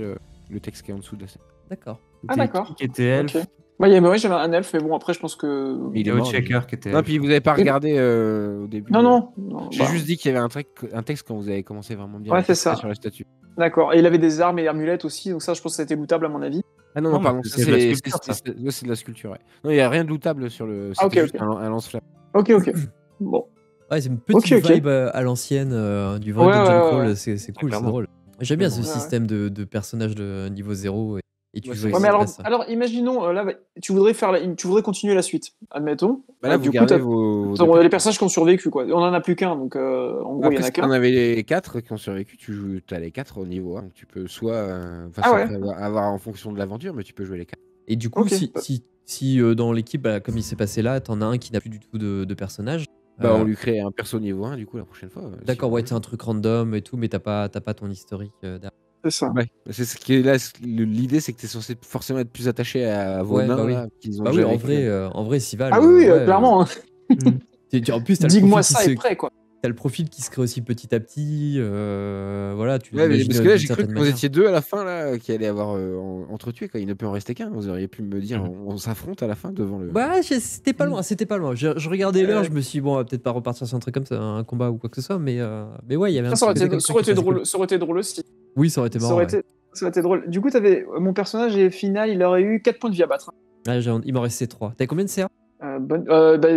le texte qui est en dessous de la statue. D'accord. Ah, d'accord. Qui était elfe. Ok. Bah, ouais, j'avais un elfe, mais bon, après, je pense que. Il est Et au mort, checker qui était Non, elfe. puis vous avez pas regardé au début. Non. J'ai bah, juste dit qu'il y avait un texte quand vous avez commencé vraiment bien. Ouais, à c'est tester ça. Sur la statue. D'accord. Et il avait des armes et amulettes aussi, donc ça, je pense que ça a été lootable à mon avis. Ah non, Non, pardon, mais ça, c'est de la sculpture, ça. c'est de la sculpture, ouais. Non, il n'y a rien de lootable sur le. Ah, ok, C'était juste ok. un lance-flamme. Ok. Bon. Ouais, c'est une petite Ok. vibe à l'ancienne du vrai Ouais, Dungeon ouais, Crawl, ouais. c'est cool, c'est clairement. drôle. J'aime bien ce Ouais, système de personnages de niveau 0 et tu Ouais, joues c'est avec Ouais, mais cette alors, classe. alors imaginons, là, tu voudrais continuer la suite, admettons. Bah là, Du vous coup, gardez t'as- vos. T'as les personnages qui ont survécu, quoi. On en a plus qu'un, donc en gros, il y en Après, a si qu'un. t'en avais les 4 qui ont survécu, tu as les 4 au niveau 1. Donc tu peux soit. Ah ouais. après avoir en fonction de l'aventure, mais tu peux jouer les 4. Et du coup, Ok. si dans l'équipe, bah, comme il s'est passé là, t'en as un qui n'a plus du tout de personnage. Bah, on lui crée un perso niveau 1 du coup la prochaine fois. D'accord, si- ouais, c'est un truc random et tout, mais t'as pas ton historique derrière. C'est ça. Ouais, c'est ce qui est là. L'idée, c'est que t'es censé forcément être plus attaché à vos Ouais, nains. bah oui. Là, qu'ils ont Bah oui, déjà en vécu. vrai, Sival. Ah oui, ouais, clairement. Hein. En plus, t'as le Dis-moi profil ça qui et prêt, quoi. t'as le profil qui se crée aussi petit à petit. Voilà, tu Ouais, mais l'imagines parce que là, d'une j'ai cru certaine que vous manière. étiez deux à la fin, là, qui allaient avoir entretué, quoi. Il ne peut en rester qu'un. Vous auriez pu me dire, Mhm. on s'affronte à la fin devant le. Bah, c'était pas loin, c'était pas loin. Je regardais l'heure, je me suis dit, bon, on va peut-être pas repartir sur un truc comme ça, un combat ou quoi que ce soit, mais ouais, il y avait un Ça aurait petit côté été, comme ça ça aurait qui été était assez drôle, cool. ça aurait été drôle aussi. Oui, ça aurait été Ça marrant. aurait Ouais. été, ça aurait été drôle. Du coup, mon personnage est final, il aurait eu 4 points de vie à battre. Ouais, il m'en restait 3. T'avais combien de CA?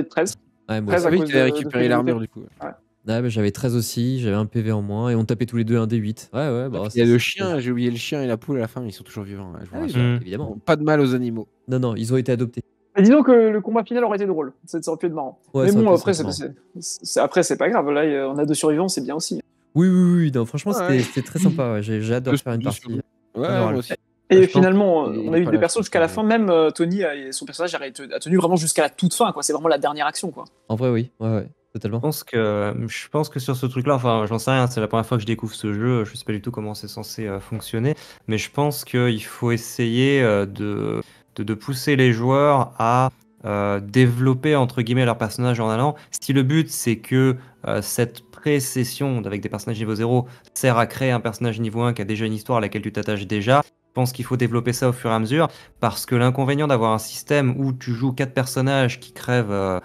13. Ouais, moi 13 aussi. à Oui, cause tu avais de récupéré fidélité. l'armure, du coup. Ouais. Ouais, bah, j'avais 13 aussi, j'avais un PV en moins et on tapait tous les deux un D8. Ouais, bah, Il y a le c'est chien, j'ai oublié le chien et la poule à la fin, mais ils sont toujours vivants. Je vous Ah oui, rassure. bah, évidemment. Pas de mal aux animaux. Non, ils ont été adoptés. Mais disons que le combat final aurait été drôle. Ça aurait pu être marrant. Ouais, Mais ça aurait bon, pu après, être marrant. après, c'est pas grave. Là, on a 2 survivants, c'est bien aussi. Oui, non, franchement, Ouais. c'était très sympa. Ouais. J'ai hâte de refaire une partie. Ouais, Honorable. moi aussi. Et Je pense finalement, qu'il on est a eu pas des là, persos je jusqu'à la pense. fin. Même Tony, son personnage, a tenu vraiment jusqu'à la toute fin. Quoi. C'est vraiment la dernière action. Quoi. En vrai, oui, ouais, totalement. Je pense que sur ce truc-là, enfin, j'en sais rien, c'est la première fois que je découvre ce jeu, je sais pas du tout comment c'est censé fonctionner, mais je pense qu'il faut essayer de pousser les joueurs à développer entre guillemets leur personnage en allant. Si le but c'est que cette pré-session avec des personnages niveau 0 sert à créer un personnage niveau 1 qui a déjà une histoire à laquelle tu t'attaches déjà, je pense qu'il faut développer ça au fur et à mesure, parce que l'inconvénient d'avoir un système où tu joues 4 personnages qui crèvent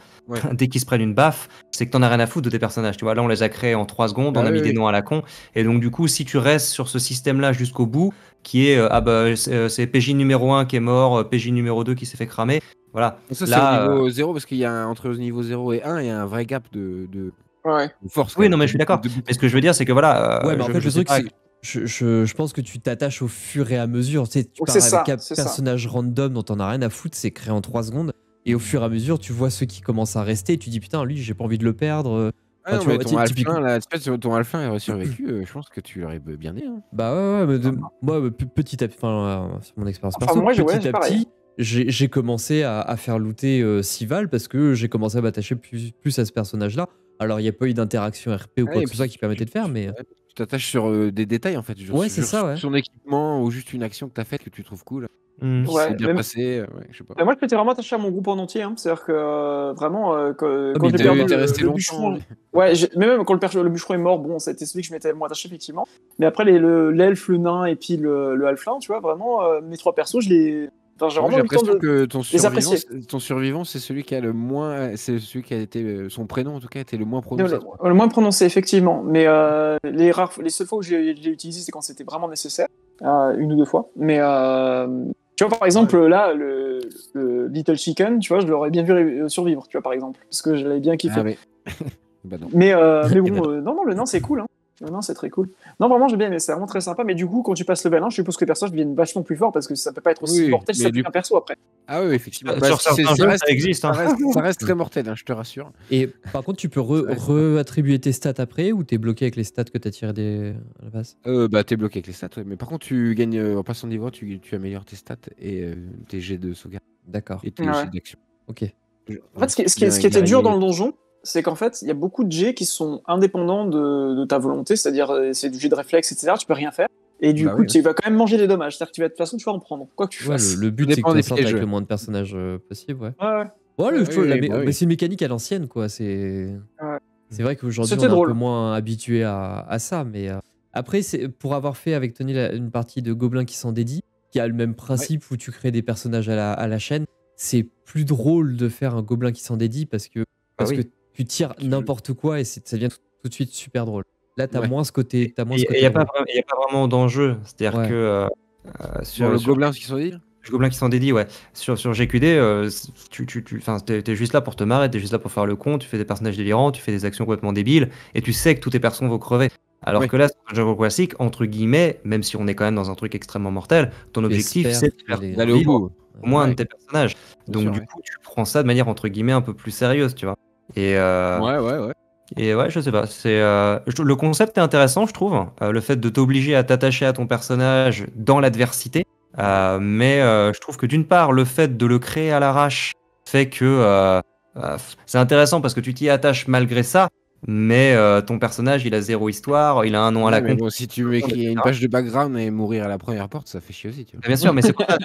dès qu'ils se prennent une baffe, c'est que t'en as rien à foutre de tes personnages. Tu vois, là on les a créés en 3 secondes, on a mis des noms à la con, et donc du coup si tu restes sur ce système-là jusqu'au bout, qui est c'est PJ numéro 1 qui est mort, PJ numéro 2 qui s'est fait cramer, voilà. Ça, Là, c'est au niveau 0, parce qu'il y a entre le niveau 0 et 1, il y a un vrai gap de Ouais. force. oui, non, mais je suis d'accord. Mais ce que je veux dire, c'est que voilà. Ouais, mais en fait, je le sais truc, pas- c'est. Je pense que tu t'attaches au fur et à mesure. Tu sais, tu Donc, pars c'est avec ça, un c'est ça. personnage random dont t'en as rien à foutre, c'est créé en 3 secondes. Et au fur et à mesure, tu vois ceux qui commencent à rester, et tu dis putain, lui, j'ai pas envie de le perdre. Ah non, tu mais vois, ton typiquement. alphin, là, ton alphin aurait survécu, je pense que tu l'aurais bien né. Hein. Bah ouais, mais moi, petit à petit, c'est mon expérience Enfin, perso, moi, j'ai petit à pareil. petit, j'ai commencé à faire looter Sival parce que j'ai commencé à m'attacher plus à ce personnage-là. Alors, il n'y a pas eu d'interaction RP ou Ouais, quoi et que ce soit qui permettait de faire, mais. Ouais, tu t'attaches sur des détails, en fait. Ouais, c'est ça, ouais. Son équipement ou juste une action que t'as faite que tu trouves cool. Hmm. Qui s'est bien passé. Ouais, je sais pas. Moi, je m'étais vraiment attaché à mon groupe en entier. Hein. C'est-à-dire que vraiment, quand mais j'ai perdu t'es resté le longtemps. bûcheron. Ouais, mais même quand le bûcheron est mort, bon, c'était celui que je m'étais moins attaché, effectivement. Mais après, l'elfe, le nain et puis le halfling, tu vois, vraiment, mes 3 persos, j'ai Moi, vraiment j'ai eu le temps l'impression de que les apprécier. ton survivant, c'est celui qui a le moins. C'est celui qui a été. Son prénom, en tout cas, était le moins Le, prononcé. le moins prononcé, effectivement. Mais les seules fois où je l'ai utilisé, c'est quand c'était vraiment nécessaire. 1 ou 2 fois. Mais tu vois, par exemple, là, le Little Chicken, tu vois, je l'aurais bien vu survivre, tu vois, par exemple. Parce que je l'avais bien kiffé. Ah, mais. Bah non. Mais Eh bon, ben non, le nain, c'est cool. Hein. Le nain, c'est très cool. Non, vraiment, j'ai bien aimé. C'est vraiment très sympa. Mais du coup, quand tu passes level 1, je suppose que les personnages deviennent vachement plus forts parce que ça peut pas être aussi Oui, mortel si mais ça devient un perso après. Ah oui, effectivement. Sur certains jeux, ça existe, hein. Ça reste très mortel, hein, je te rassure. Et par contre, tu peux re-attribuer tes stats après ou t'es bloqué avec les stats que t'as tiré à la base? Bah, t'es bloqué avec les stats, ouais. Mais par contre, tu gagnes en passant de niveau, tu améliores tes stats et tes jets de sauvegarde D'accord. et tes Ouais. jets d'action. Ok. En fait, ce qui était dur dans le donjon, c'est qu'en fait, il y a beaucoup de jets qui sont indépendants de ta volonté, c'est-à-dire c'est du jet de réflexe, etc. Tu peux rien faire. Et du Bah coup, oui, tu vas quand même manger des dommages. C'est-à-dire que de toute façon, tu vas en prendre, quoi que tu Ouais, fasses. le but, Ça c'est que dépend tu des sortes avec pièges. le moins de personnages possible, ouais. Ouais. Ouais, Oui, oui, bah oui. c'est une mécanique à l'ancienne, quoi. C'est vrai qu'aujourd'hui, on C'était est un drôle. peu moins habitué à ça, mais après, c'est pour avoir fait avec Tony une partie de Gobelins qui s'en dédie, qui a le même principe où tu crées des personnages à la chaîne, c'est plus drôle de faire un Gobelin qui s'en dédie parce que oui. tu tires n'importe quoi et ça devient tout de suite super drôle. Là, t'as Ouais. moins ce côté. Il n'y a pas vraiment d'enjeu. C'est-à-dire Ouais. que Sur le gobelin qui sont dit. Gobelins qui s'en dédient, ouais. Sur GQD, t'es juste là pour te marrer, t'es juste là pour faire le con, tu fais des personnages délirants, tu fais des actions complètement débiles, et tu sais que tous tes persos vont crever. Alors Oui. que là, sur un jeu classique, entre guillemets, même si on est quand même dans un truc extrêmement mortel, ton objectif, espères c'est de faire aller- D'aller au vivre bout. au moins un Ouais. de tes personnages. Bien Donc sûr, du ouais. coup, tu prends ça de manière, entre guillemets, un peu plus sérieuse, tu vois. Et Ouais. et ouais, je sais pas. Le concept est intéressant, je trouve. Le fait de t'obliger à t'attacher à ton personnage dans l'adversité. Mais je trouve que d'une part, le fait de le créer à l'arrache fait que c'est intéressant parce que tu t'y attaches malgré ça. mais ton personnage, il a 0 histoire, il a un nom à la mais con. bon, si tu mets une page de background et mourir à la première porte, ça fait chier aussi, tu vois. Bien sûr, mais c'est pour ça.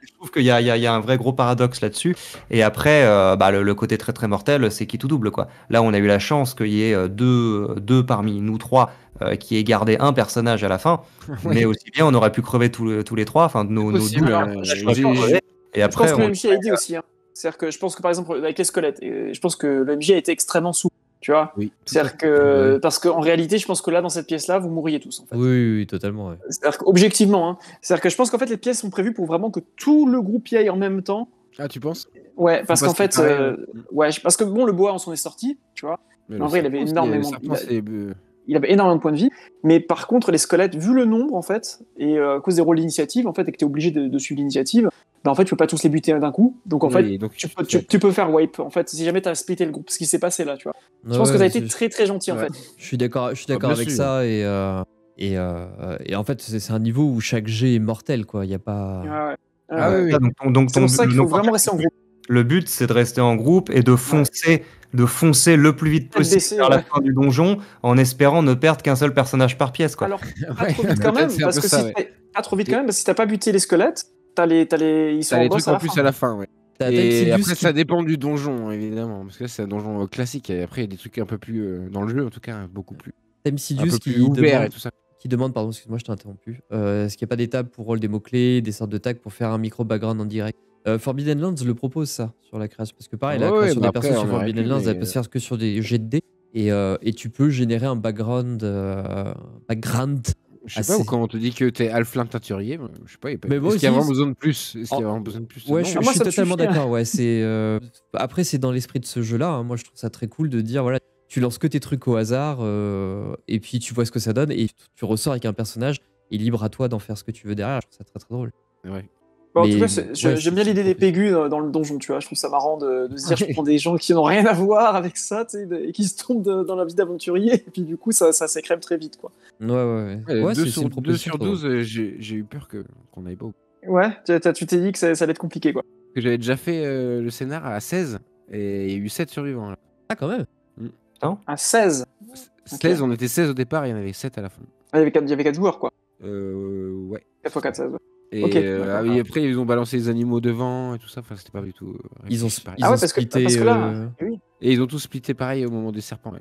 Je trouve qu'il y a un vrai gros paradoxe là-dessus. Et après, le côté très très mortel, c'est qui tout double, quoi. Là, on a eu la chance qu'il y ait deux parmi nous trois qui aient gardé un personnage à la fin. Mais aussi bien, on aurait pu crever tous les trois. Enfin, nos possible, doubles. Et Je après, pense que le MJ a aidé aussi. Hein. C'est-à-dire que je pense que par exemple avec les squelettes, je pense que le MJ a été extrêmement souple. Tu vois, Oui. c'est-à-dire que parce qu'en réalité, je pense que là dans cette pièce-là, vous mourriez tous. En fait. Oui, totalement. Ouais. C'est-à-dire qu'objectivement, hein, c'est-à-dire que je pense qu'en fait les pièces sont prévues pour vraiment que tout le groupe y aille en même temps. Ah, tu penses? Ouais, parce qu'en fait, parce que bon, le bois on s'en est sorti, tu vois. Mais en vrai, il avait énormément. Il avait énormément de points de vie, mais par contre les squelettes, vu le nombre en fait, et à cause des rôles d'initiative en fait, et que t'es obligé de suivre l'initiative, bah en fait tu peux pas tous les buter d'un coup, donc en fait donc, tu peux faire wipe en fait si jamais t'as splitté le groupe, ce qui s'est passé là, tu vois. Je pense que ça a été très très gentil en fait. Je suis d'accord avec ça et en fait c'est un niveau où chaque jet est mortel quoi, il y a pas. Donc c'est pour ça qu'il faut vraiment rester en groupe. Le but c'est de rester en groupe et de foncer. De foncer le plus vite possible vers la fin du donjon en espérant ne perdre qu'un seul personnage par pièce. Quoi. Alors, pas trop vite quand même, parce que si t'as pas buté les squelettes, ils sont les trucs en plus à la fin. Ouais. Et après, ça dépend du donjon, évidemment, parce que c'est un donjon classique. Et après, il y a des trucs un peu plus dans le jeu, en tout cas, beaucoup plus. Temsidius qui demande, pardon, excuse-moi, je t'ai interrompu. Est-ce qu'il n'y a pas des tables pour rôle des mots-clés, des sortes de tags pour faire un micro-background en direct? Forbidden Lands le propose ça sur la création parce que pareil la création des persos sur Forbidden Lands elle peut se faire que sur des jets de dés et tu peux générer un background je sais pas comment on te dit que t'es Halfling teinturier, je sais pas, est-ce qu'il y a vraiment besoin de plus? Ouais, je suis totalement d'accord, ouais, c'est après c'est dans l'esprit de ce jeu là, hein. Moi je trouve ça très cool de dire voilà, tu lances que tes trucs au hasard et puis tu vois ce que ça donne et tu ressors avec un personnage et libre à toi d'en faire ce que tu veux derrière, je trouve ça très très drôle. Ouais. Bon, en tout cas, j'aime bien l'idée des pégus dans le donjon, tu vois. Je trouve ça marrant de se dire, je prends des gens qui n'ont rien à voir avec ça, tu sais, et qui se tombent dans la vie d'aventurier, et puis du coup, ça s'écrème très vite, quoi. Ouais, 2 sur 12, j'ai eu peur qu'on aille pas au... Ouais, tu t'es dit que ça allait être compliqué, quoi. Que j'avais déjà fait le scénar à 16, et il y a eu 7 survivants. Là. Ah, quand même. À 16 16, okay. On était 16 au départ, il y en avait 7 à la fin. Ah, il y avait 4 joueurs, quoi. Ouais. 4 x 4, 16, ouais. Et après, ils ont balancé les animaux devant et tout ça. Enfin, c'était pas du tout. Ils ont parce que là, oui. Et ils ont tous splitté pareil au moment du serpent.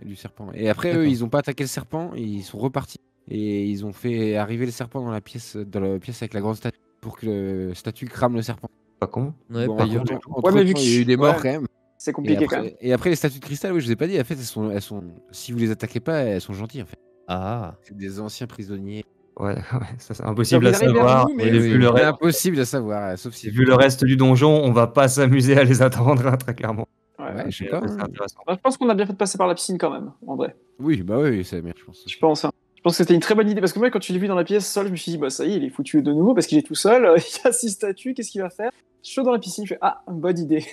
Et après, eux, ils ont pas attaqué le serpent. Ils sont repartis. Et ils ont fait arriver le serpent dans la pièce avec la grande statue pour que le statue crame le serpent. Pas con. Ouais, bon, pas il y a eu des morts quand même. C'est compliqué quand même. Et après, les statues de cristal, oui, je vous ai pas dit. En fait, elles sont. Si vous les attaquez pas, elles sont gentilles en fait. Ah. C'est des anciens prisonniers. Ouais, ça c'est impossible à savoir. C'est impossible à savoir, sauf si vu le reste du donjon, on va pas s'amuser à les attendre, hein, très clairement. Ouais, je sais pas. Je pense qu'on a bien fait de passer par la piscine quand même, en vrai. Oui, c'est bien, je pense. Je pense que c'était une très bonne idée parce que moi, quand tu l'as vu dans la pièce seul, je me suis dit, bah ça y est, il est foutu de nouveau parce qu'il est tout seul, il y a 6 statues, qu'est-ce qu'il va faire? Chaud dans la piscine, je fais, bonne idée.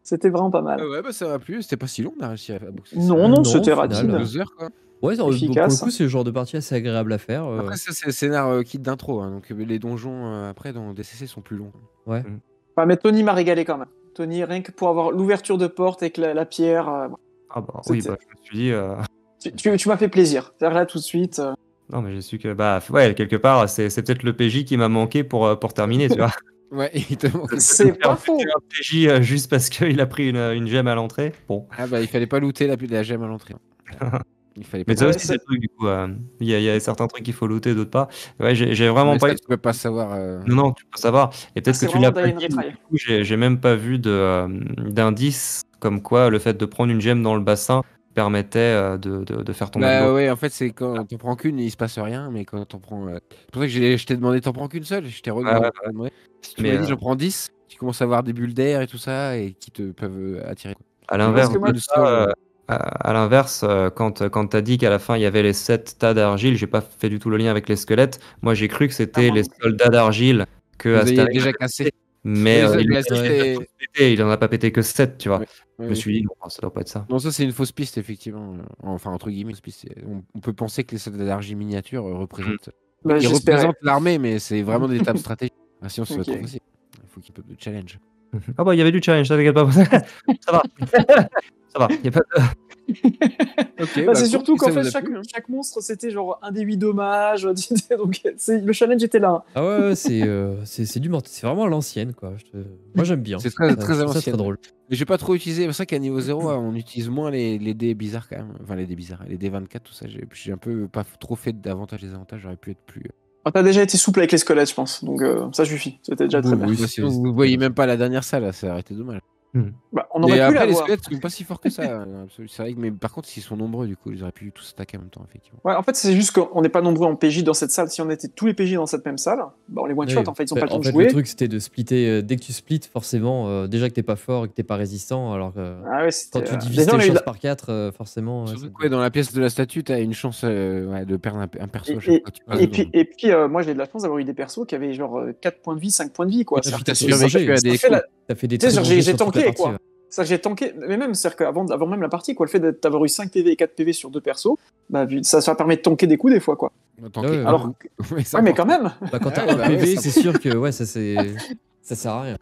C'était vraiment pas mal. Ouais, ça va plus, c'était pas si long, on a réussi à boxer. Non, c'était rapide. 2 heures, quoi. Ouais, pour le coup, c'est le genre de partie assez agréable à faire. Après, ça, c'est le scénar kit d'intro, hein, donc les donjons après dans DCC sont plus longs. Ouais. Mais Tony m'a régalé quand même. Tony, rien que pour avoir l'ouverture de porte avec la pierre. Ah bah oui, je me suis dit. Tu m'as fait plaisir. C'est-à-dire là tout de suite. Non, mais j'ai su que quelque part, c'est peut-être le PJ qui m'a manqué pour terminer, tu vois. Ouais, il te manque. C'est pas faux. Un PJ juste parce qu'il a pris une gemme à l'entrée. Bon. Ah bah il fallait pas looter la gemme à l'entrée. Il fallait pas. Mais ça aussi, c'est le truc, du coup. Il y a certains trucs qu'il faut looter, d'autres pas. Ouais, j'ai vraiment pas. Tu peux pas savoir. Non, tu peux savoir. Et peut-être que tu l'as pas dit. Du coup, j'ai même pas vu d'indice comme quoi le fait de prendre une gemme dans le bassin permettait de faire tomber. Ouais, en fait, c'est quand t'en prends qu'une, il se passe rien, mais quand t'en prends. C'est pour ça que je t'ai demandé t'en prends qu'une seule. Je t'ai redemandé. Si tu m'as dit j'en prends 10, tu commences à avoir des bulles d'air et tout ça et qui te peuvent attirer. À l'inverse, quand t'as dit qu'à la fin il y avait les 7 tas d'argile, j'ai pas fait du tout le lien avec les squelettes. Moi j'ai cru que c'était les soldats d'argile que Astérix déjà cassé. Mais il en a pas pété que 7, tu vois. Je me suis dit, non, ça doit pas être ça. Non, ça c'est une fausse piste, effectivement. Enfin, entre guillemets, fausse piste. On peut penser que les soldats d'argile miniatures représentent. Ils représentent l'armée, mais c'est vraiment des tables stratégiques. Sinon, ça va être trop facile. Il faut qu'il y ait peu de challenge. Ah bah, il y avait du challenge, t'inquiète pas. Ça va. Ça va. Ok, Bah, c'est surtout ça qu'en fait, vous a plu chaque monstre, c'était genre un des 8 dommages. Donc, le challenge était là. Ah ouais, c'est du mortel. C'est vraiment à l'ancienne, quoi. Moi, j'aime bien. C'est très, Je très à trouve ça très l'ancienne. drôle. Mais j'ai pas trop utilisé. C'est vrai qu'à niveau 0, on utilise moins les dés bizarres quand même. Enfin, les dés bizarres. Les dés 24, tout ça. J'ai un peu pas trop fait d'avantages et désavantages. J'aurais pu être plus. T'as déjà été souple avec les squelettes, je pense. Donc, ça suffit. C'était déjà très bien. Oui, Bah, sinon, vous voyez même pas la dernière salle. Ça aurait été dommage. Bah, on Mais aurait pu après, les l'avoir. squelettes sont pas si forts que ça. C'est vrai que, mais par contre, s'ils sont nombreux, du coup, ils auraient pu tous attaquer en même temps, effectivement. Ouais, en fait, c'est juste qu'on n'est pas nombreux en PJ dans cette salle. Si on était tous les PJ dans cette même salle, bah, on les one-shot. Oui. En fait, ils ont pas le temps En de fait, jouer. le truc, c'était de splitter. Dès que tu splits, forcément, déjà que t'es pas fort et que t'es pas résistant, alors que Ah ouais, quand c'était. tu divises Déjà, on tes a eu chances la- par 4, forcément. Surtout que dans la pièce de la statue, t'as une chance de perdre un perso à chaque Et, fois que tu passes et dedans. puis, moi, j'ai de la chance d'avoir eu des persos qui avaient genre 4 points de vie, 5 points de vie, quoi. Ouais, puis C'est-à-dire t'as que survécu à des ça fait la- T'as fait des Tu sais, très genre, bons jets j'ai sur toute la tanké, partie, quoi. ouais. C'est-à-dire que j'ai tanké, mais même, c'est-à-dire qu'avant même la partie, quoi, le fait d'avoir eu 5 PV et 4 PV sur 2 persos, bah, ça permet de tanker des coups des fois, quoi. Tant Ouais, qu'il y ait ouais. un Alors, coup. Ouais, c'est ouais, mais important. quand même, Bah, quand t'as Ouais, un bah ouais, PV, ça- c'est sûr que ouais, ça sert à rien.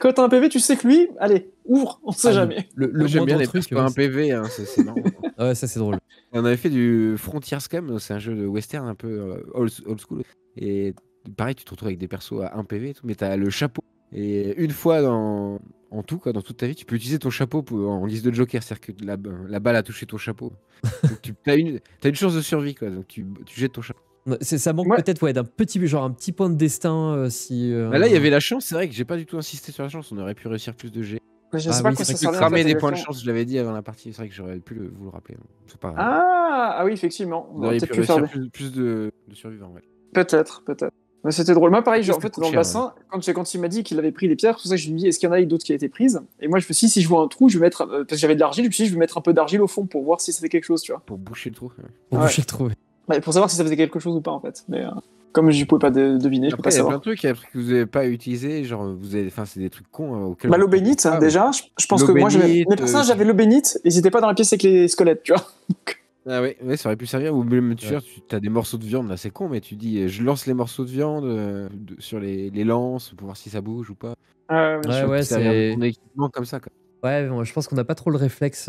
quand t'as un PV, tu sais que lui, allez, ouvre, on sait Ah, jamais. Le Moi, j'aime bien moindre les truc. persos un PV, hein, c'est marrant. Ouais, ça c'est drôle. On avait fait du Frontier Scam, c'est un jeu de western un peu old school. Et pareil, tu te retrouves avec des persos à 1 PV, et tout, mais t'as le chapeau. Et une fois en tout, quoi, dans toute ta vie, tu peux utiliser ton chapeau en guise de joker. C'est-à-dire que la balle a touché ton chapeau. Donc t'as une chance de survie, quoi. Donc tu jettes ton chapeau. Ça manque Ouais. peut-être d'un un petit point de destin si. Bah là, il y avait la chance, c'est vrai que j'ai pas du tout insisté sur la chance. On aurait pu réussir plus de jets. Mais je Ah sais pas oui, quoi c'est ça vrai servait. en Cramer fait, des points de exactement. chance, je l'avais dit avant la partie. C'est vrai que j'aurais pu vous le rappeler. C'est pas grave. Ah oui, effectivement. On Vous aurait auriez peut-être pu pu faire réussir plus de survivants, ouais. Peut-être. Mais c'était drôle. Moi, pareil, Après, genre, en ça fait, coûte dans le cher, bassin, quand il m'a dit qu'il avait pris les pierres, c'est pour ça que je lui ai dit, est-ce qu'il y en a d'autres qui a été prises? Et moi, je me suis dit, si je vois un trou, je vais mettre, parce que j'avais de l'argile, je me suis dit, je vais mettre un peu d'argile au fond pour voir si ça fait quelque chose, tu vois. Pour boucher le trou. Ouais. Pour Ouais. boucher le trou. Ouais. Ouais, pour savoir si ça faisait quelque chose ou pas, en fait. Mais comme je pouvais pas deviner, je peux Après, pas il y a plein savoir. de trucs, il y a des trucs que vous n'avez pas utilisés, genre enfin, c'est des trucs cons auxquels. Bah, on l'eau pense bénite, pas, déjà, je pense L'eau que moi, bénite, mes personnages avaient l'eau bénite, et ils étaient pas dans la pièce avec les squelettes, tu vois. Ah ouais, ça aurait pu servir. Ou même tu as des morceaux de viande, là c'est con, mais tu dis je lance les morceaux de viande sur les lances pour voir si ça bouge ou pas. Bien sûr. Ouais, Ça servir de c'est. ton équipement comme ça, quoi. Ouais, bon, je pense qu'on n'a pas trop le réflexe.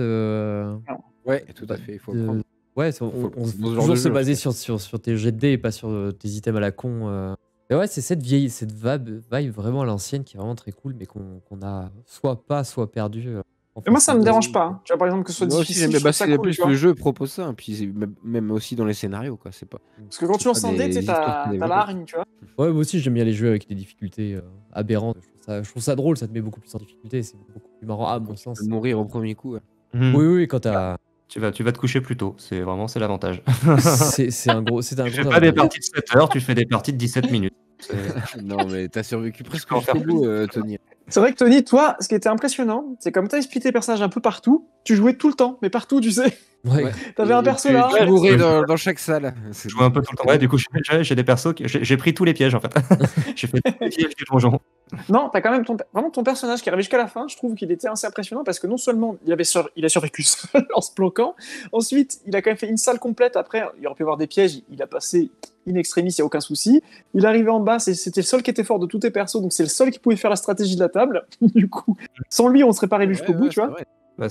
Ouais, tout à fait, il faut de- prendre. Ouais, Faut on dans ce genre toujours de se jeu, baser en sur tes jets de dés et pas sur tes items à la con. Mais ouais, c'est cette vibe vraiment à l'ancienne qui est vraiment très cool, mais qu'on a soit pas, soit perdu. Et moi, ça me fonction dérange des- pas. Hein. Tu vois, par exemple, que ce soit Moi aussi difficile, j'aime bien, je trouve ça c'est cool, plus tu vois. le jeu propose ça, hein, puis même aussi dans les scénarios, quoi. C'est pas. Parce que quand tu lances un dé, tu sais, histoires t'as qui la développent. hargne, tu vois. Ouais, moi aussi j'aime bien les jeux avec des difficultés aberrantes. Je trouve ça drôle, ça te met beaucoup plus en difficulté, c'est beaucoup plus marrant à mon sens. Mourir au premier coup. Ouais. Oui, quand t'as. Tu vas te coucher plus tôt, c'est l'avantage. C'est un gros Tu fais avantage. pas des parties de 7 heures, tu fais des parties de 17 minutes. Non, mais t'as survécu presque Qu'en faire jusqu'au bout, Tony. C'est vrai que Tony, toi, ce qui était impressionnant, c'est comme t'as expliqué tes personnages un peu partout, tu jouais tout le temps, mais partout, tu sais. Ouais. T'avais un perso là. Tu mourais dans chaque salle. Je joue un peu tout le temps. Ouais, du coup, j'ai des persos, j'ai pris tous les pièges en fait. J'ai fait tous les pièges du donjon. Non, t'as quand même vraiment ton personnage qui arrive jusqu'à la fin. Je trouve qu'il était assez impressionnant parce que non seulement il a survécu seul en se planquant, ensuite il a quand même fait une salle complète. Après, il aurait pu y avoir des pièges, il a passé in extremis, il n'y a aucun souci. Il arrivait en bas, c'était le seul qui était fort de tous tes persos, donc c'est le seul qui pouvait faire la stratégie de la table. Du coup, sans lui, on serait pas arrivé jusqu'au bout, tu vois. Bah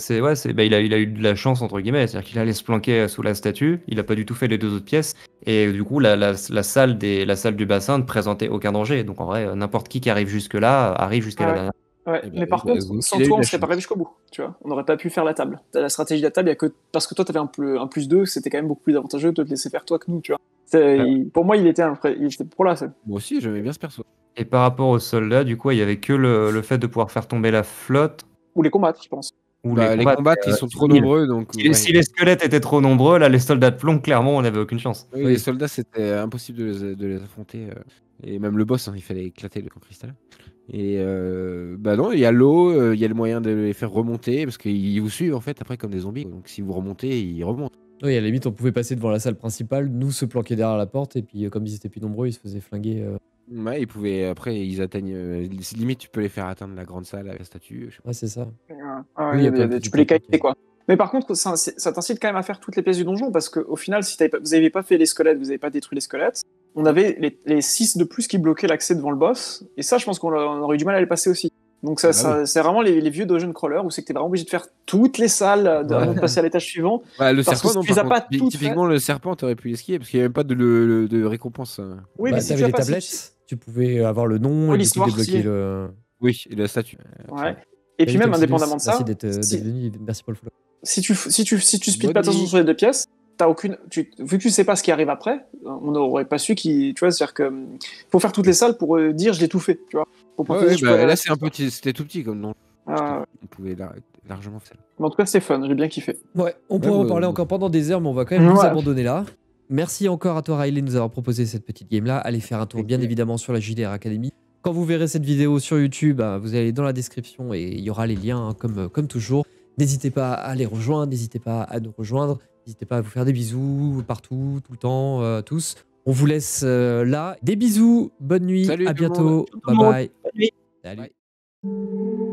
il a eu de la chance entre guillemets, c'est-à-dire qu'il allait se planquer sous la statue, il a pas du tout fait les deux autres pièces, et du coup la salle du bassin ne présentait aucun danger, donc en vrai n'importe qui arrive jusque là arrive jusqu'à Ah la ouais. dernière. Ouais, Eh ben, mais par bah, contre, donc, sans il a eu toi, de on la serait pas chance. arrivé jusqu'au bout, tu vois. On n'aurait pas pu faire la table. La stratégie de la table, il y a que parce que toi, t'avais un plus 2, c'était quand même beaucoup plus avantageux de te laisser faire toi que nous, tu vois. Pour moi, il était pour là. Moi aussi, j'aimais bien ce perso. Et par rapport aux soldats, du coup il y avait que le fait de pouvoir faire tomber la flotte Ou les combattre, je pense. ou Les combats, ils sont trop si- nombreux, donc. Si les squelettes étaient trop nombreux, là les soldats de plomb, clairement on n'avait aucune chance. Oui, les soldats, c'était impossible de les affronter. Et même le boss, hein, il fallait éclater le camp cristal. Et bah non, il y a l'eau, il y a le moyen de les faire remonter, parce qu'ils vous suivent en fait après comme des zombies. Donc si vous remontez, ils remontent. Oui, à la limite, on pouvait passer devant la salle principale, nous se planquer derrière la porte, et puis comme ils étaient plus nombreux, ils se faisaient flinguer. Ouais, ils pouvaient, après, ils atteignent. Limite, tu peux les faire atteindre la grande salle avec la statue. Je sais pas. Ouais, c'est ça. Ah Oui, ouais, il y a plein de tu petits peux les trucs, cailler, quoi. Mais par contre, ça t'incite quand même à faire toutes les pièces du donjon, parce qu'au final, si vous n'aviez pas fait les squelettes, vous n'avez pas détruit les squelettes, on avait les 6 de plus qui bloquaient l'accès devant le boss, et ça, je pense qu'on aurait eu du mal à les passer aussi. Donc c'est vraiment les vieux dungeon crawlers où c'est que t'es vraiment obligé de faire toutes les salles avant de passer à l'étage suivant. Bah, le Parce que serpent, non, si tu les as par pas contre, toutes typiquement, le serpent, t'aurais pu l'esquiver parce qu'il n'y avait même pas de récompense. Oui, Bah, mais si t'avais tu as les pas tablettes, tu pouvais avoir le nom Oui, et du coup l'histoire, débloquer si. le. Oui, et la statue. Ouais. Et puis Salut, même Tom indépendamment de Sinus, ça, merci d'être si, venu, merci pour le follow. si tu splits Bonne pas de toute façon nuit. sur les 2 pièces, t'as aucune. Vu que tu sais pas ce qui arrive après, on n'aurait pas su qui. Tu vois, c'est-à-dire que faut faire toutes les salles pour dire je l'ai tout fait, tu vois. Pour Ouais, te dire, ouais, je peux aller à là, la c'est un suite. peu, c'était tout petit comme nom. Euh, On pouvait largement faire. mais en tout cas, c'est fun, j'ai bien kiffé. Ouais, on pourrait en bah, parler encore pendant des heures, mais on va quand même nous Ouais. abandonner là. Merci encore à toi, Riley, de nous avoir proposé cette petite game-là. Allez faire un tour, Avec bien plaisir. évidemment, sur la JDR Academy. Quand vous verrez cette vidéo sur YouTube, vous allez dans la description et il y aura les liens, hein, comme toujours. N'hésitez pas à les rejoindre, n'hésitez pas à nous rejoindre, n'hésitez pas à vous faire des bisous partout, tout le temps, tous. On vous laisse là. Des bisous, bonne nuit, Salut à tout le monde. bientôt, Tout le bye monde. bye. Bonne nuit. Salut. Bye.